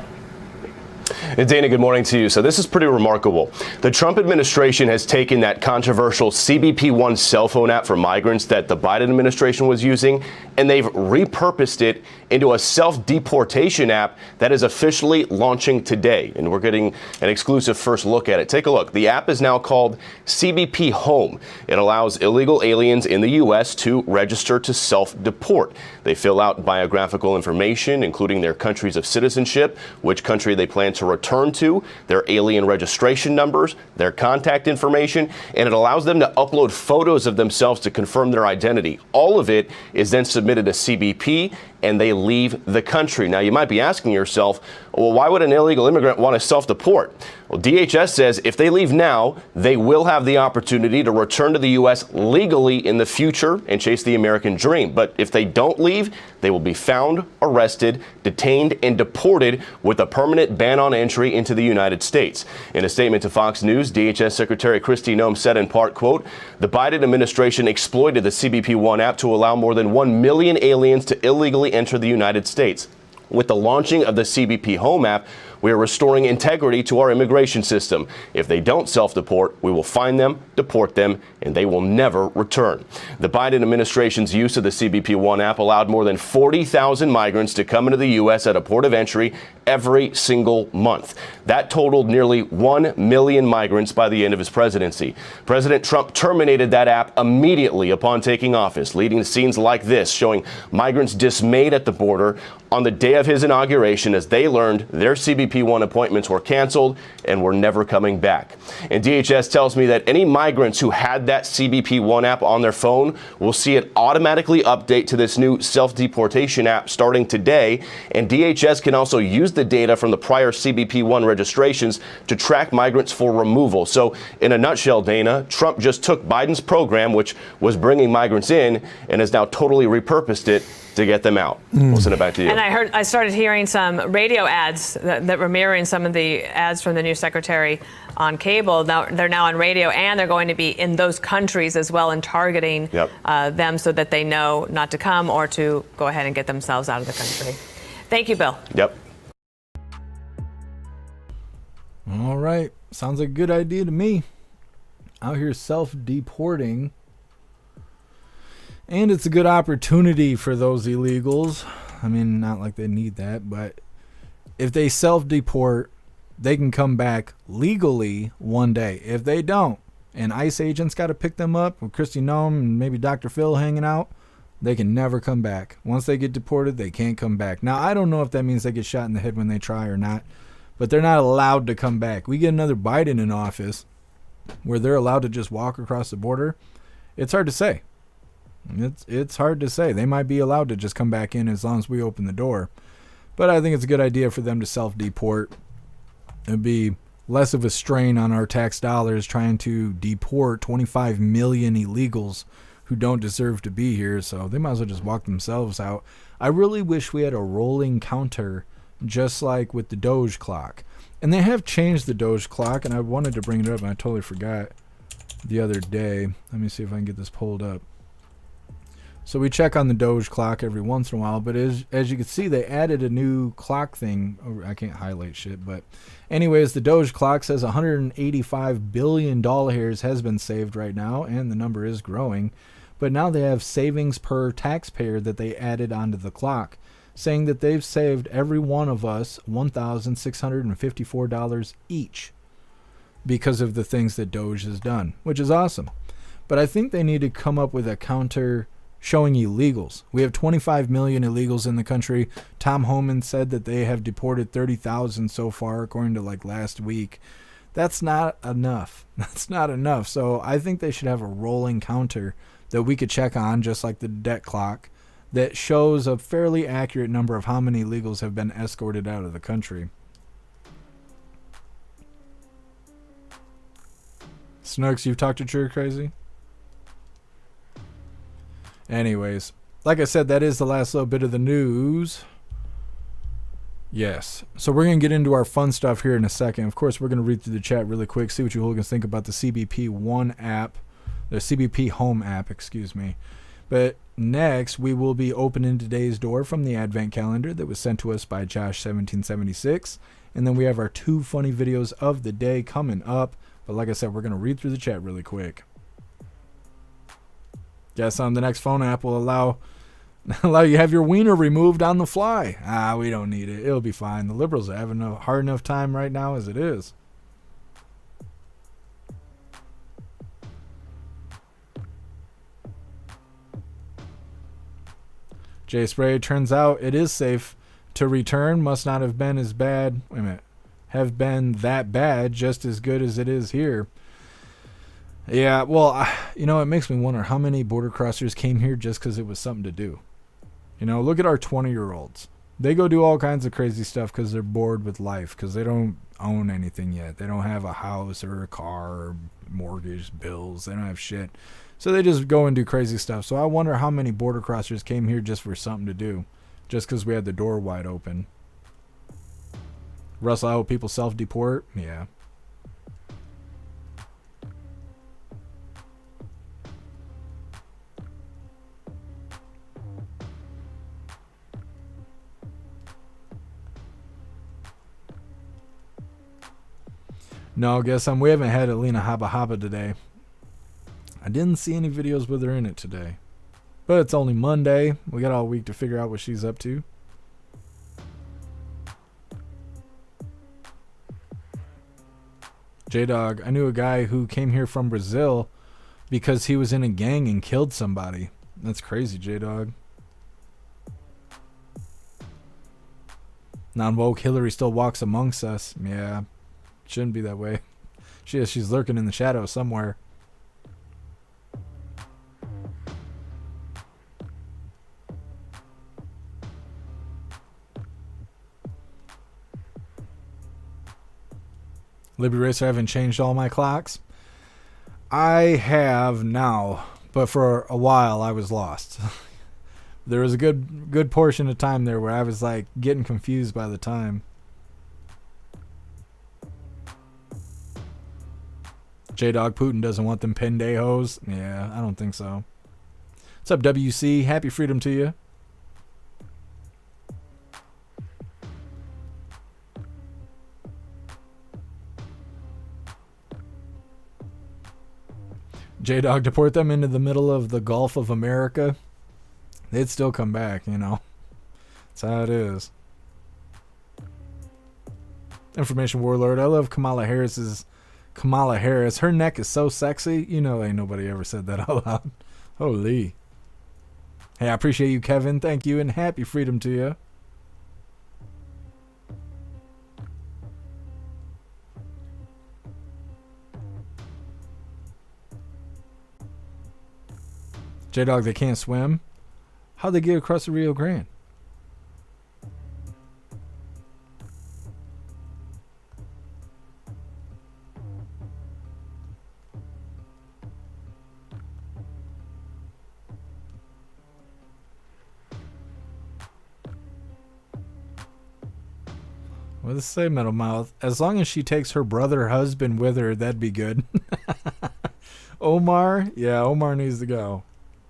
Dana, good morning to you. So this is pretty remarkable. The Trump administration has taken that controversial CBP One cell phone app for migrants that the Biden administration was using, and they've repurposed it into a self-deportation app that is officially launching today. And we're getting an exclusive first look at it. Take a look. The app is now called CBP Home. It allows illegal aliens in the U.S. to register to self-deport. They fill out biographical information, including their countries of citizenship, which country they plan to return to, their alien registration numbers, their contact information, and it allows them to upload photos of themselves to confirm their identity. All of it is then submitted to CBP, and they leave the country. Now, you might be asking yourself, well, why would an illegal immigrant want to self-deport? Well, DHS says if they leave now, they will have the opportunity to return to the U.S. legally in the future and chase the American dream. But if they don't leave, they will be found, arrested, detained, and deported with a permanent ban on entry into the United States. In a statement to Fox News, DHS Secretary Kristi Noem said in part, quote, the Biden administration exploited the CBP One app to allow more than 1 million aliens to illegally enter the United States. With the launching of the CBP Home app, we are restoring integrity to our immigration system. If they don't self-deport, we will find them, deport them, and they will never return. The Biden administration's use of the CBP One app allowed more than 40,000 migrants to come into the U.S. at a port of entry every single month. That totaled nearly 1 million migrants by the end of his presidency. President Trump terminated that app immediately upon taking office, leading to scenes like this, showing migrants dismayed at the border on the day of his inauguration as they learned their CBP One appointments were canceled and were never coming back. And DHS tells me that any migrants who had that CBP One app on their phone will see it automatically update to this new self-deportation app starting today. And DHS can also use the data from the prior CBP One registrations to track migrants for removal. So in a nutshell, Dana, Trump just took Biden's program, which was bringing migrants in, and has now totally repurposed it to get them out. We'll send it back to you. And I started hearing some radio ads that were mirroring some of the ads from the new secretary on cable. Now they're now on radio, and they're going to be in those countries as well and targeting them so that they know not to come or to go ahead and get themselves out of the country. Thank you, Bill. Yep. All right. Sounds like a good idea to me. Out here self-deporting. And it's a good opportunity for those illegals. I mean, not like they need that, but if they self-deport, they can come back legally one day. If they don't, and ICE agents got to pick them up with Kristi Noem and maybe Dr. Phil hanging out, they can never come back. Once they get deported, they can't come back. Now, I don't know if that means they get shot in the head when they try or not, but they're not allowed to come back. We get another Biden in office where they're allowed to just walk across the border. It's hard to say. It's hard to say. They might be allowed to just come back in as long as we open the door. But I think it's a good idea for them to self-deport. It'd be less of a strain on our tax dollars trying to deport 25 million illegals who don't deserve to be here. So they might as well just walk themselves out. I really wish we had a rolling counter just like with the Doge clock. And they have changed the Doge clock, and I wanted to bring it up, and I totally forgot the other day. Let me see if I can get this pulled up. So we check on the Doge clock every once in a while, but as you can see, they added a new clock thing. Oh, I can't highlight shit, but anyways, the Doge clock says $185 billion has been saved right now, and the number is growing. But now they have savings per taxpayer that they added onto the clock, saying that they've saved every one of us $1,654 each because of the things that Doge has done, which is awesome. But I think they need to come up with a counter showing illegals. We have 25 million illegals in the country. Tom Homan said that they have deported 30,000 so far, according to like last week. That's not enough. That's not enough. So I think they should have a rolling counter that we could check on, just like the debt clock, that shows a fairly accurate number of how many illegals have been escorted out of the country. Snooks, you've talked to True Crazy? Anyways, like I said, that is the last little bit of the news. Yes. So we're going to get into our fun stuff here in a second. Of course, we're going to read through the chat really quick, see what you hooligans think about the CBP One app, the CBP Home app, excuse me. But next, we will be opening today's door from the Advent calendar that was sent to us by Josh1776. And then we have our 2 funny videos of the day coming up. But like I said, we're going to read through the chat really quick. Guess the next phone app will allow you to have your wiener removed on the fly. We don't need it. It'll be fine. The liberals are having a hard enough time right now as it is. Jay Spray, turns out it is safe to return. Must not have been as bad. Wait a minute. have been that bad, just as good as it is here. Yeah, well, it makes me wonder how many border crossers came here just because it was something to do. Look at our 20-year-olds. They go do all kinds of crazy stuff because they're bored with life, because they don't own anything yet. They don't have a house or a car or mortgage, bills. They don't have shit. So they just go and do crazy stuff. So I wonder how many border crossers came here just for something to do, just because we had the door wide open. Russell, I hope people self-deport. Yeah. No, guess we haven't had Alina Haba Haba today. I didn't see any videos with her in it today. But it's only Monday. We got all week to figure out what she's up to. J-Dog, I knew a guy who came here from Brazil because he was in a gang and killed somebody. That's crazy, J-Dog. Non-woke Hillary still walks amongst us. Yeah, shouldn't be that way. She's lurking in the shadows somewhere. Libby Racer, I haven't changed all my clocks. I have now, but for a while I was lost. There was a good portion of time there where I was like getting confused by the time. J-Dog, Putin doesn't want them pendejos. Yeah, I don't think so. What's up, WC? Happy freedom to you. J-Dog, deport them into the middle of the Gulf of America. They'd still come back, That's how it is. Information Warlord. I love Kamala Harris. Her neck is so sexy. Ain't nobody ever said that out loud. Holy. Hey, I appreciate you, Kevin. Thank you, and happy freedom to you. J-Dog, they can't swim. How'd they get across the Rio Grande? What does it say, Metal Mouth? As long as she takes her brother husband with her, that'd be good. Omar? Yeah, Omar needs to go.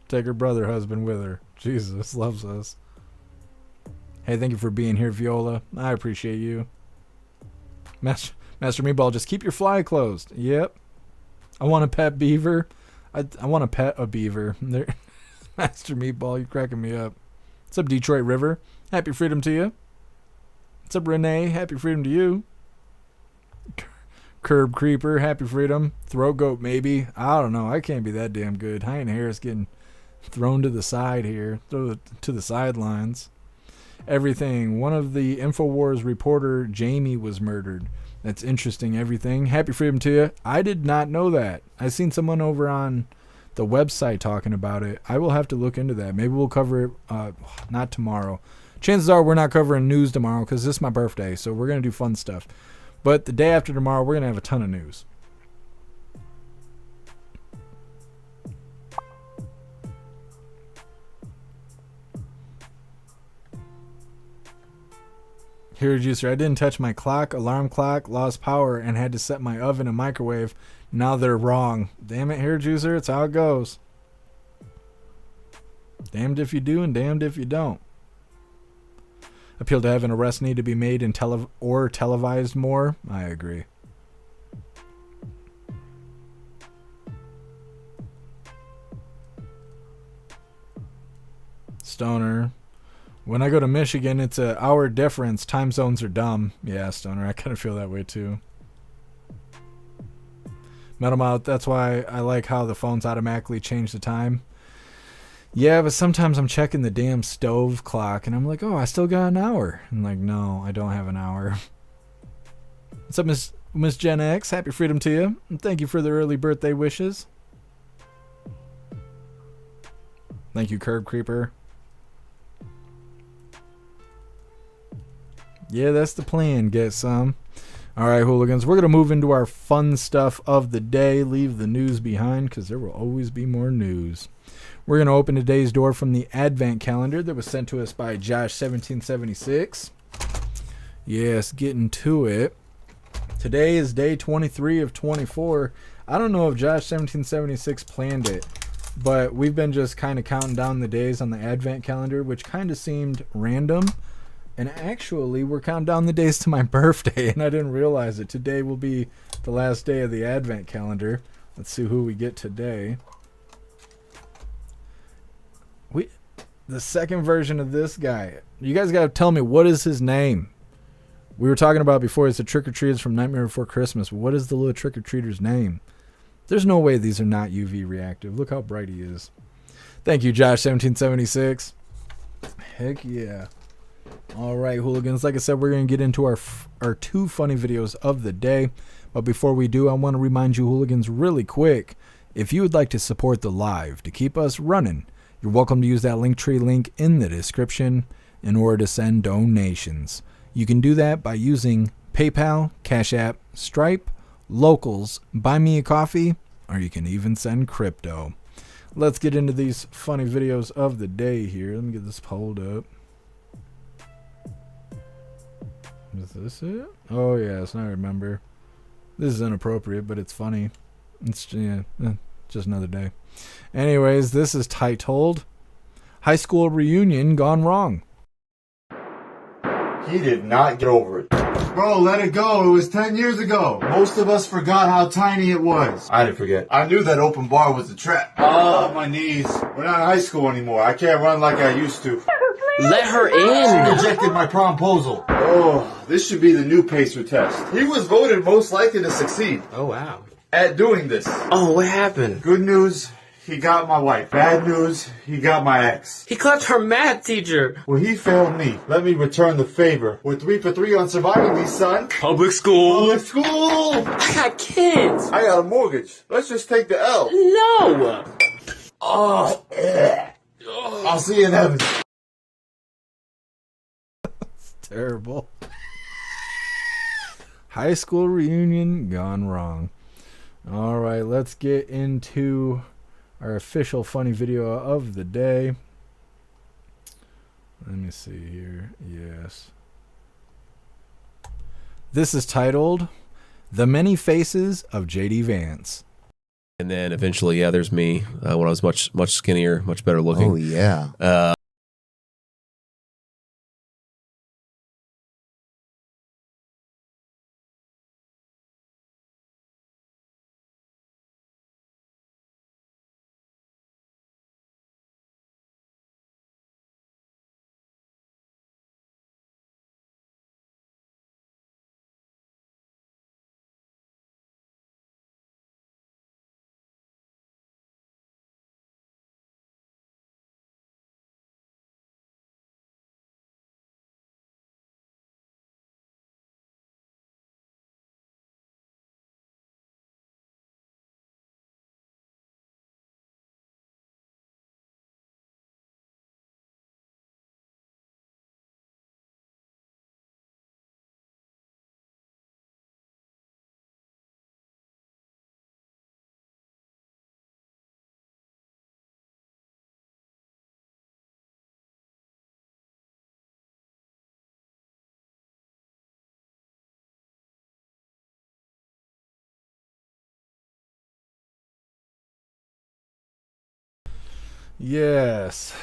Take her brother husband with her. Jesus loves us. Hey, thank you for being here, Viola. I appreciate you. Master Meatball, just keep your fly closed. Yep. I want a pet beaver. I want to pet a beaver. There. Master Meatball, you're cracking me up. What's up, Detroit River? Happy freedom to you. What's up, Renee? Happy freedom to you. Curb Creeper, happy freedom. Throat Goat, maybe. I don't know. I can't be that damn good. Hyan Harris getting thrown to the side here. To the sidelines. Everything. One of the InfoWars reporter, Jamie, was murdered. That's interesting. Everything. Happy freedom to you. I did not know that. I seen someone over on the website talking about it. I will have to look into that. Maybe we'll cover it not tomorrow. Chances are we're not covering news tomorrow because this is my birthday, so we're going to do fun stuff. But the day after tomorrow, we're going to have a ton of news. Here, Juicer, I didn't touch my clock, alarm clock, lost power, and had to set my oven and microwave. Now they're wrong. Damn it, Here, Juicer, it's how it goes. Damned if you do and damned if you don't. Appeal to heaven, arrests need to be made and televised more. I agree. Stoner. When I go to Michigan, it's an hour difference. Time zones are dumb. Yeah, Stoner, I kind of feel that way too. Metal Mouth, that's why I like how the phones automatically change the time. Yeah, but sometimes I'm checking the damn stove clock and I'm like, oh, I still got an hour. I'm like, no, I don't have an hour. What's up, Miss Gen X? Happy freedom to you. And thank you for the early birthday wishes. Thank you, Curb Creeper. Yeah, that's the plan. Get some. All right, hooligans. We're going to move into our fun stuff of the day. Leave the news behind because there will always be more news. We're going to open today's door from the Advent calendar that was sent to us by Josh1776. Yes, getting to it. Today is day 23 of 24. I don't know if Josh1776 planned it, but we've been just kind of counting down the days on the Advent calendar, which kind of seemed random. And actually, we're counting down the days to my birthday, and I didn't realize it. Today will be the last day of the Advent calendar. Let's see who we get today. The second version of this guy. You guys got to tell me, what is his name? We were talking about before, it's the trick-or-treaters from Nightmare Before Christmas. What is the little trick-or-treater's name? There's no way these are not UV reactive. Look how bright he is. Thank you, Josh1776. Heck yeah. All right, hooligans. Like I said, we're going to get into our two funny videos of the day. But before we do, I want to remind you, hooligans, really quick, if you would like to support the live to keep us running, you're welcome to use that Linktree link in the description in order to send donations. You can do that by using PayPal, Cash App, Stripe, Locals, Buy Me a Coffee, or you can even send crypto. Let's get into these funny videos of the day here. Let me get this pulled up. Is this it? Oh, yes, I remember. This is inappropriate, but it's funny. It's just another day. Anyways, this is titled High School Reunion Gone Wrong. He did not get over it. Bro, let it go. It was 10 years ago. Most of us forgot how tiny it was. I didn't forget. I knew that open bar was a trap. Oh, my knees. We're not in high school anymore. I can't run like I used to. Let her in. She rejected my promposal. Oh, this should be the new Pacer test. He was voted most likely to succeed. Oh, wow. At doing this. Oh, what happened? Good news, he got my wife. Bad news, he got my ex. He clapped her math teacher. Well, he failed me. Let me return the favor. We're 3 for 3 on surviving these, son. Public school. Public school. I got kids. I got a mortgage. Let's just take the L. No. Oh, I'll see you in heaven. Terrible. High school reunion gone wrong. All right, let's get into our official funny video of the day. Let me see here. Yes. This is titled The Many Faces of J.D. Vance. And then eventually, yeah, there's me when I was much skinnier, much better looking. Oh, yeah. Yes.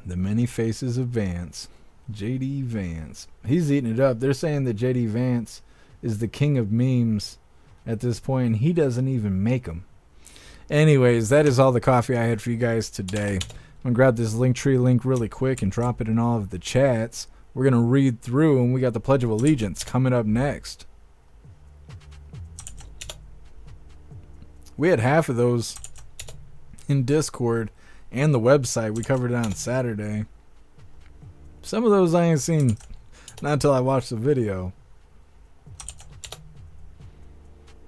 The Many Faces of Vance. J.D. Vance. He's eating it up. They're saying that J.D. Vance is the king of memes at this point, and he doesn't even make them. Anyways, that is all the coffee I had for you guys today. I'm going to grab this Linktree link really quick and drop it in all of the chats. We're going to read through, and we got the Pledge of Allegiance coming up next. We had half of those in Discord and the website. We covered it on Saturday. Some of those I ain't seen not until I watched the video.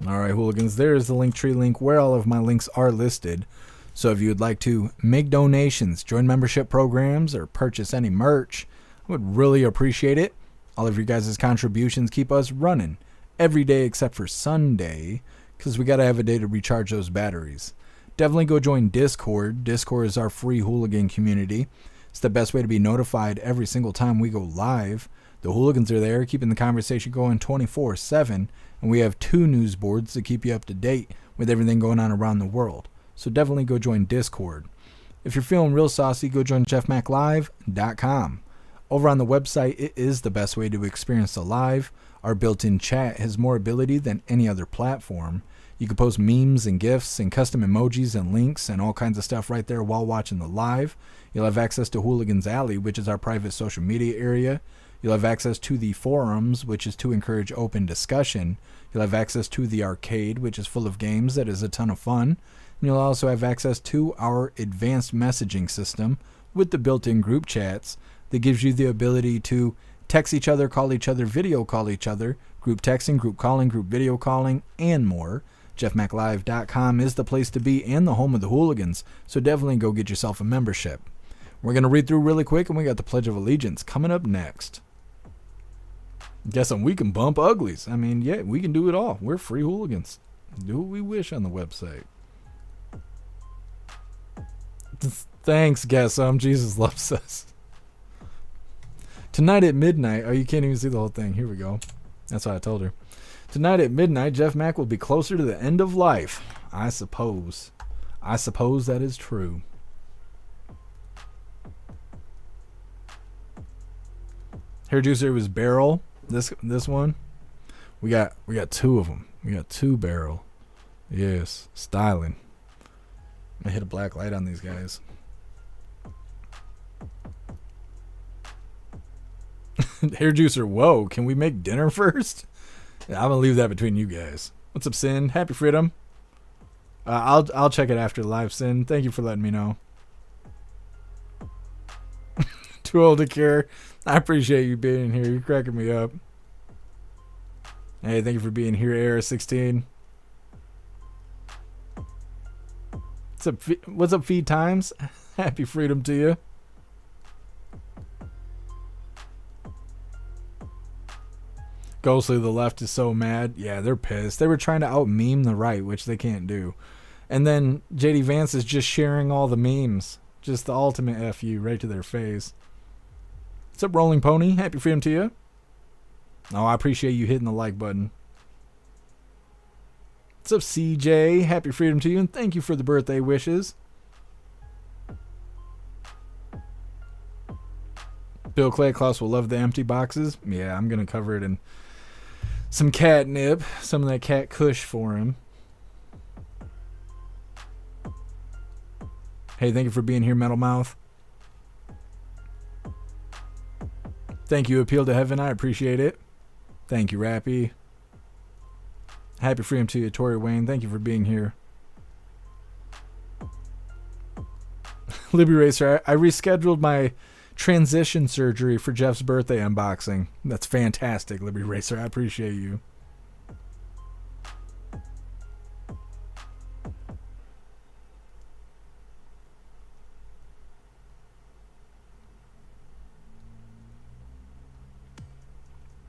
All right, hooligans, there is the Linktree link where all of my links are listed. So if you would like to make donations, join membership programs, or purchase any merch, I would really appreciate it. All of your guys' contributions keep us running every day except for Sunday, because we got to have a day to recharge those batteries. Definitely go join Discord. Discord is our free hooligan community. It's the best way to be notified every single time we go live. The hooligans are there, keeping the conversation going 24/7, and we have 2 news boards to keep you up to date with everything going on around the world. So definitely go join Discord. If you're feeling real saucy, go join jeffmaclive.com. Over on the website, it is the best way to experience the live. Our built-in chat has more ability than any other platform. You can post memes and GIFs and custom emojis and links and all kinds of stuff right there while watching the live. You'll have access to Hooligans Alley, which is our private social media area. You'll have access to the forums, which is to encourage open discussion. You'll have access to the arcade, which is full of games that is a ton of fun. And you'll also have access to our advanced messaging system with the built-in group chats that gives you the ability to text each other, call each other, video call each other, group texting, group calling, group video calling, and more. jeffmaclive.com is the place to be and the home of the hooligans, so definitely go get yourself a membership. We're going to read through really quick, and we got the Pledge of Allegiance coming up next. Guessing we can bump uglies. I mean, yeah, we can do it all. We're free hooligans. Do what we wish on the website. Thanks, guess Jesus loves us. Tonight at midnight. Oh, you can't even see the whole thing. Here we go. That's what I told her. Tonight at midnight, Jeff Mack will be closer to the end of life. I suppose. I suppose that is true. Hair juicer was Barrel. This one. We got 2 of them. We got 2 Barrel. Yes, styling. I'm gonna hit a black light on these guys. Hair juicer, whoa, can we make dinner first? Yeah, I'm gonna leave that between you guys. What's up, Sin? Happy Freedom. I'll check it after live, Sin. Thank you for letting me know. Too old to care. I appreciate you being here. You're cracking me up. Hey, thank you for being here, AR16. What's up, Feed Times? Happy Freedom to you. Ghostly, the left is so mad. Yeah, they're pissed. They were trying to out-meme the right, which they can't do. And then JD Vance is just sharing all the memes. Just the ultimate FU right to their face. What's up, Rolling Pony? Happy Freedom to you. Oh, I appreciate you hitting the like button. What's up, CJ? Happy Freedom to you, and thank you for the birthday wishes. Bill Clayclaus will love the empty boxes. Yeah, I'm going to cover it in some catnip, some of that cat kush for him. Hey, thank you for being here, Metal Mouth. Thank you, Appeal to Heaven. I appreciate it. Thank you, Rappy. Happy Freedom to you, Tori Wayne. Thank you for being here. Libby Racer, I rescheduled my transition surgery for Jeff's birthday unboxing. That's fantastic, Libby Racer. I appreciate you.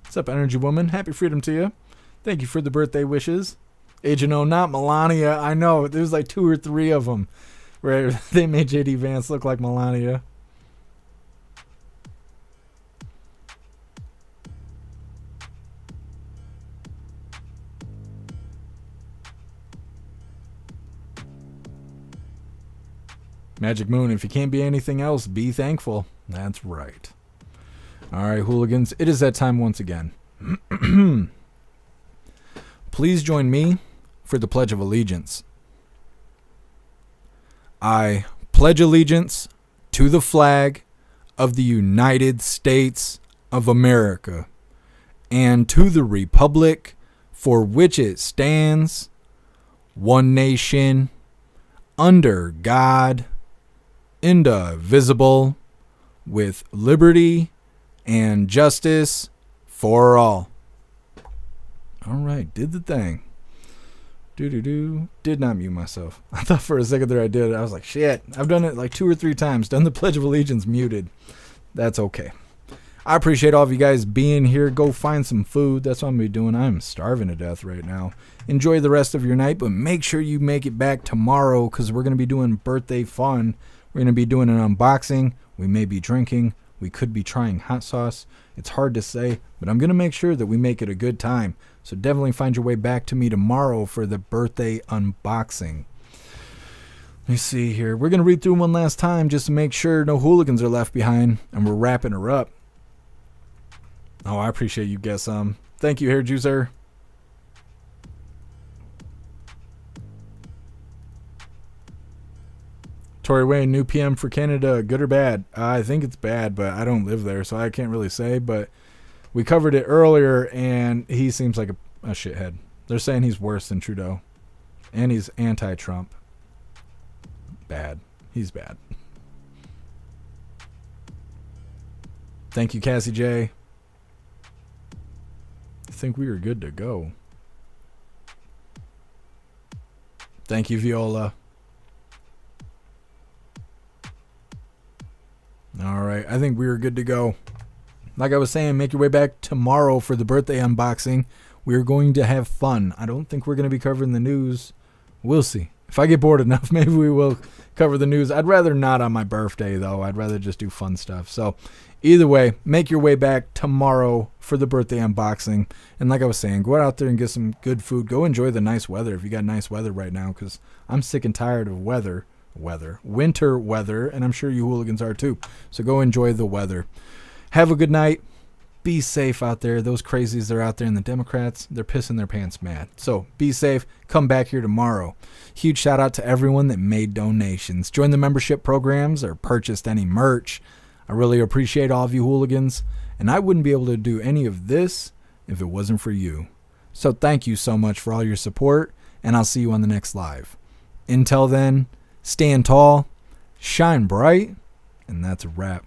What's up, Energy Woman? Happy Freedom to you. Thank you for the birthday wishes. Agent O, not Melania. I know, there's like 2 or 3 of them where they made JD Vance look like Melania. Magic Moon, if you can't be anything else, be thankful. That's right. All right, hooligans, it is that time once again. Please join me for the Pledge of Allegiance. I pledge allegiance to the flag of the United States of America and to the republic for which it stands, one nation, under God, indivisible, with liberty and justice for all. All right, did the thing. Did not mute myself. I thought for a second there I did. I was like, shit. I've done it like 2 or 3 times. Done the Pledge of Allegiance muted. That's okay. I appreciate all of you guys being here. Go find some food. That's what I'm going to be doing. I'm starving to death right now. Enjoy the rest of your night, but make sure you make it back tomorrow because we're going to be doing birthday fun. We're going to be doing an unboxing. We may be drinking. We could be trying hot sauce. It's hard to say, but I'm going to make sure that we make it a good time. So definitely find your way back to me tomorrow for the birthday unboxing. Let me see here. We're going to read through one last time just to make sure no hooligans are left behind, and we're wrapping her up. Oh, I appreciate you, Guess Thank you, Hair Juicer. Tory Wayne, new PM for Canada, good or bad? I think it's bad, but I don't live there, so I can't really say. But we covered it earlier, and he seems like a shithead. They're saying he's worse than Trudeau, and he's anti-Trump. Bad. He's bad. Thank you, Cassie J. I think we are good to go. Thank you, Viola. All right, I think we are good to go. Like I was saying, make your way back tomorrow for the birthday unboxing. We're going to have fun. I don't think we're going to be covering the news. We'll see. If I get bored enough, maybe we will cover the news. I'd rather not on my birthday, though. I'd rather just do fun stuff. So either way, make your way back tomorrow for the birthday unboxing. And like I was saying, go out there and get some good food. Go enjoy the nice weather if you got nice weather right now, because I'm sick and tired of winter weather, and I'm sure you hooligans are too. So go enjoy the weather. Have a good night. Be safe out there. Those crazies that are out there, and the Democrats, they're pissing their pants mad. So be safe. Come back here tomorrow. Huge shout out to everyone that made donations, joined the membership programs, or purchased any merch. I really appreciate all of you hooligans, and I wouldn't be able to do any of this if it wasn't for you. So thank you so much for all your support, and I'll see you on the next live. Until then, stand tall, shine bright, and that's a wrap.